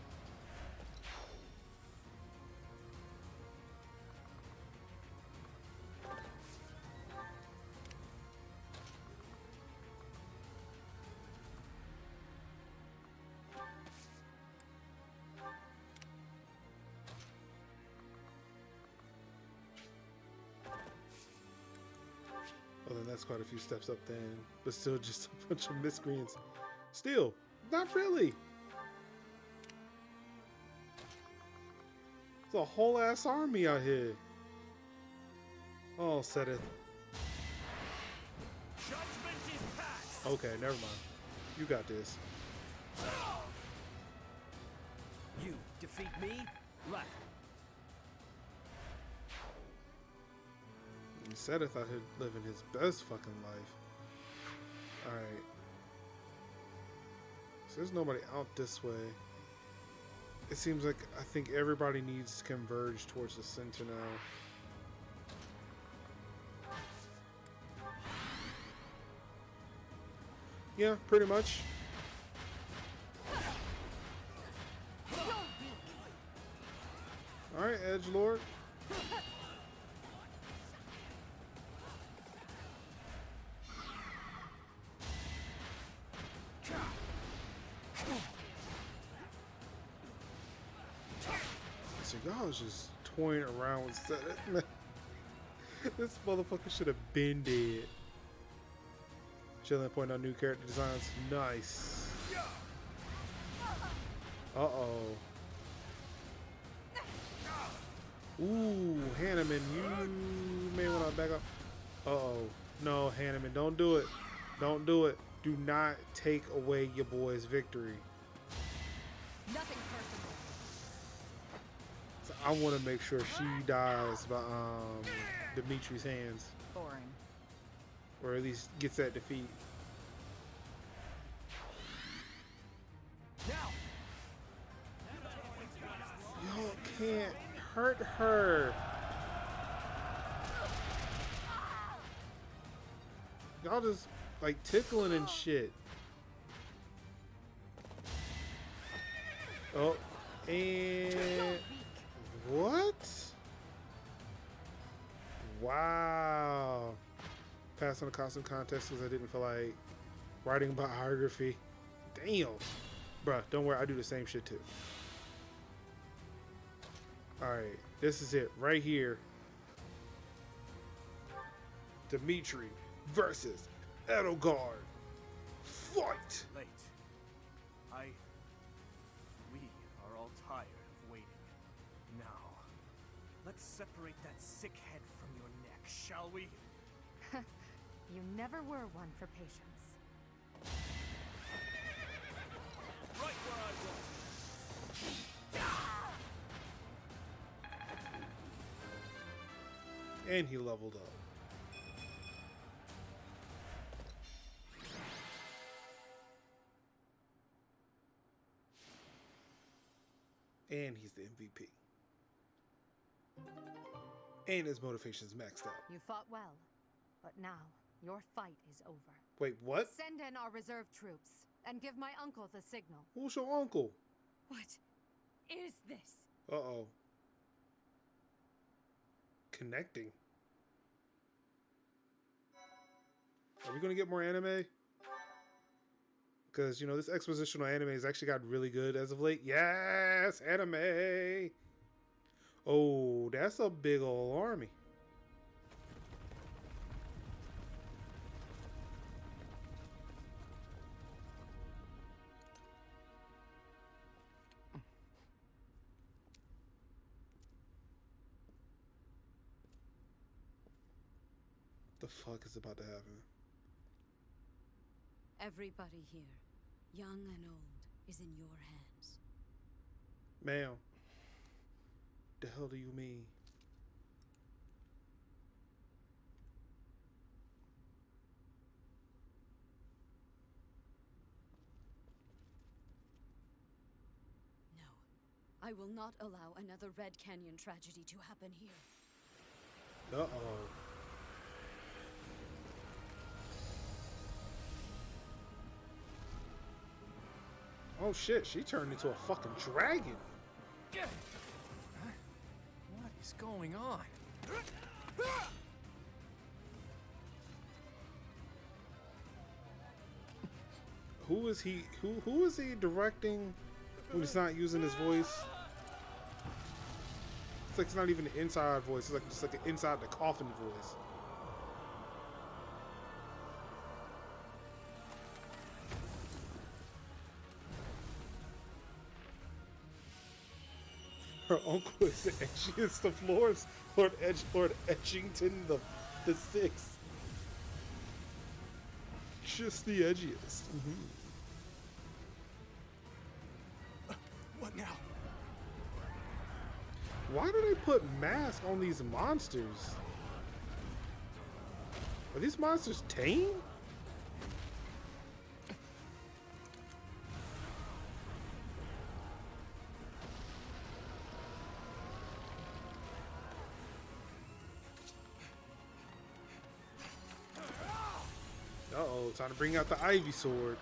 Well, then that's quite a few steps up then, but still just a bunch of miscreants. Still, not really. It's a whole ass army out here. Oh, Seth. Judgment is passed. Okay, never mind. You got this. You defeat me? Left. Seth thought he'd living his best fucking life. Alright. So there's nobody out this way. It seems like I think everybody needs to converge towards the Sentinel. Yeah, pretty much. Alright, Edgelord. So y'all was just toying around with that. This motherfucker should have been dead. Chilling, pointing out new character designs. Nice. Uh-oh. Ooh, Hanneman, you may want to back up. Uh-oh. No, Hanneman, don't do it. Don't do it. Do not take away your boy's victory. Nothing personal. So I want to make sure she dies by Dimitri's hands. Boring. Or at least gets that defeat. Y'all can't hurt her. Y'all just like tickling and shit. Oh, and what? Wow. Passed on a costume contest because I didn't feel like writing biography. Damn. Bruh, don't worry, I do the same shit too. Alright, this is it right here. Dimitri versus Edelgard. Fight! Late. We are all tired of waiting. Now, let's separate that sick head from your neck, shall we? You never were one for patience. Right where I want. And he leveled up. And he's the MVP. And his motivation's maxed out. You fought well, but now your fight is over. Wait, what? Send in our reserve troops and give my uncle the signal. Who's your uncle? What is this? Uh-oh. Connecting. Are we gonna get more anime? Because, you know, this expositional anime has actually got really good as of late. Yes, anime. Oh, that's a big old army. The fuck is about to happen? Everybody here, young and old, is in your hands. Ma'am, the hell do you mean? No, I will not allow another Red Canyon tragedy to happen here. Uh-oh. Oh shit, she turned into a fucking dragon. What is going on? Who is he? Who is he directing when he's not using his voice? It's like it's not even an inside voice. It's like just like an inside the coffin voice. Her uncle is the edgiest of lords. Lord Edgington the sixth. Just the edgiest. What now? Why do they put masks on these monsters? Are these monsters tame? Uh-oh, time to bring out the Ivy sword.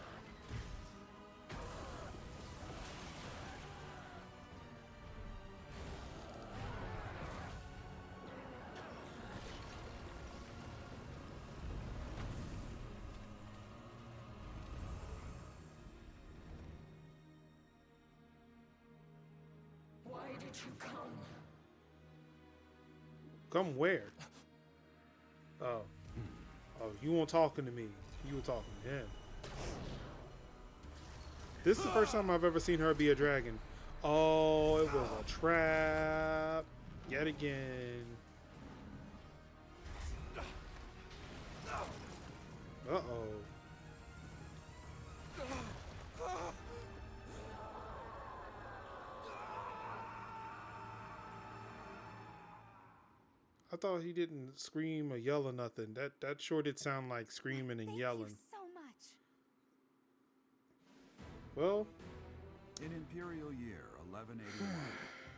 Why did you come? Come where? Oh. Oh, you weren't talking to me. You were talking to him. This is the first time I've ever seen her be a dragon. Oh, it was a trap. Yet again. Uh-oh. I thought he didn't scream or yell or nothing. That sure did sound like screaming and yelling. Thank you so much. Well, in Imperial Year 1181,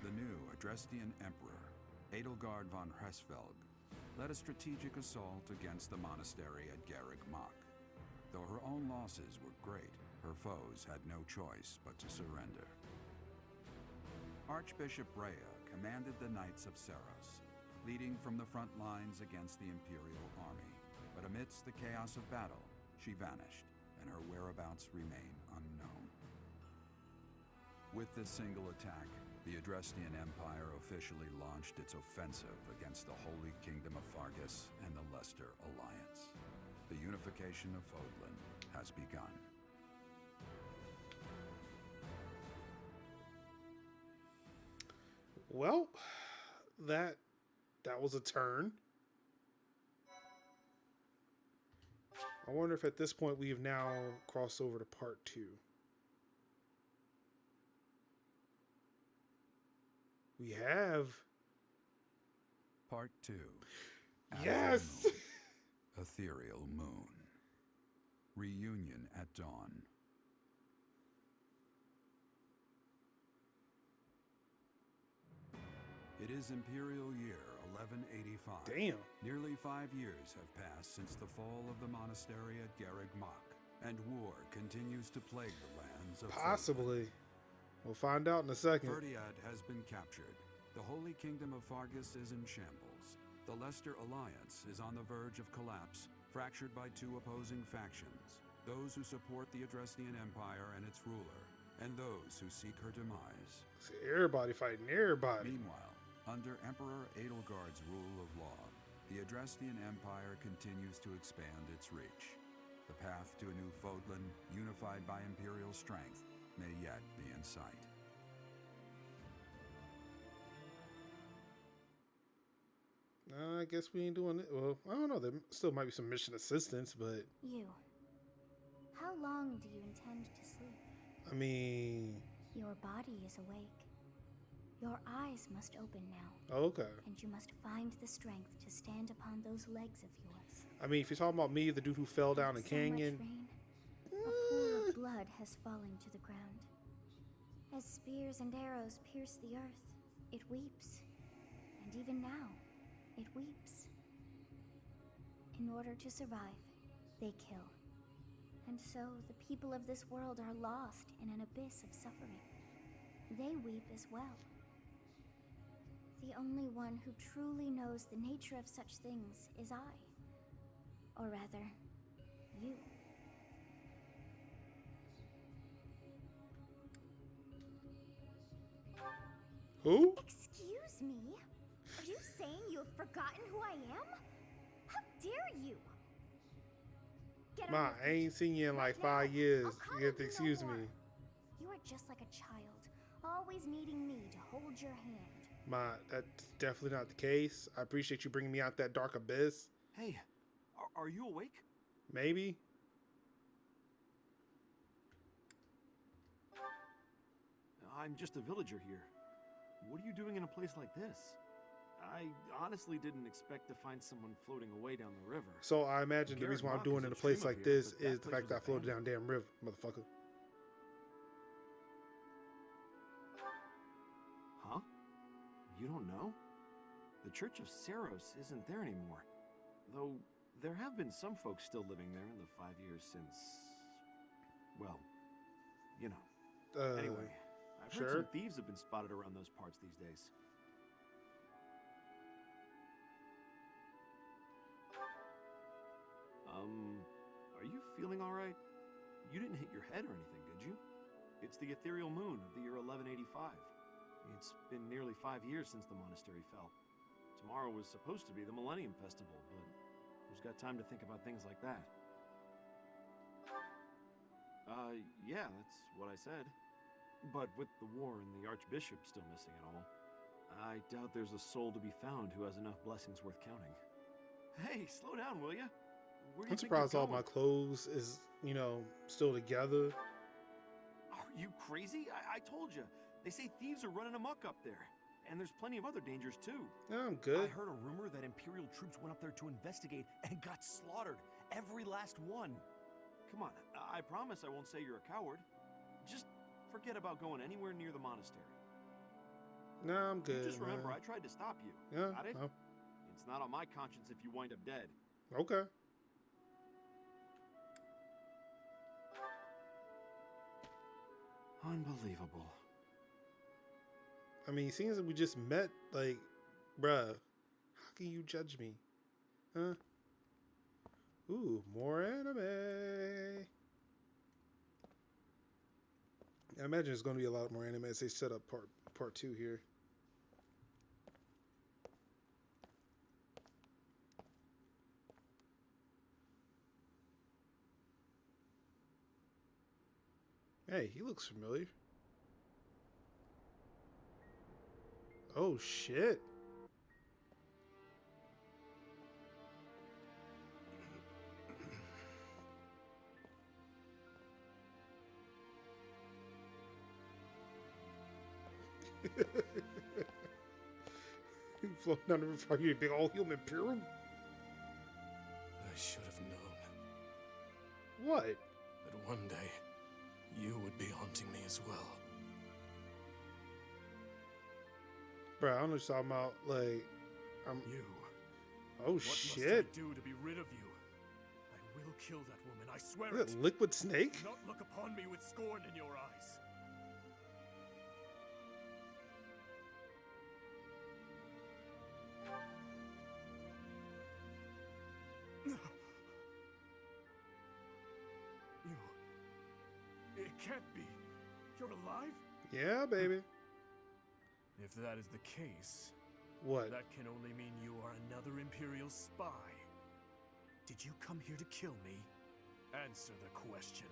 the new Adrestian Emperor, Edelgard von Hresvelg, led a strategic assault against the monastery at Garreg Mach. Though her own losses were great, her foes had no choice but to surrender. Archbishop Rhea commanded the Knights of Seros, leading from the front lines against the Imperial army. But amidst the chaos of battle, she vanished, and her whereabouts remain unknown. With this single attack, the Adrestian Empire officially launched its offensive against the Holy Kingdom of Fargus and the Leicester Alliance. The unification of Fodlan has begun. well, that was a turn. I wonder if at this point we have now crossed over to part 2. We have. Part 2. Yes! Moon. Ethereal Moon. Reunion at Dawn. It is Imperial Year 1185. Damn. Nearly 5 years have passed since the fall of the monastery at Garreg Mach, and war continues to plague the lands of Possibly. We'll find out in a second. Verdiad has been captured. The Holy Kingdom of Fargus is in shambles. The Leicester Alliance is on the verge of collapse, fractured by 2 opposing factions. Those who support the Adrestian Empire and its ruler, and those who seek her demise. See, everybody fighting everybody. Meanwhile, under Emperor Edelgard's rule of law, the Adrestian Empire continues to expand its reach. The path to a new Fodlan, unified by Imperial strength, may yet be in sight. I guess we ain't doing it. Well, I don't know. There still might be some mission assistance, but... You. How long do you intend to sleep? I mean... Your body is awake. Your eyes must open now. Okay. And you must find the strength to stand upon those legs of yours. I mean, if you're talking about me, the dude who fell down the canyon... A pool of blood has fallen to the ground. As spears and arrows pierce the earth, it weeps. And even now, it weeps. In order to survive, they kill. And so the people of this world are lost in an abyss of suffering. They weep as well. The only one who truly knows the nature of such things is I. Or rather, you. Who? Excuse me? Are you saying you have forgotten who I am? How dare you? Get Ma, I ain't seen you in like 5 years. You have to excuse me. You are just like a child, always needing me to hold hold your hand. That's definitely not the case. I appreciate you bringing me out that dark abyss. Hey, are you awake? Maybe. I'm just a villager here. What are you doing in a place like this? I honestly didn't expect to find someone floating away down the river. So I imagine the reason why I'm doing in a place like this is the fact that I floated down damn river, motherfucker. Huh? You don't know? The Church of Saros isn't there anymore. Though there have been some folks still living there in the 5 years since... well, you know. Anyway, I've heard some thieves have been spotted around those parts these days. Are you feeling alright? You didn't hit your head or anything, did you? It's the ethereal moon of the year 1185. It's been nearly 5 years since the monastery fell. Tomorrow was supposed to be the Millennium Festival, but who's got time to think about things like that? Yeah, that's what I said. But with the war and the Archbishop still missing it all, I doubt there's a soul to be found who has enough blessings worth counting. Hey, slow down, will ya? I'm surprised all my clothes is, you know, still together. Are you crazy? I told you. They say thieves are running amok up there. And there's plenty of other dangers, too. Yeah, I'm good. I heard a rumor that Imperial troops went up there to investigate and got slaughtered. Every last one. Come on, I promise I won't say you're a coward. Just forget about going anywhere near the monastery. No, I'm good. Just remember, I tried to stop you. Yeah. Got it? It's not on my conscience if you wind up dead. Okay. Unbelievable. I mean, seeing as we just met, like, bruh, how can you judge me? Huh? Ooh, more anime. I imagine there's going to be a lot more anime as they set up part 2 here. Hey, he looks familiar. Oh, shit. Floating down the river, you big old human pyramid. I should have known. What? That one day, you would be haunting me as well. Bro, I don't know what you're talking about. Like, You. Oh, what shit. must I do to be rid of you? I will kill that woman, I swear Is it. that Liquid Snake? Do not look upon me with scorn in your eyes. It can't be. You're alive? Yeah, baby. If that is the case, what? That can only mean you are another Imperial spy. Did you come here to kill me? Answer the question.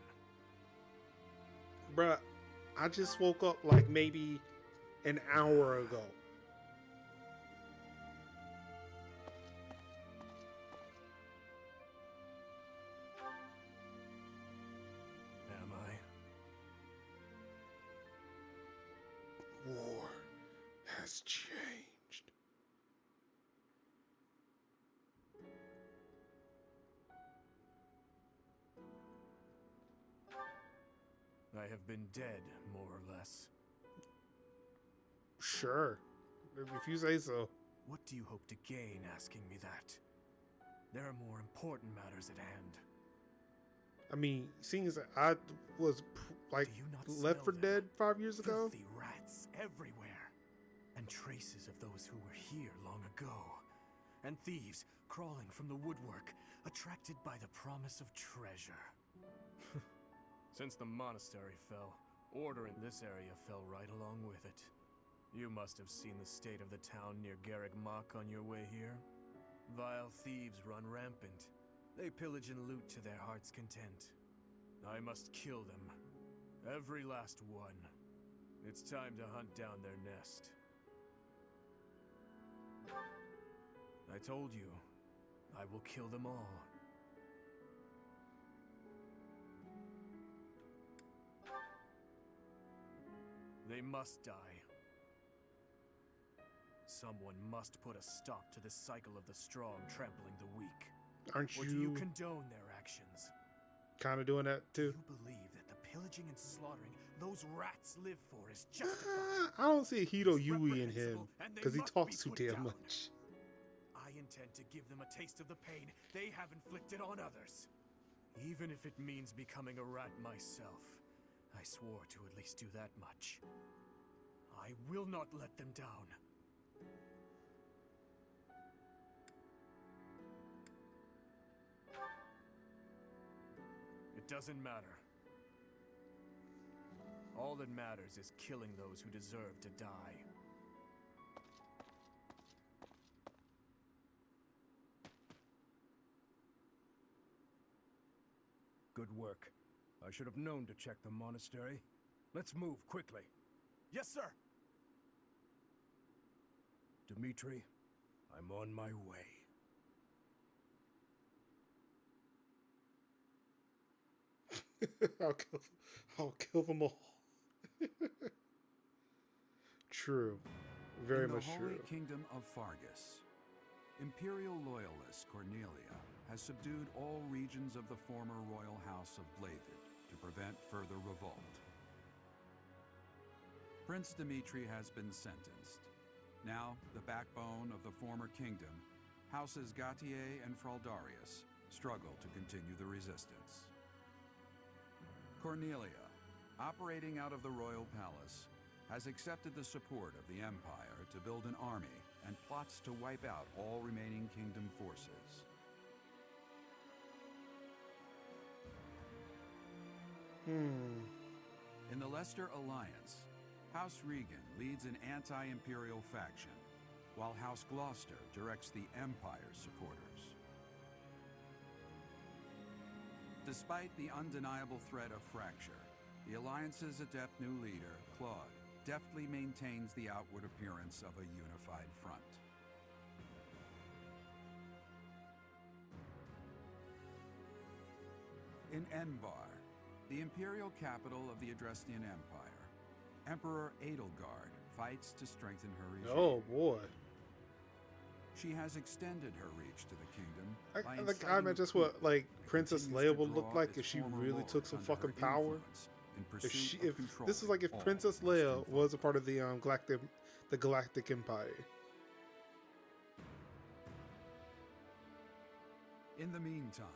Bruh, I just woke up like maybe an hour ago. Am I? War has changed. I have been dead, more or less. Sure. If you say so. What do you hope to gain asking me that? There are more important matters at hand. I mean, seeing as I was like Left 4 Dead 5 years ago. Filthy rats everywhere, and traces of those who were here long ago, and thieves crawling from the woodwork, attracted by the promise of treasure. Since the monastery fell, order in this area fell right along with it. You must have seen the state of the town near Garreg Mach on your way here. Vile thieves run rampant. They pillage and loot to their heart's content. I must kill them. Every last one. It's time to hunt down their nest. I told you, I will kill them all. They must die. Someone must put a stop to this cycle of the strong trampling the weak. Aren't Or do you condone their actions? kind of doing that too? You believe that the pillaging and slaughtering those rats live for is justified? I don't see a Hito Yui in him because he talks too damn much. I intend to give them a taste of the pain they have inflicted on others. Even if it means becoming a rat myself, I swore to at least do that much. I will not let them down. It doesn't matter. All that matters is killing those who deserve to die. Good work. I should have known to check the monastery. Let's move quickly. Yes, sir! Dimitri, I'm on my way. I'll kill them all. True. Very much true. In the Holy Kingdom of Fargus, Imperial loyalist Cornelia has subdued all regions of the former royal house of Blathed to prevent further revolt. Prince Dimitri has been sentenced. Now, the backbone of the former kingdom, Houses Gautier and Fraldarius, struggle to continue the resistance. Cornelia, operating out of the royal palace, has accepted the support of the Empire to build an army and plots to wipe out all remaining kingdom forces. In the Leicester Alliance, House Regan leads an anti-imperial faction, while House Gloucester directs the Empire's supporters. Despite the undeniable threat of fracture, the Alliance's adept new leader, Claude, deftly maintains the outward appearance of a unified front. In Enbar, the imperial capital of the Adrestian Empire, Emperor Edelgard fights to strengthen her regime. Oh boy. She has extended her reach to the kingdom. I imagine that's what like Princess Leia would look like if she really took some fucking power. If this is like if Princess Leia was a part of the Galactic Empire. In the meantime,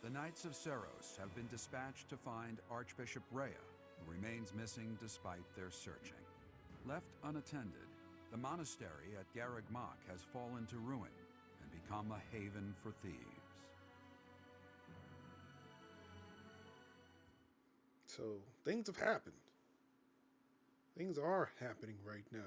the Knights of Seros have been dispatched to find Archbishop Rhea, who remains missing despite their searching. Left unattended, the monastery at Garreg Mach has fallen to ruin and become a haven for thieves. So things have happened. Things are happening right now.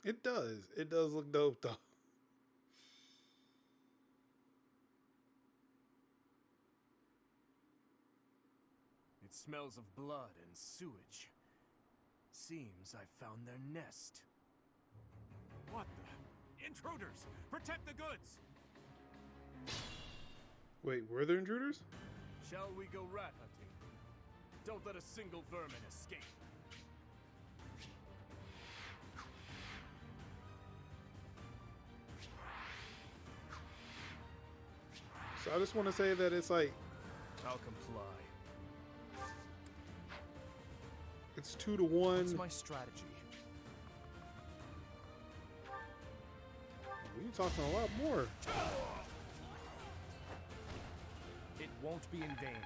It does. It does look dope, though. It smells of blood and sewage. Seems I found their nest. What the? Intruders! Protect the goods! Wait, were there intruders? Shall we go rat hunting? Don't let a single vermin escape. So I just want to say that it's like... I'll comply. It's 2-1. What's my strategy? You're talking a lot more. It won't be in vain.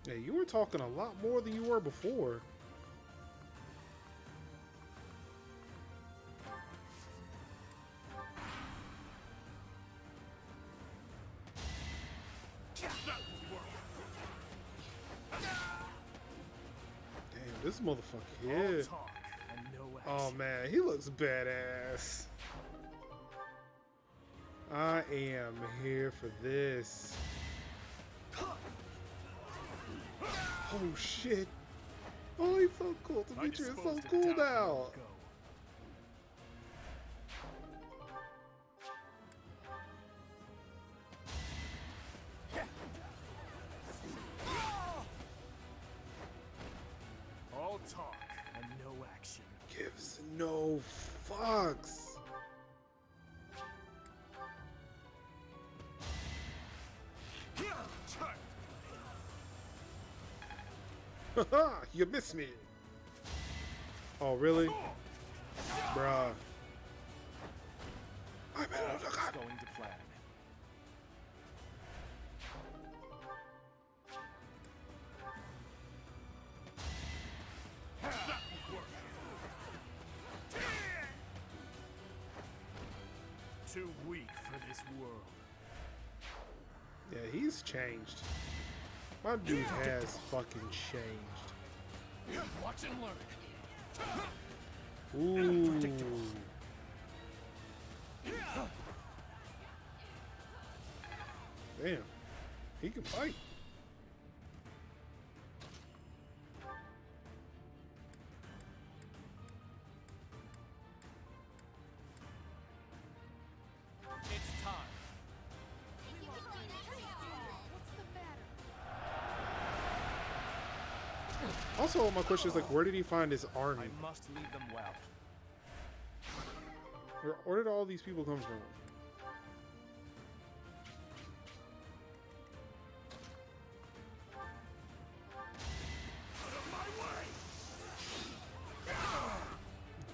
Yeah, you were talking a lot more than you were before. This motherfucker here. Oh man, he looks badass. I am here for this. Oh shit. Oh, he's so cool. Dimitri is so cool now. 'All talk and no action. Gives no fucks. Haha, you missed me. Oh, really? Bruh. I'm out of the gun. Going to plan. Too weak for this world. Yeah, he's changed. My dude has fucking changed. Watch and learn. Ooh. Damn. He can fight. It's time. Also, my question is like, where did he find his army? I must lead them well. Where did all these people come from?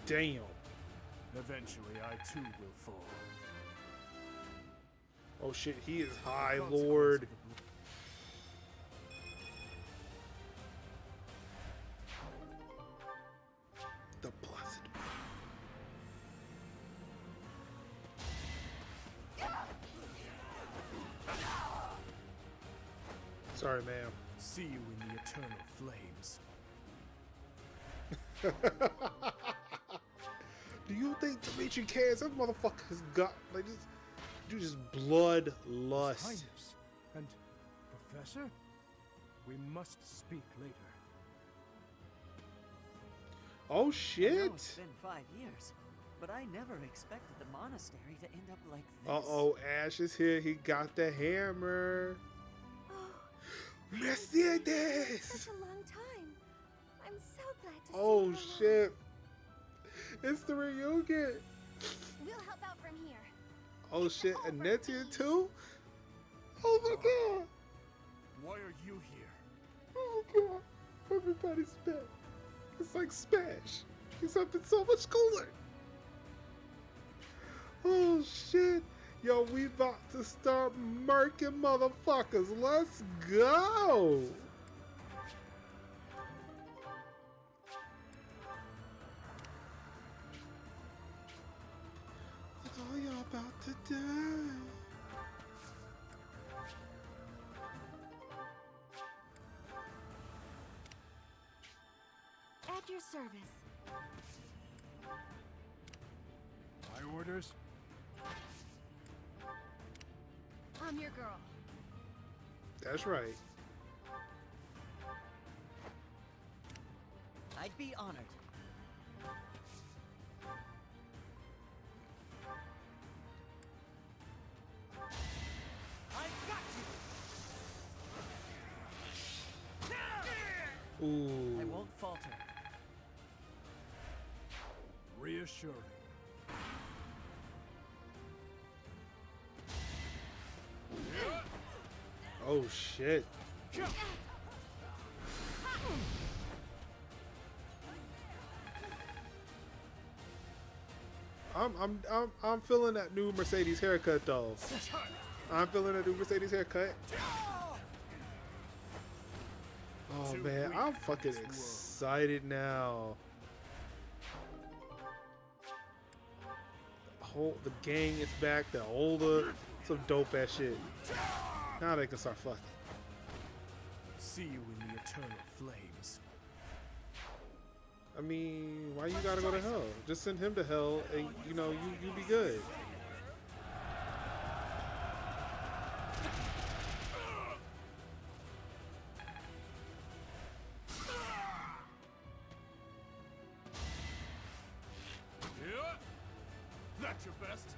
Damn. Eventually, I too will fall. Oh shit, he is High Lord. The blessed. Sorry, ma'am. See you in the eternal flames. Do you think Dimitri cares? That motherfucker's got like just blood lust. Highness and Professor, we must speak later. Oh I know shit! it's been 5 years, but I never expected the monastery to end up like this. Uh-oh, Ash is here. He got the hammer. Mercedes! Such a long time. I'm so glad to see Oh you. shit! It's the reunion. We'll help out from here. Oh shit! Annette's here too. Oh my god! Why are you here? Oh god! Everybody's back. It's like Smash, except it's so much cooler. Oh shit! Yo, we about to start murking motherfuckers. Let's go! Look, all y'all about to die. At your service. My orders? I'm your girl. That's right. I'd be honored. I've got you! Ooh. I won't falter. Reassuring. Oh shit. I'm feeling that new Mercedes haircut though. I'm feeling that new Mercedes haircut. Oh man, I'm fucking excited now. The gang is back, they're older, some dope ass shit. Now they can start fucking. See you in the eternal flames. I mean, why you gotta go to hell? Just send him to hell, and you know you be good. Yeah, that's your best.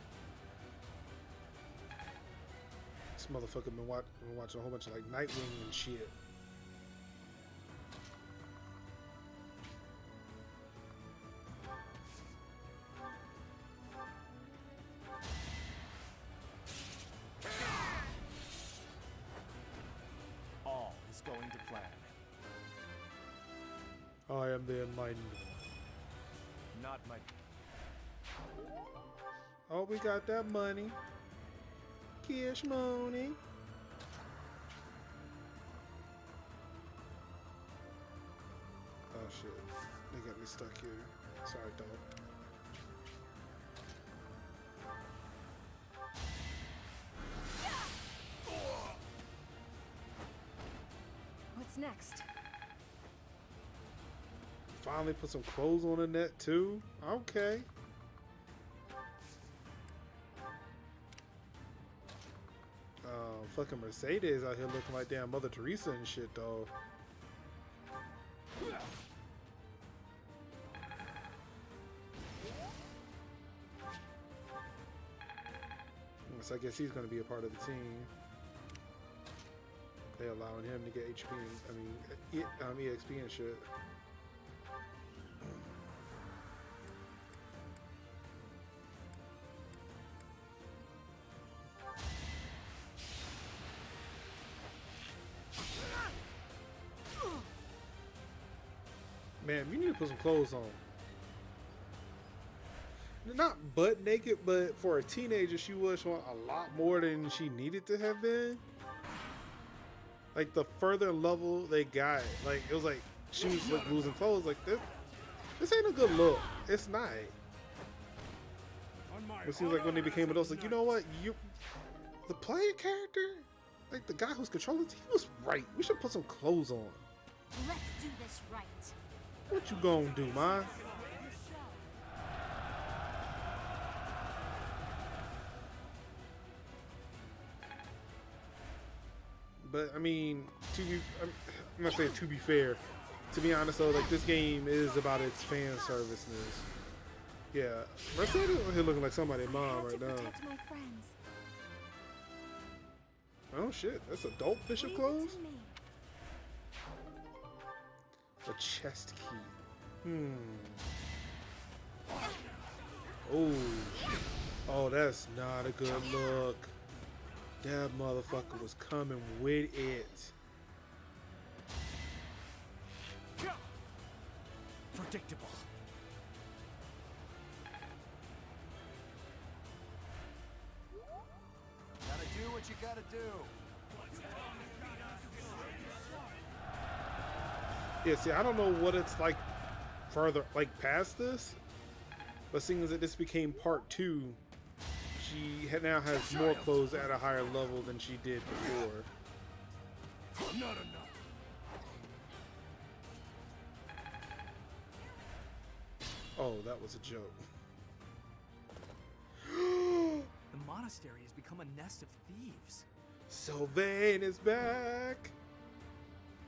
This motherfucker been watching a whole bunch of like Nightwing and shit. All is going to plan. I am the enlightened one. Not my... Oh, we got that money. Cash money. Oh shit. They got me stuck here. Sorry, dog. What's next? Finally put some clothes on the net too. Okay. Fucking Mercedes out here looking like damn Mother Teresa and shit though. So I guess he's gonna be a part of the team. They allowing him to get HP and EXP and shit. Man, you need to put some clothes on. Not butt naked, but for a teenager, she was showing a lot more than she needed to have been. Like the further level they got, like it was like she was like, losing clothes. Like this ain't a good look. It's not. It seems like when they became adults, like you know what, the player character, like the guy who's controlling, he was right. We should put some clothes on. Let's do this right. What you gonna do, man? But I mean, I'm not saying to be fair. To be honest though, like this game is about its fan serviceness. Yeah, Mercedes is here looking like somebody's mom right now. Oh shit, that's adult bishop clothes? A chest key. Oh, that's not a good look. That motherfucker was coming with it. Predictable. Gotta do what you gotta do. Yeah, see, I don't know what it's like further, like past this, but seeing as that this became part 2, she now has more clothes at a higher level than she did before. Not enough. Oh, that was a joke. The monastery has become a nest of thieves. Sylvain is back!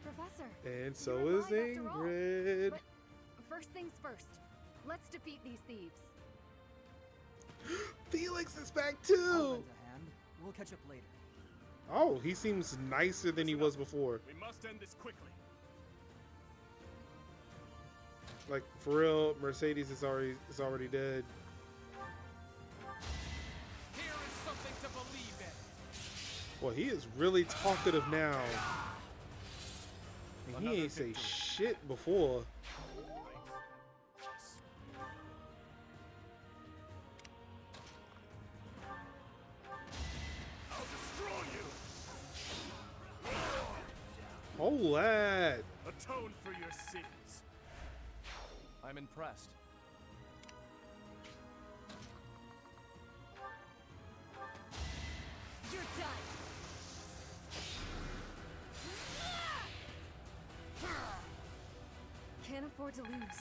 Professor. And so is Ingrid. But first things first. Let's defeat these thieves. Felix is back too! We'll catch up later. Oh, he seems nicer than he was before. We must end this quickly. Like for real, Mercedes is already dead. Here is something to believe in. Well, he is really talkative now. And he ain't say shit before. I'll destroy you. Hold that. Atone for your sins. I'm impressed. You're done. Can't afford to lose.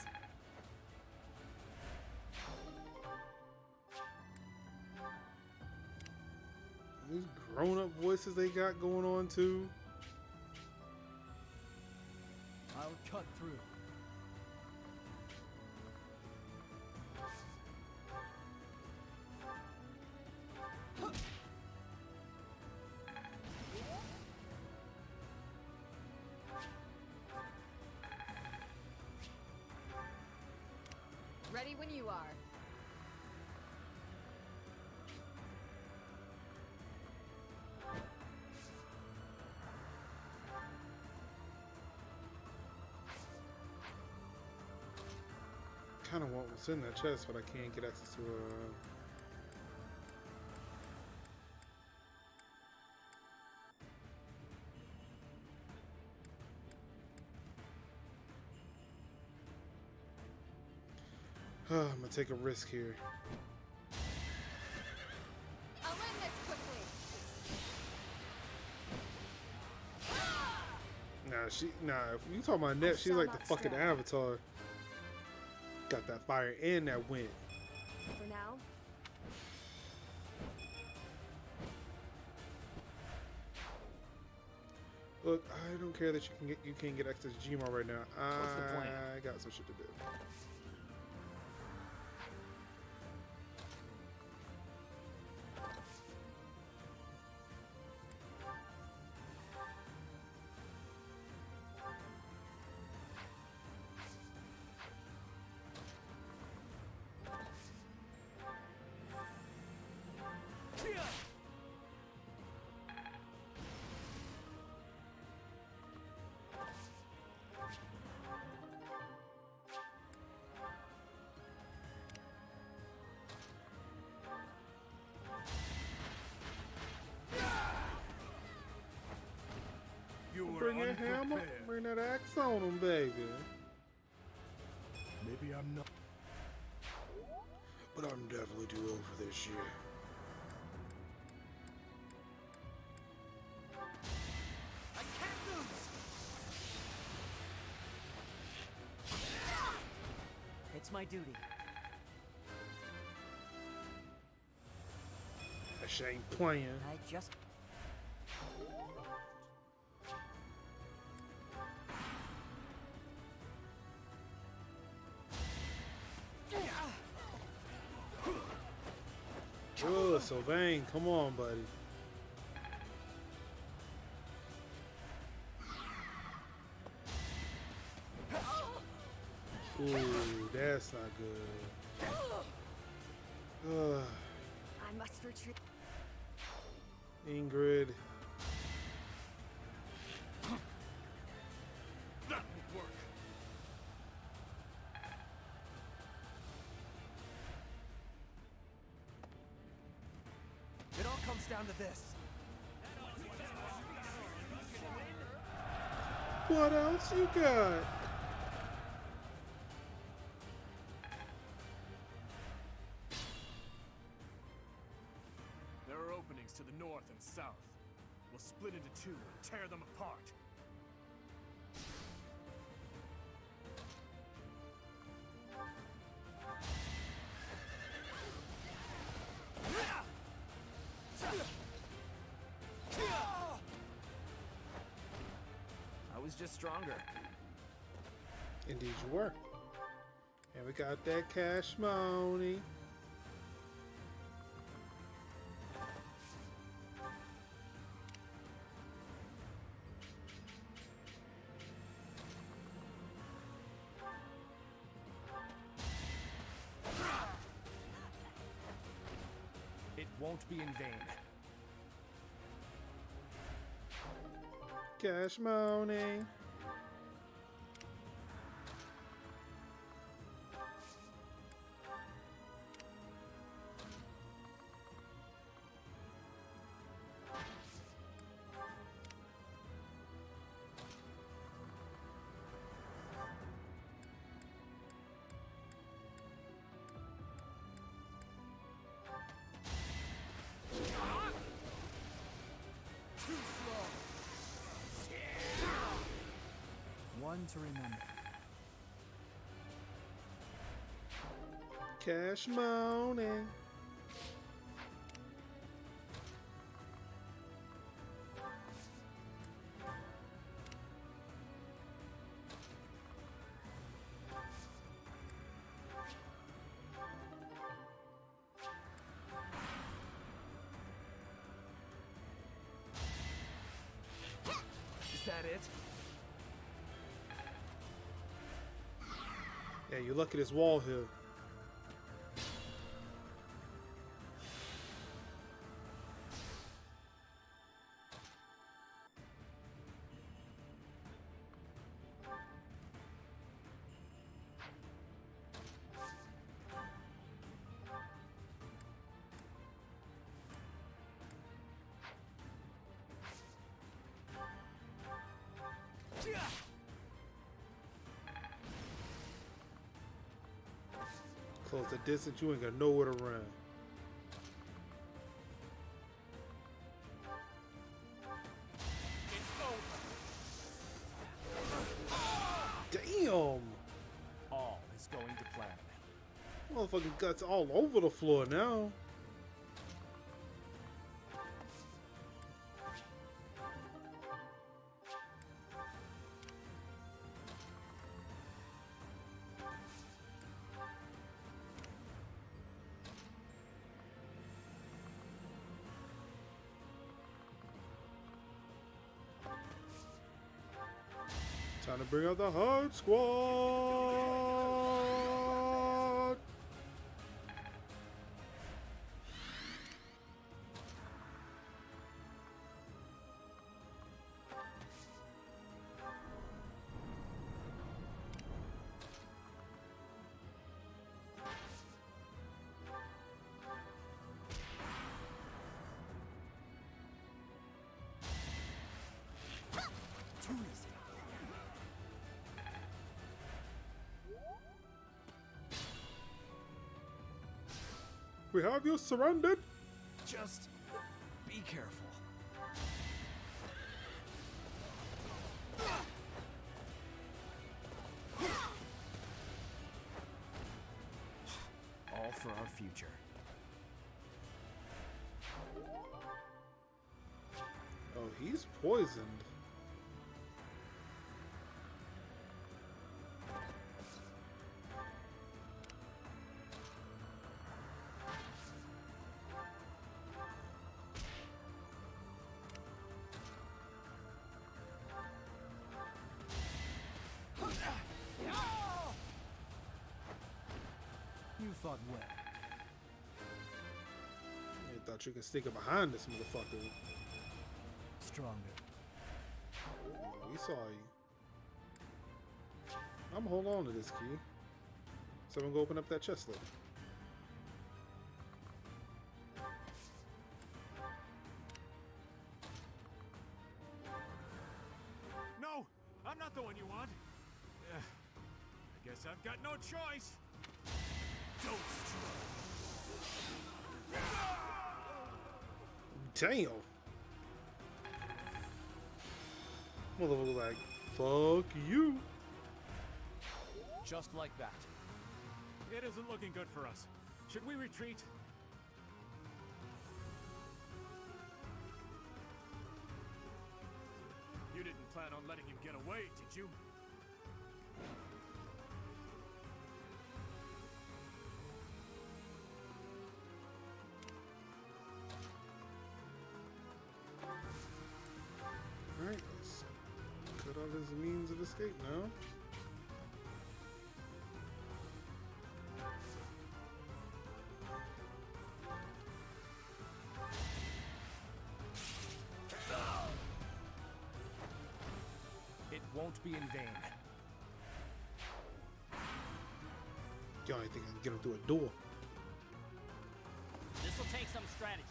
These grown-up voices they got going on too. I'll cut through. Ready when you are. Kind of want what's in that chest, but I can't get access to I'm gonna take a risk here. I'll end this quickly. If you talking about Net, she's like the fucking Avatar. Got that fire and that wind. For now, Look, I don't care that you can't get access to Gmar right now. What's the plan? I got some shit to do. Bring that hammer, bring that axe on him, baby. Maybe I'm not. But I'm definitely too old for this shit. I can't lose. It's my duty. That shit ain't playing. I just... Oh, Sylvain, come on, buddy. Ooh, that's not good. I must retreat. Ingrid. That would work. It all comes down to this. What else you got? There are openings to the north and south. We'll split into two and tear them apart. I was just stronger. Indeed you were. And we got that cash money. It won't be in vain. Cash money. One to remember. Cash money. that it? Yeah, you're lucky this wall here. Close the distance, you ain't got nowhere to run. Damn! All is going to plan. Motherfucking guts all over the floor now. Time to bring out the hard squad. Too easy. We have you surrounded. Just be careful. All for our future. Oh, he's poisoned. You fought well. I thought you could stick it behind this motherfucker. Stronger. We saw you. I'm gonna hold on to this key. So I'm gonna go open up that chest later. No, I'm not the one you want. I guess I've got no choice. Don't Damn. Motherfucker like, fuck you. Just like that. It isn't looking good for us. Should we retreat? You didn't plan on letting him get away, did you? Alright, let's cut out his means of escape now. It won't be in vain. Y'all ain't think I can get him through a door. This'll take some strategy.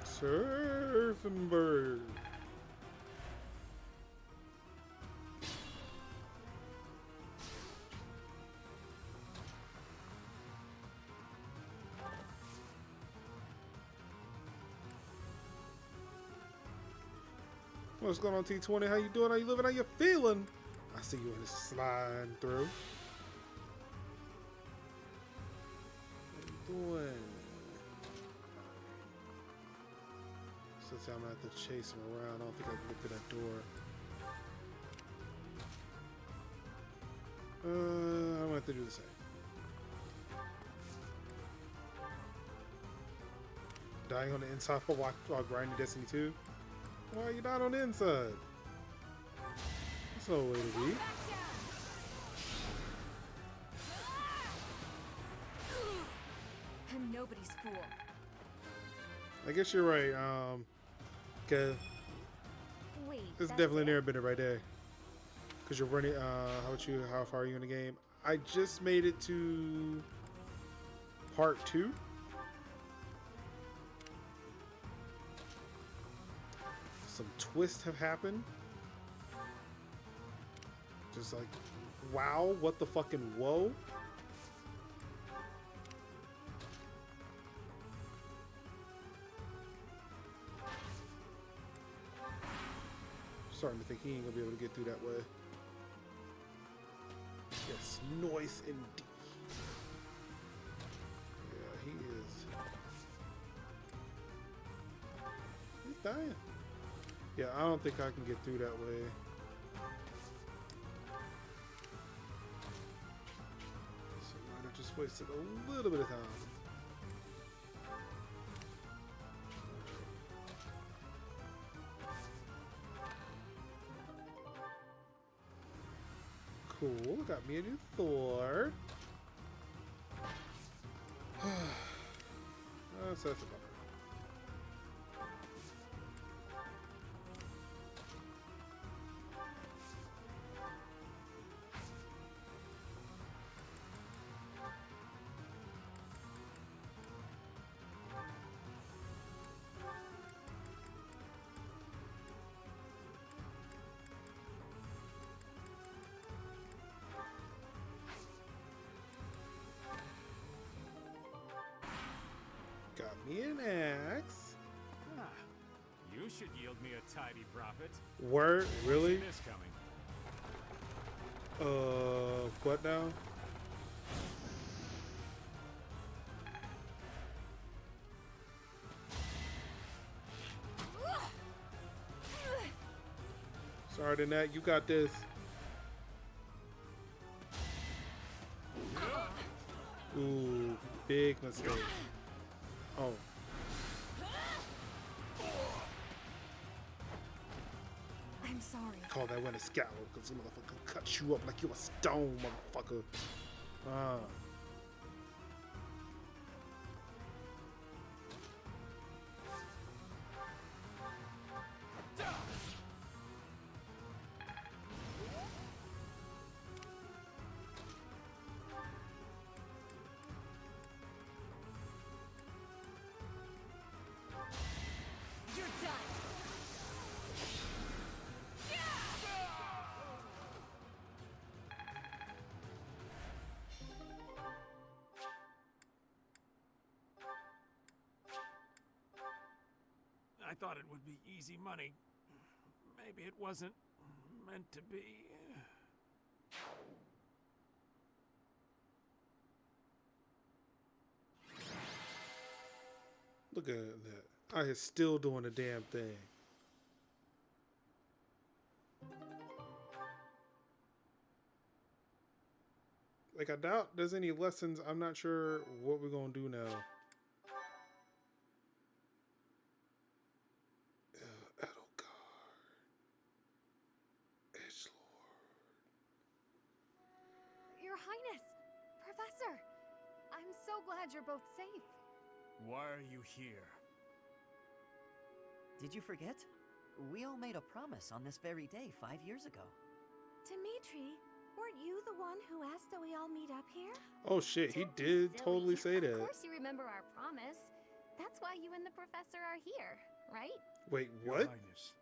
Surfing bird. What's going on, T20? How you doing? How you living? How you feeling? I see you in this sliding through. How you doing? Since I'm gonna have to chase him around, I don't think I can get to that door. I'm gonna have to do the same. dying on the inside while grinding Destiny 2? Why are you not on the inside? That's no way to be. I'm nobody's fool. I guess you're right, cause Wait, it's that's definitely it? never been it right there. Cause you're running, how far are you in the game? I just made it to part 2. Some twists have happened. Just like, wow, what the fucking whoa? Starting to think he ain't gonna be able to get through that way. Yes, noise indeed. Yeah, he is. He's dying. Yeah, I don't think I can get through that way. So I might have just wasted a little bit of time. Cool, got me a new Thor. So that's a bummer. Got me an axe. Ah, you should yield me a tidy profit. Word? Really? This coming. What now? Sorry, Danette, you got this. Ooh, big mistake. Oh. I'm sorry. Call that one a scowl, because the motherfucker cut you up like you a stone, motherfucker. Ah. You're done. I thought it would be easy money. Maybe it wasn't meant to be. Look at that. I is still doing the damn thing. Like, I doubt there's any lessons. I'm not sure what we're gonna do now. Your Highness! Professor! I'm so glad you're both safe. Why are you here? Did you forget? We all made a promise on this very day 5 years ago. Dimitri, weren't you the one who asked that we all meet up here? Oh shit, he did totally say that. Of course you remember our promise. That's why you and the professor are here, right? Wait, Your what? Highness,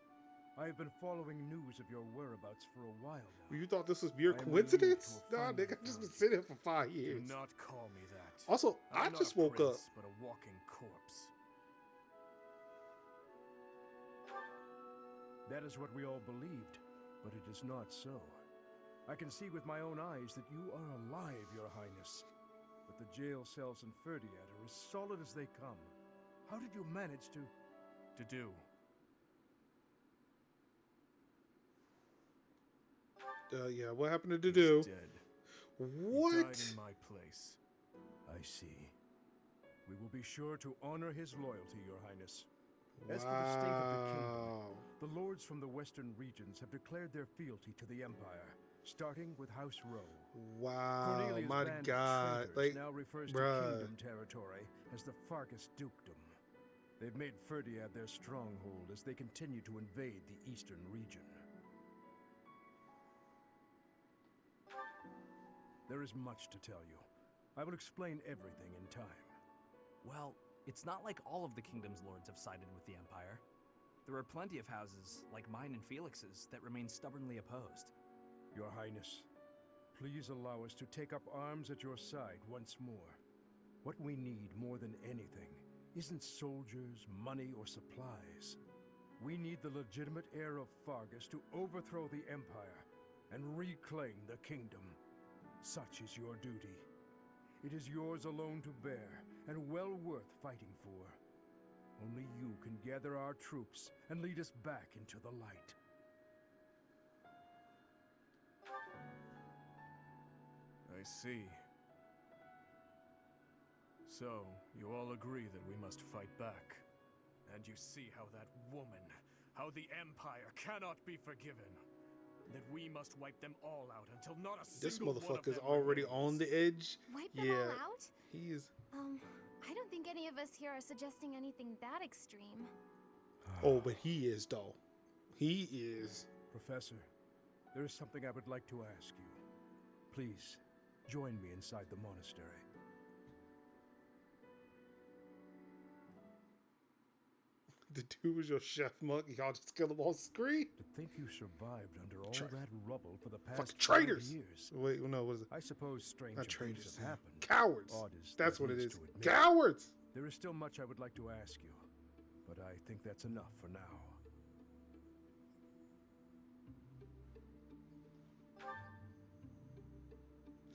I have been following news of your whereabouts for a while now. You thought this was mere I am coincidence? relieved to Nah, have nigga, finally I've just been found sitting here for 5 years. Do not call me that. Also, I I'm not just a woke up. prince, but a walking corpse. That is what we all believed, but it is not so. I can see with my own eyes that you are alive, Your Highness. But the jail cells in Ferdiad are as solid as they come. How did you manage to do? Yeah, what happened to do? Dead. What? He died in my place. I see. We will be sure to honor his loyalty, Your Highness. As for the state of the kingdom, the lords from the western regions have declared their fealty to the Empire, starting with House Rowe. Wow, Cornelia's my band of God. traitors Like, now refers bruh. to kingdom territory as the Fargus Dukedom. They've made Ferdiad their stronghold as they continue to invade the eastern region. There is much to tell you. I will explain everything in time. Well, it's not like all of the kingdom's lords have sided with the Empire. There are plenty of houses, like mine and Felix's, that remain stubbornly opposed. Your Highness, please allow us to take up arms at your side once more. What we need more than anything isn't soldiers, money, or supplies. We need the legitimate heir of Fargus to overthrow the Empire and reclaim the kingdom. Such is your duty. It is yours alone to bear, and well worth fighting for. Only you can gather our troops and lead us back into the light. I see. So, you all agree that we must fight back. And you see how that woman, how the Empire cannot be forgiven. That we must wipe them all out until not a This single one of motherfucker's them already remains. on the edge. Wipe them Yeah, all out? he is. I don't think any of us here are suggesting anything that extreme. Oh, but he is, though. He is. Professor, there is something I would like to ask you. Please, join me inside the monastery. The dude was your chef monk. Y'all just kill him on screen. To think you survived under all that rubble for the past Fucking 5 traitors. years. Wait, no, what is it? I suppose strange Not things traitors. have happened. Cowards. Odd as That's that what it is is. to admit. Cowards. There is still much I would like to ask you, but I think that's enough for now.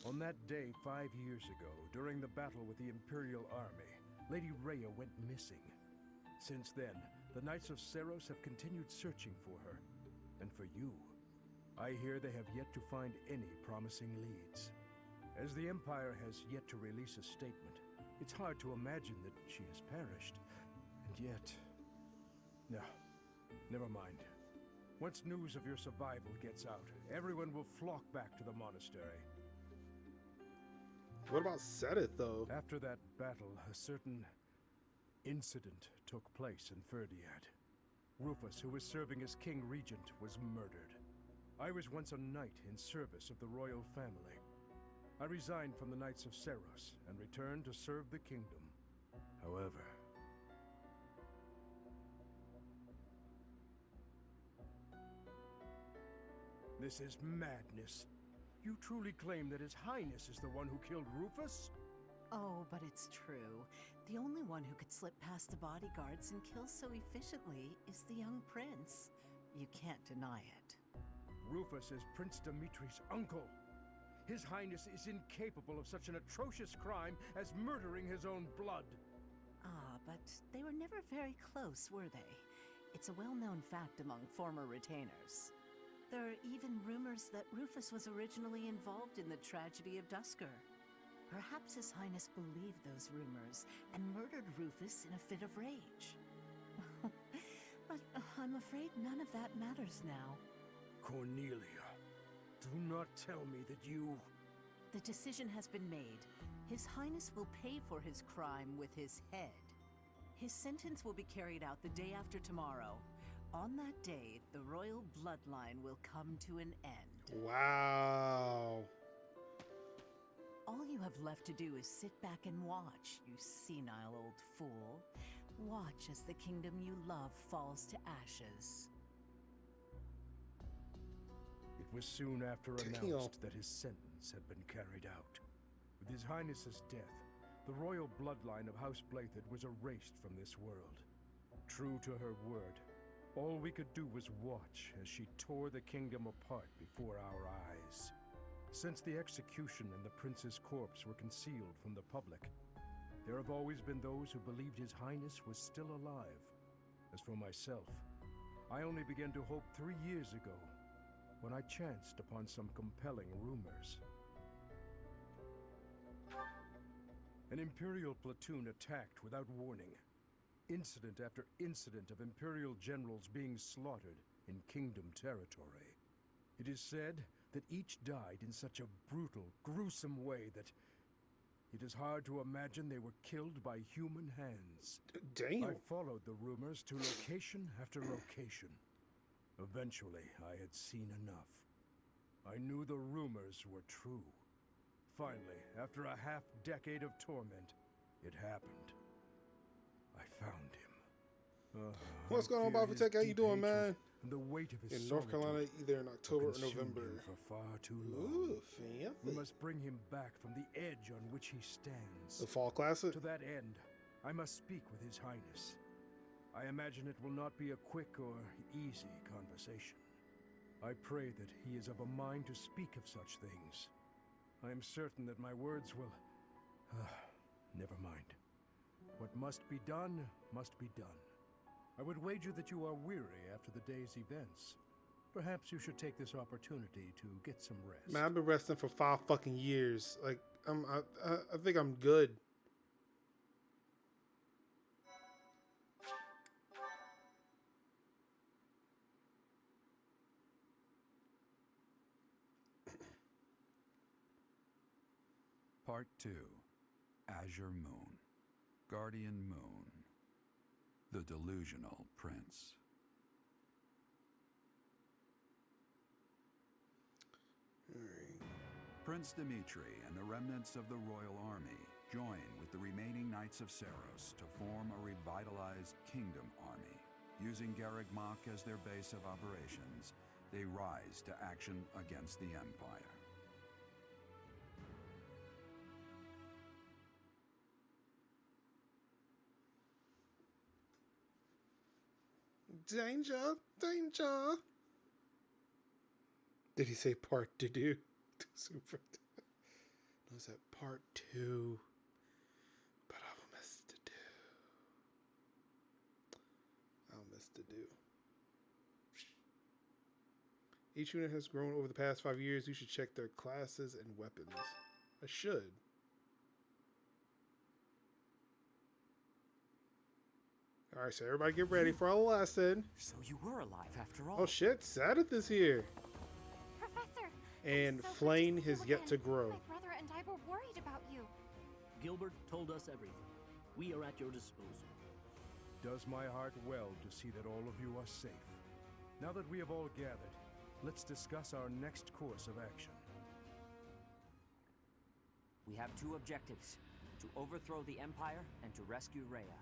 On that day 5 years ago, during the battle with the Imperial Army, Lady Rhea went missing. Since then, the Knights of Seros have continued searching for her. And for you, I hear they have yet to find any promising leads. As the Empire has yet to release a statement, it's hard to imagine that she has perished. And yet... No, never mind. Once news of your survival gets out, everyone will flock back to the monastery. What about Seth, though? After that battle, a certain incident took place in Ferdiad. Rufus, who was serving as King Regent, was murdered. I was once a knight in service of the royal family. I resigned from the Knights of Seros and returned to serve the kingdom. However... This is madness. You truly claim that His Highness is the one who killed Rufus? Oh, but it's true. The only one who could slip past the bodyguards and kill so efficiently is the young prince. You can't deny it. Rufus is Prince Dimitri's uncle. His Highness is incapable of such an atrocious crime as murdering his own blood. Ah, but they were never very close, were they? It's a well-known fact among former retainers. There are even rumors that Rufus was originally involved in the tragedy of Dusker. Perhaps His Highness believed those rumors and murdered Rufus in a fit of rage. But I'm afraid none of that matters now. Cornelia, do not tell me that you... The decision has been made. His Highness will pay for his crime with his head. His sentence will be carried out the day after tomorrow. On that day, the royal bloodline will come to an end. Wow. All you have left to do is sit back and watch, you senile old fool. Watch as the kingdom you love falls to ashes. It was soon after Damn. announced that his sentence had been carried out. With His Highness's death, the royal bloodline of House Blathid was erased from this world. True to her word, all we could do was watch as she tore the kingdom apart before our eyes. Since the execution and the prince's corpse were concealed from the public, there have always been those who believed His Highness was still alive. As for myself, I only began to hope 3 years ago, when I chanced upon some compelling rumors. An Imperial platoon attacked without warning. Incident after incident of Imperial generals being slaughtered in Kingdom territory. It is said that each died in such a brutal, gruesome way that it is hard to imagine they were killed by human hands. Damn. I followed the rumors to location after location. Eventually, I had seen enough. I knew the rumors were true. Finally, after a half-decade of torment, it happened. I found him. What's going on, Bob Tech? How you doing, man? And the weight of his in North Carolina, either in October or November. For far too long. Ooh, fancy. We must bring him back from the edge on which he stands. The Fall Classic? To that end, I must speak with His Highness. I imagine it will not be a quick or easy conversation. I pray that he is of a mind to speak of such things. I am certain that my words will... never mind. What must be done, must be done. I would wager that you are weary after the day's events. Perhaps you should take this opportunity to get some rest. Man, I've been resting for 5 fucking years. Like, I think I'm good. Part 2. Azure Moon. Guardian Moon. The Delusional Prince. Prince Dimitri and the remnants of the royal army join with the remaining Knights of Seiros to form a revitalized kingdom army. Using Garreg Mach as their base of operations, they rise to action against the Empire. Danger! Danger! Did he say part to do? Super. No, it's that part 2. But I'll miss to do. I'll miss to do. Each unit has grown over the past 5 years. You should check their classes and weapons. I should. Alright, so everybody get ready for a lesson. So you were alive after all. Oh shit, Sadith is here. Professor! And so Flame good to see has you yet to again. grow. My brother and I were worried about you. Gilbert told us everything. We are at your disposal. Does my heart well to see that all of you are safe. Now that we have all gathered, let's discuss our next course of action. We have 2 objectives: to overthrow the Empire and to rescue Rhea.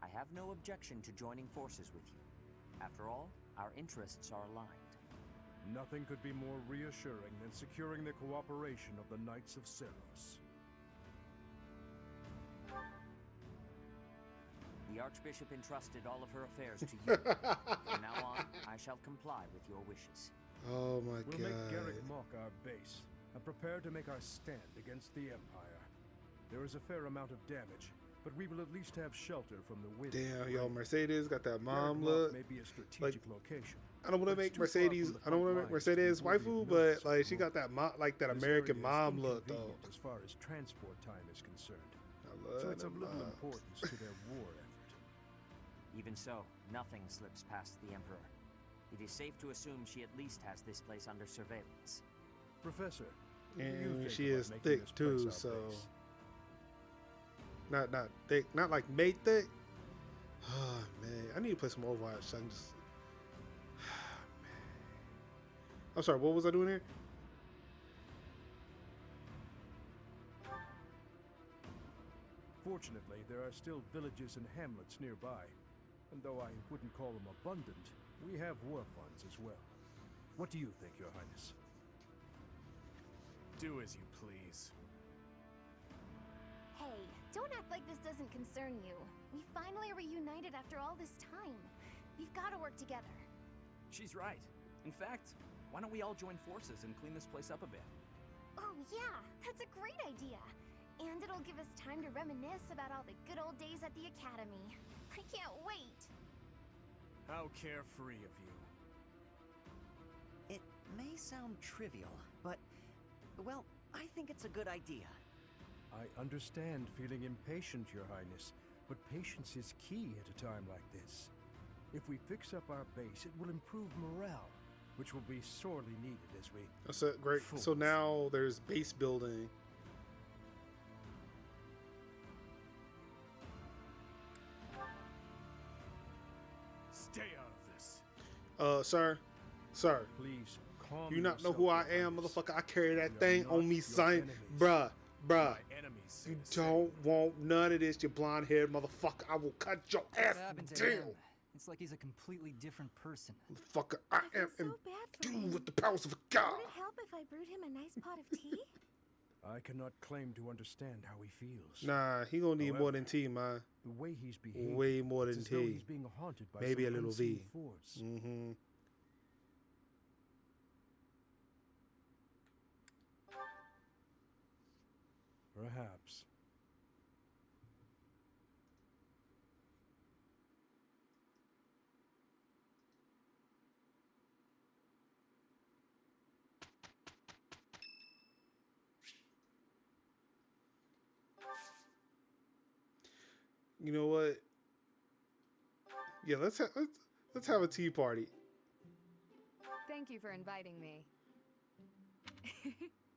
I have no objection to joining forces with you. After all, our interests are aligned. Nothing could be more reassuring than securing the cooperation of the Knights of Seiros. The Archbishop entrusted all of her affairs to you. From now on, I shall comply with your wishes. Oh my We'll god. make Garreg Mach our base, and prepare to make our stand against the Empire. There is a fair amount of damage, but we will at least have shelter from the wind. Damn, yo, Mercedes got that mom Garreg look. Mach may be a strategic location. I don't want to but make it's too far Mercedes. from the I don't want to front make lines to Mercedes avoid waifu, the but notice like she of got that like that This American area is mom look though. inconvenient as far as transport time is concerned. I love So it's of them little moms. importance to their war effort. Even so, nothing slips past the Emperor. It is safe to assume she at least has this place under surveillance. Professor, what do you And think she about is making thick this place too, our so base? not thick, not like made thick. Oh man, I need to play some Overwatch. So I can just. Man. I'm sorry. What was I doing here? Fortunately, there are still villages and hamlets nearby, and though I wouldn't call them abundant, we have war funds as well. What do you think, Your Highness? Do as you please. Hey, don't act like this doesn't concern you. We finally reunited after all this time. We've got to work together. She's right. In fact, why don't we all join forces and clean this place up a bit? Oh yeah, that's a great idea. And it'll give us time to reminisce about all the good old days at the Academy. I can't wait. How carefree of you. It may sound trivial, but, well, I think it's a good idea. I understand feeling impatient, Your Highness, but patience is key at a time like this. If we fix up our base, it will improve morale, which will be sorely needed as we... That's a great. Fools. So now there's base building. Stay out of this. Sir. Please calm You not know yourself, who I Your am, Highness. motherfucker. I carry that We are thing not on me, your son. enemies. Bruh. My enemies say You the same. don't want none of this, you blonde-haired motherfucker. I will cut your ass What happened to down. him? It's like he's a completely different person. Motherfucker, I feel am so bad for endued him. with the powers of God. Would it help if I brewed him a nice pot of tea? I cannot claim to understand how he feels. Nah, he gonna need more than tea, man. The way he's behaving, Way more it's than as though tea. he's being haunted by Maybe a some little unseen V. force. Mm-hmm. Perhaps. You know what? Yeah, let's have a tea party. Thank you for inviting me.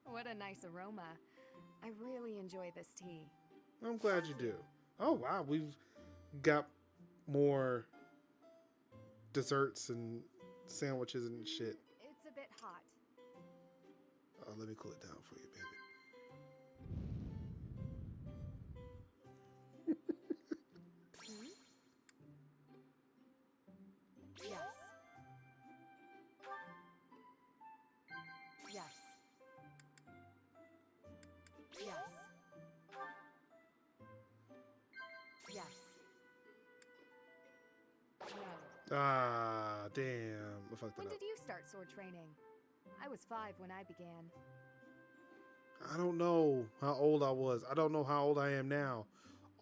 What a nice aroma. I really enjoy this tea. I'm glad you do. Oh wow, we've got more desserts and sandwiches and shit. It's a bit hot. Let me cool it down for you, baby. Yes. Yes. Yes. Yes. No. Ah, damn. I fucked When it up. did you start sword training? I was 5 when I began. I don't know how old I was. I don't know how old I am now.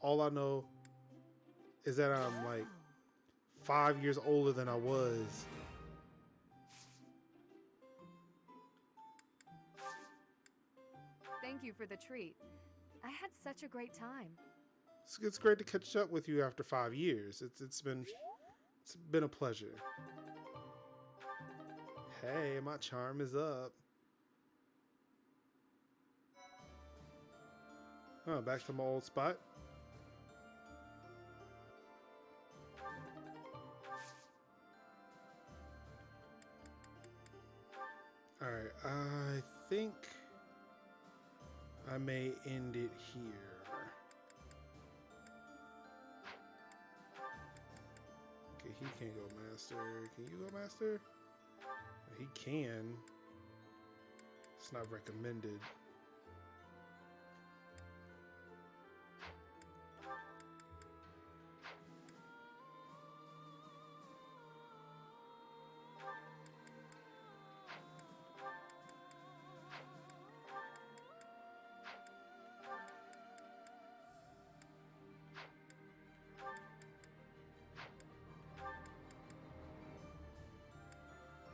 All I know is that I'm like 5 years older than I was. Thank you for the treat. I had such a great time. It's great to catch up with you after 5 years. It's been a pleasure. Hey, my charm is up. Oh, back to my old spot. Alright, I think I may end it here. Okay, he can't go master. Can you go master? He can. It's not recommended.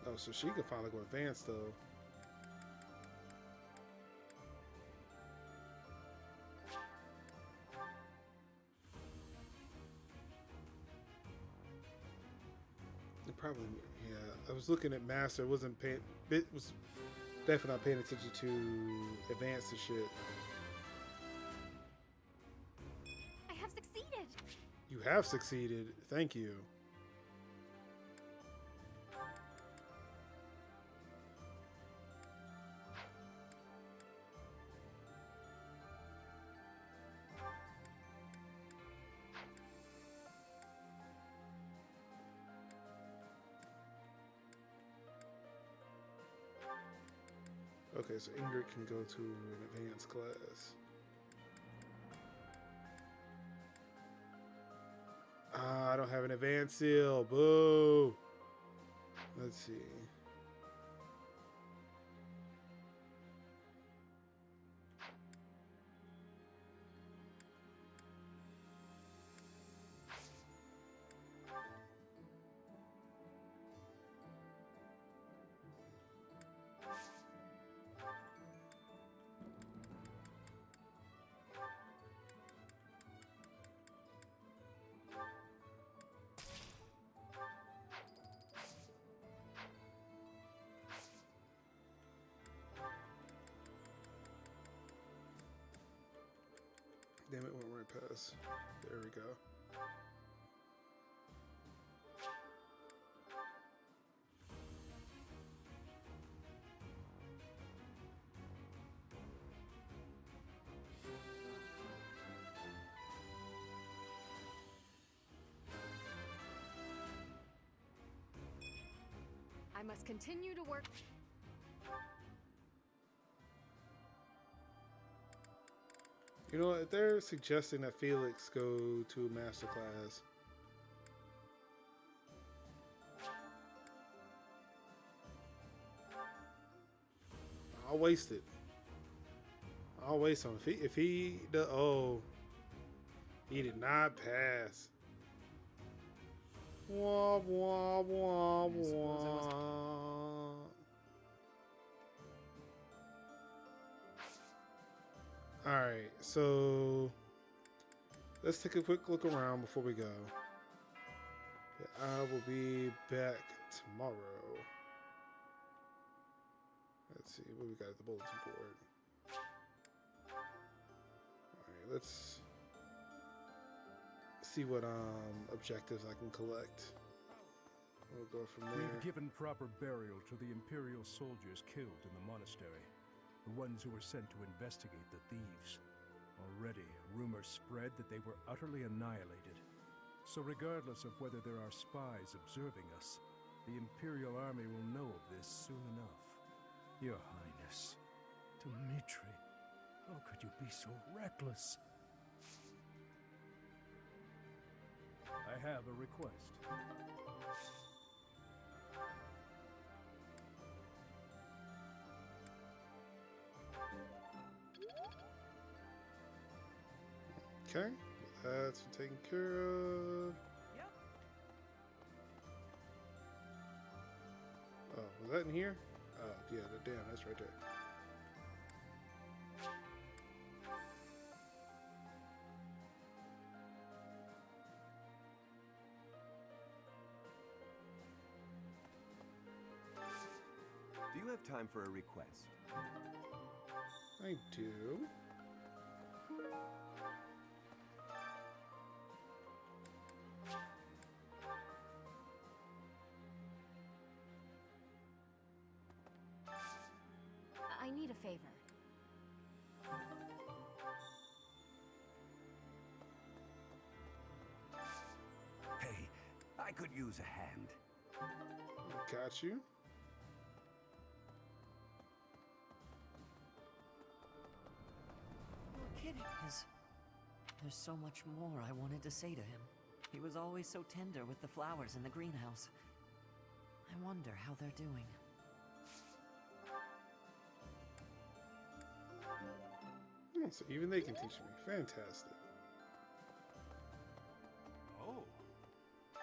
Oh, so she can finally go advanced though. It probably, yeah. I was looking at master. Wasn't paying. It was definitely not paying attention to advanced and shit. I have succeeded. You have succeeded. Thank you. Okay, so Ingrid can go to an advanced class. Ah, I don't have an advanced seal. Boo. Let's see. Damn it, went right past. There we go. I must continue to work. You know what? They're suggesting that Felix go to a master class. I'll waste it. I'll waste him. If he does, oh, he did not pass. Wah, wah, wah, wah. Alright, so let's take a quick look around before we go. I will be back tomorrow. Let's see what we got at the bulletin board. Alright, let's see what objectives I can collect. We'll go from there. We've given proper burial to the Imperial soldiers killed in the monastery. The ones who were sent to investigate the thieves. Already, rumors spread that they were utterly annihilated. So regardless of whether there are spies observing us, the Imperial army will know of this soon enough. Your Highness, Dmitri, how could you be so reckless? I have a request. Okay, that's taken care of. Yep. Oh, was that in here? Oh, yeah, damn, that's right there. Do you have time for a request? I do. I need a favor. Hey, I could use a hand. Got you. You're kidding. There's so much more I wanted to say to him. He was always so tender with the flowers in the greenhouse. I wonder how they're doing. Oh, so even they can teach me. Fantastic. Oh.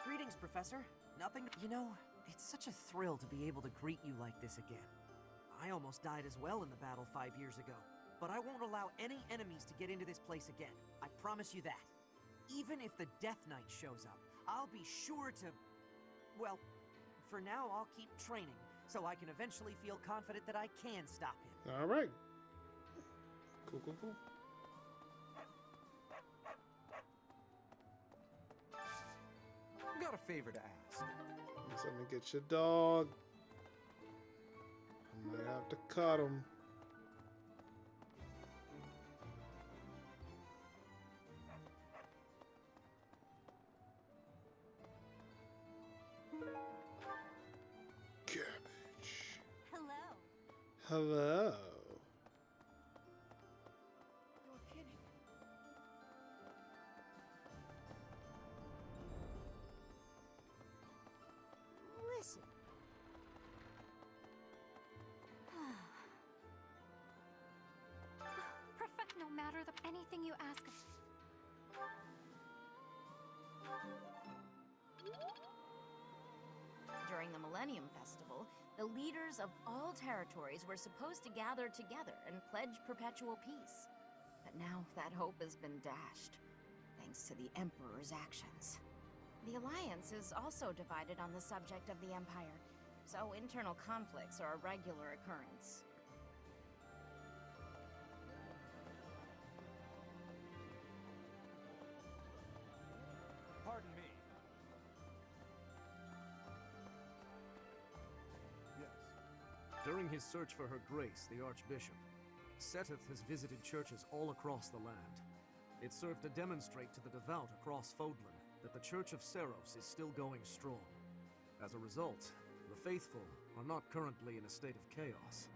Greetings, Professor. Nothing. You know, it's such a thrill to be able to greet you like this again. I almost died as well in the battle 5 years ago. But I won't allow any enemies to get into this place again. I promise you that. Even if the Death Knight shows up, I'll be sure to... Well, for now, I'll keep training, so I can eventually feel confident that I can stop him. All right. Cool, cool, cool. Got a favor to ask. Let me get your dog. I might have to cut him. Cabbage. Hello. Hello. You're kidding. Listen. No matter anything you ask of. During the Millennium Festival, the leaders of all territories were supposed to gather together and pledge perpetual peace. But now that hope has been dashed, thanks to the Emperor's actions. The Alliance is also divided on the subject of the Empire, so internal conflicts are a regular occurrence. his search for Her Grace, the Archbishop, Seteth has visited churches all across the land. It served to demonstrate to the devout across Fodlan that the Church of Seros is still going strong. As a result, the faithful are not currently in a state of chaos.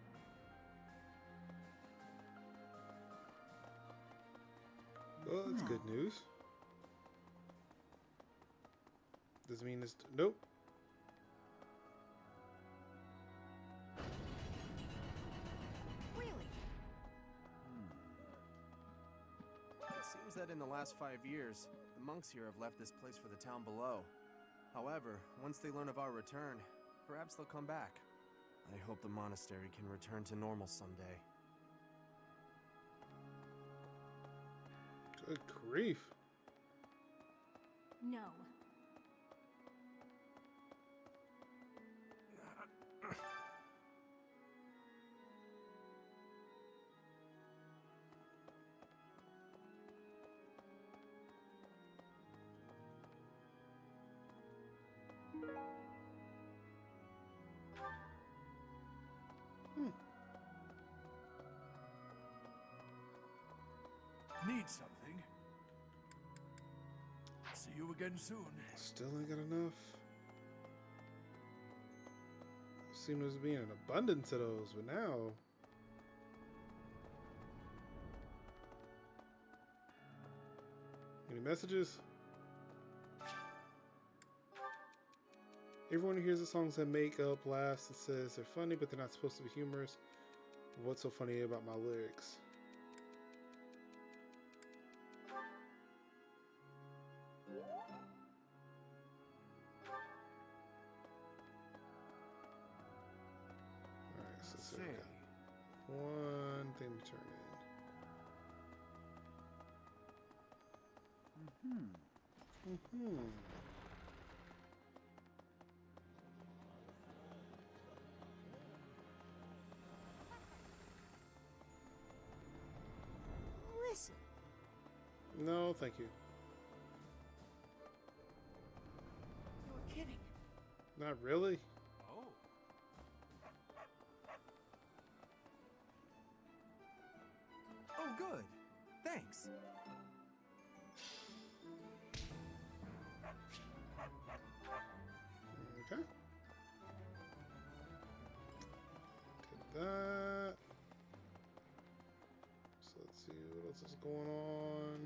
Well, that's good news. Doesn't mean it's... Nope. Really? It seems that in the last 5 years, the monks here have left this place for the town below. However, once they learn of our return, perhaps they'll come back. I hope the monastery can return to normal someday. Good grief. No. Need something? See you again soon. Still ain't got enough. Seems to be an abundance of those, but now... Any messages? Everyone who hears the songs that make up laughs and says they're funny, but they're not supposed to be humorous. What's so funny about my lyrics? Alright, so we got one thing to turn in. Listen. No, thank you. You're kidding. Not really. Oh. Oh, good. Thanks. Okay. Get that. So let's see what else is going on.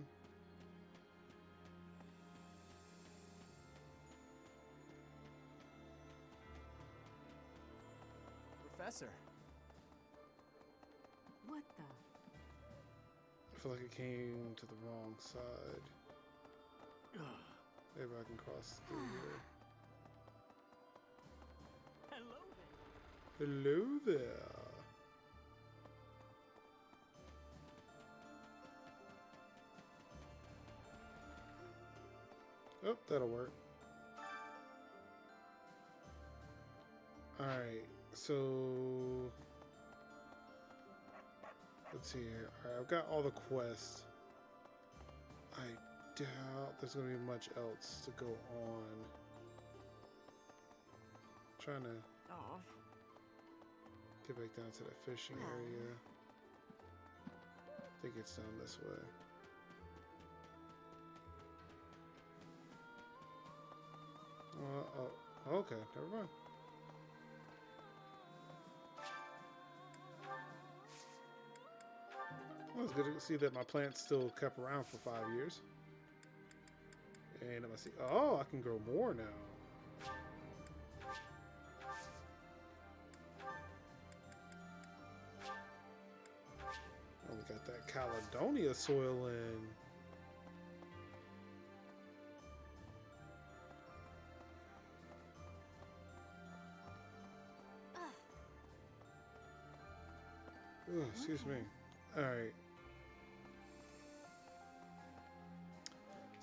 Professor. What the? I feel like it came to the wrong side. Maybe I can cross through here. Hello there. Hello there. Oh, that'll work. Alright, so let's see here. Alright, I've got all the quests. I doubt there's gonna be much else to go on. Trying to get back down to that fishing area. I think it's down this way. Oh, okay, never mind. Well, it's good to see that my plant's still kept around for 5 years. And I'm gonna see. Oh, I can grow more now. Oh, we got that Caledonia soil in. Oh, excuse me. All right.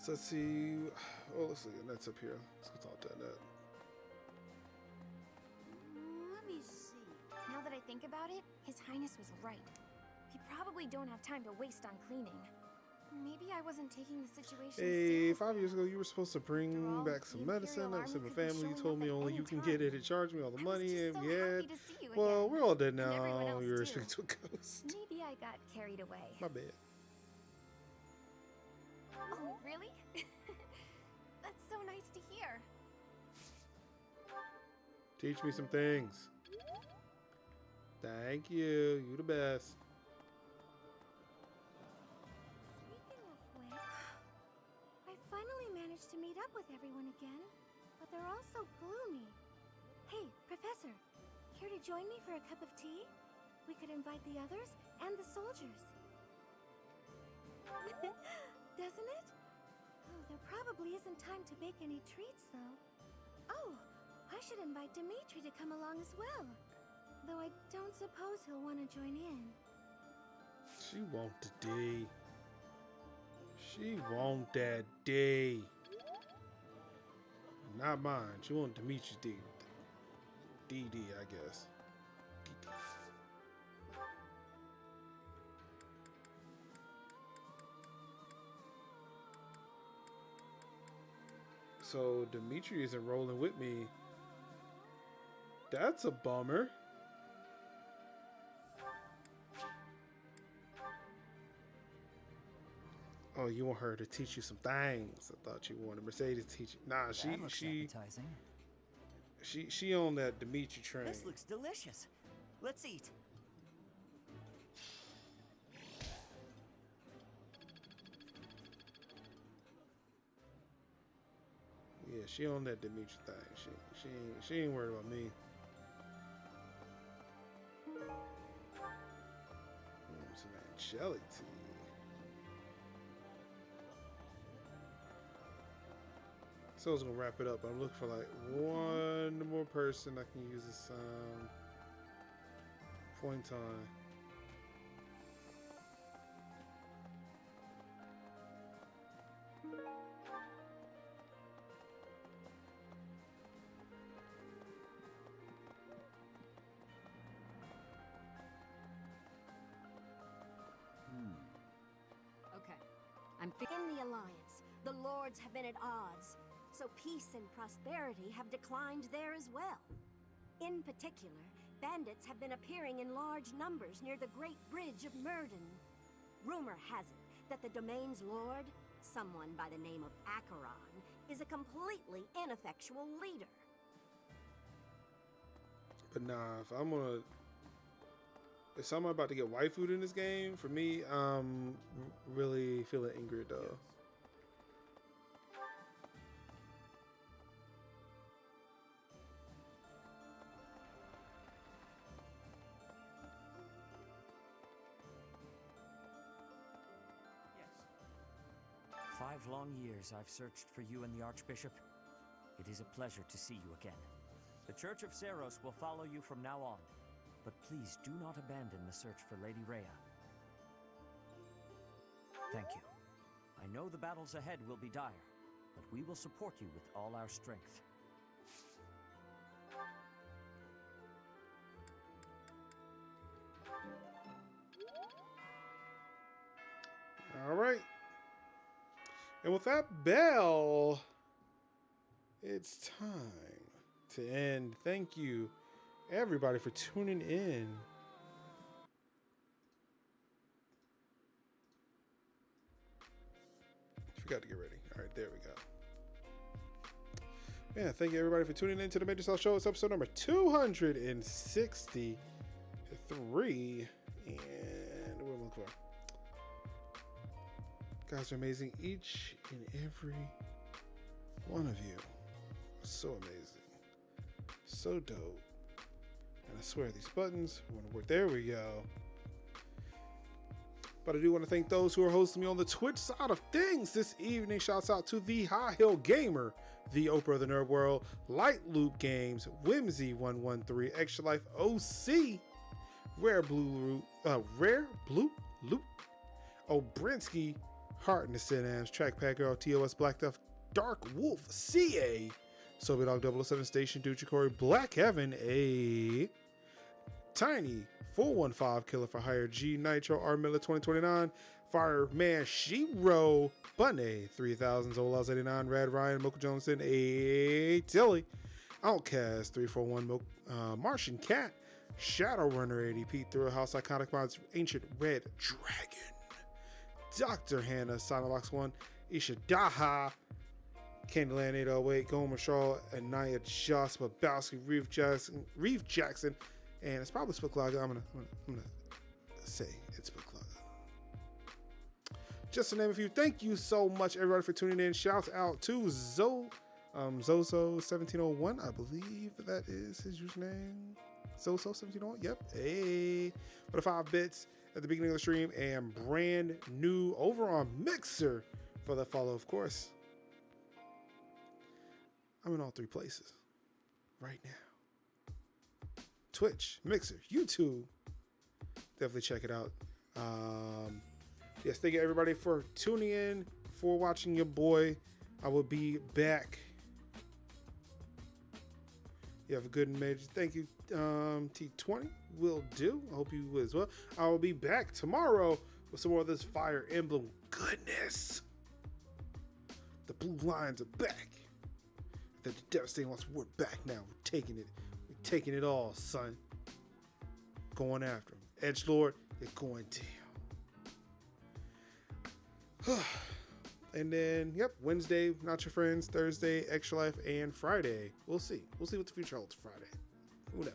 So let's see. Oh, let's see. That's up here. Let's go talk to Annette. Let me see. Now that I think about it, His Highness was right. We probably don't have time to waste on cleaning. Maybe I wasn't taking the situation Hey, seriously. 5 years ago, you were supposed to bring all, back the some medicine. I was in Imperial my Army family. You could be told me showing up only you any can time. get it and charge me all the I was money. just And so yeah, happy to see you well, again, we're all dead and everyone now. else You're too. restricted to a ghost. Maybe I got carried away. My bad. Oh, really? That's so nice to hear. Teach me some things. Thank you. You the best. Speaking of which, I finally managed to meet up with everyone again, but they're all so gloomy. Hey, Professor, care to join me for a cup of tea? We could invite the others and the soldiers. Doesn't it? Oh, there probably isn't time to bake any treats, though. Oh, I should invite Dimitri to come along as well. Though I don't suppose he'll want to join in. She want the D. She want that D. Not mine. She want Dimitri's D. DD, I guess. So Dimitri isn't rolling with me. That's a bummer. Oh, you want her to teach you some things. I thought you wanted Mercedes to teach you. Nah, That looks appetizing. she on that Dimitri train. This looks delicious. Let's eat. Yeah, she on that Dimitri thing. She ain't worried about me. Some angelic tea. So I was gonna wrap it up. I'm looking for like one more person I can use this point on. Okay. I'm in the Alliance. The Lords have been at odds, so peace and prosperity have declined there as well. In particular, bandits have been appearing in large numbers near the Great Bridge of Murden. Rumor has it that the domain's lord, someone by the name of Acheron, is a completely ineffectual leader. But nah, if someone about to get waifued in this game, for me, I'm really feeling Ingrid though. Yes. 5 long years I've searched for you and the Archbishop. It is a pleasure to see you again. The Church of Seros will follow you from now on, but please do not abandon the search for Lady Rhea. Thank you. I know the battles ahead will be dire, but we will support you with all our strength. All right. And with that bell, it's time to end. Thank you, everybody, for tuning in. Forgot to get ready. All right, there we go. Man, thank you, everybody, for tuning in to the MajorsHouse Show. It's episode number 263. And what am I looking for? Guys are amazing. Each and every one of you are so amazing. So dope. And I swear these buttons want to work. There we go. But I do want to thank those who are hosting me on the Twitch side of things this evening. Shouts out to the High Hill Gamer, the Oprah of the Nerd World, Light Loop Games, Whimsy113, Extra Life OC, Rare Blue Loop, Obrinsky, Heart in the Synapse, Track Pack Girl, TOS Black Duff, Dark Wolf, CA, Sobe Dog 007 Station, Dude Corey, Black Heaven, A Tiny 415 Killer for Hire, G Nitro, R Miller 2029, Fireman Shiro, Bunny, 3000, Zolas 89, Red Ryan, Mocha Johnson, A Tilly, Outcast 341, Martian Cat, Shadowrunner 80, Pete Thrill House, Iconic Mods, Ancient Red Dragon, Dr. Hannah, Sinobox 1, Ishadaha, Candyland 808, Gomer Shaw, Anaya Joss, Babowski, Reeve Jackson, and it's probably Spooklaga. I'm gonna say it's Spooklaga. Just to name a few. Thank you so much, everybody, for tuning in. Shouts out to Zozo1701. I believe that is his username. Zozo1701. Yep. Hey. For the 5 bits at the beginning of the stream, and brand new over on Mixer for the follow, of course. I'm in all 3 places right now. Twitch, Mixer, YouTube. Definitely check it out. Yes, thank you everybody for tuning in, for watching your boy. I will be back. You have a good image. Thank you, T20. Will do. I hope you will as well. I will be back tomorrow with some more of this Fire Emblem goodness. The Blue Lions are back. The Devastating Lost, we're back now. We're taking it. We're taking it all, son. Going after him. Edgelord, you're going down. And then, yep, Wednesday, Not Your Friends. Thursday, Extra Life. And Friday, we'll see. We'll see what the future holds Friday. Who knows?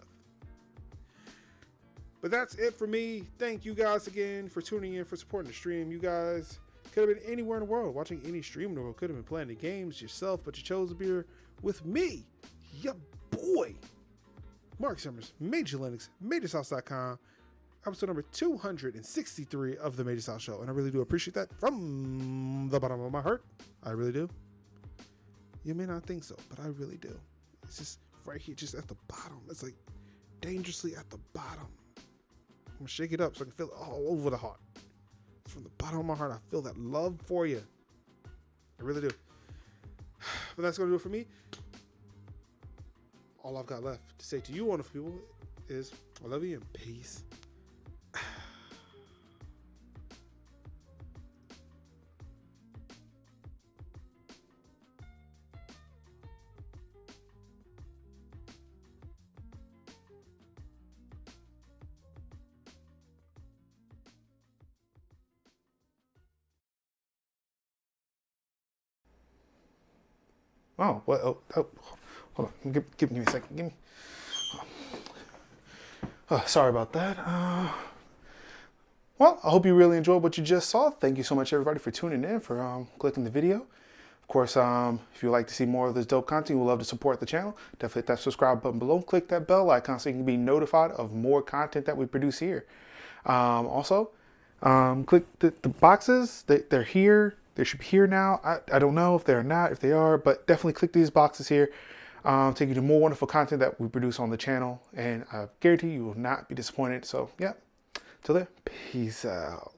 But that's it for me. Thank you guys again for tuning in, for supporting the stream. You guys could have been anywhere in the world, watching any stream in the world. Could have been playing the games yourself, but you chose to be here with me, your boy, Mark Summers, Major Linux, MajorsHouse.com, episode number 263 of the Majors House Show. And I really do appreciate that from the bottom of my heart. I really do. You may not think so, but I really do. It's just right here, just at the bottom. It's like dangerously at the bottom. I'm going to shake it up so I can feel it all over the heart. From the bottom of my heart, I feel that love for you. I really do. But that's going to do it for me. All I've got left to say to you, wonderful people, is I love you and peace. Oh, what? Oh, hold on. Give me a second. Give me. Oh, sorry about that. Well, I hope you really enjoyed what you just saw. Thank you so much, everybody, for tuning in, for clicking the video. Of course, if you'd like to see more of this dope content, we'd love to support the channel. Definitely hit that subscribe button below. Click that bell icon so you can be notified of more content that we produce here. Also, click the boxes. They're here. They should be here now. I don't know if they're not, if they are, but definitely click these boxes here. Take you to more wonderful content that we produce on the channel. And I guarantee you will not be disappointed. So, yeah. Till then, peace out.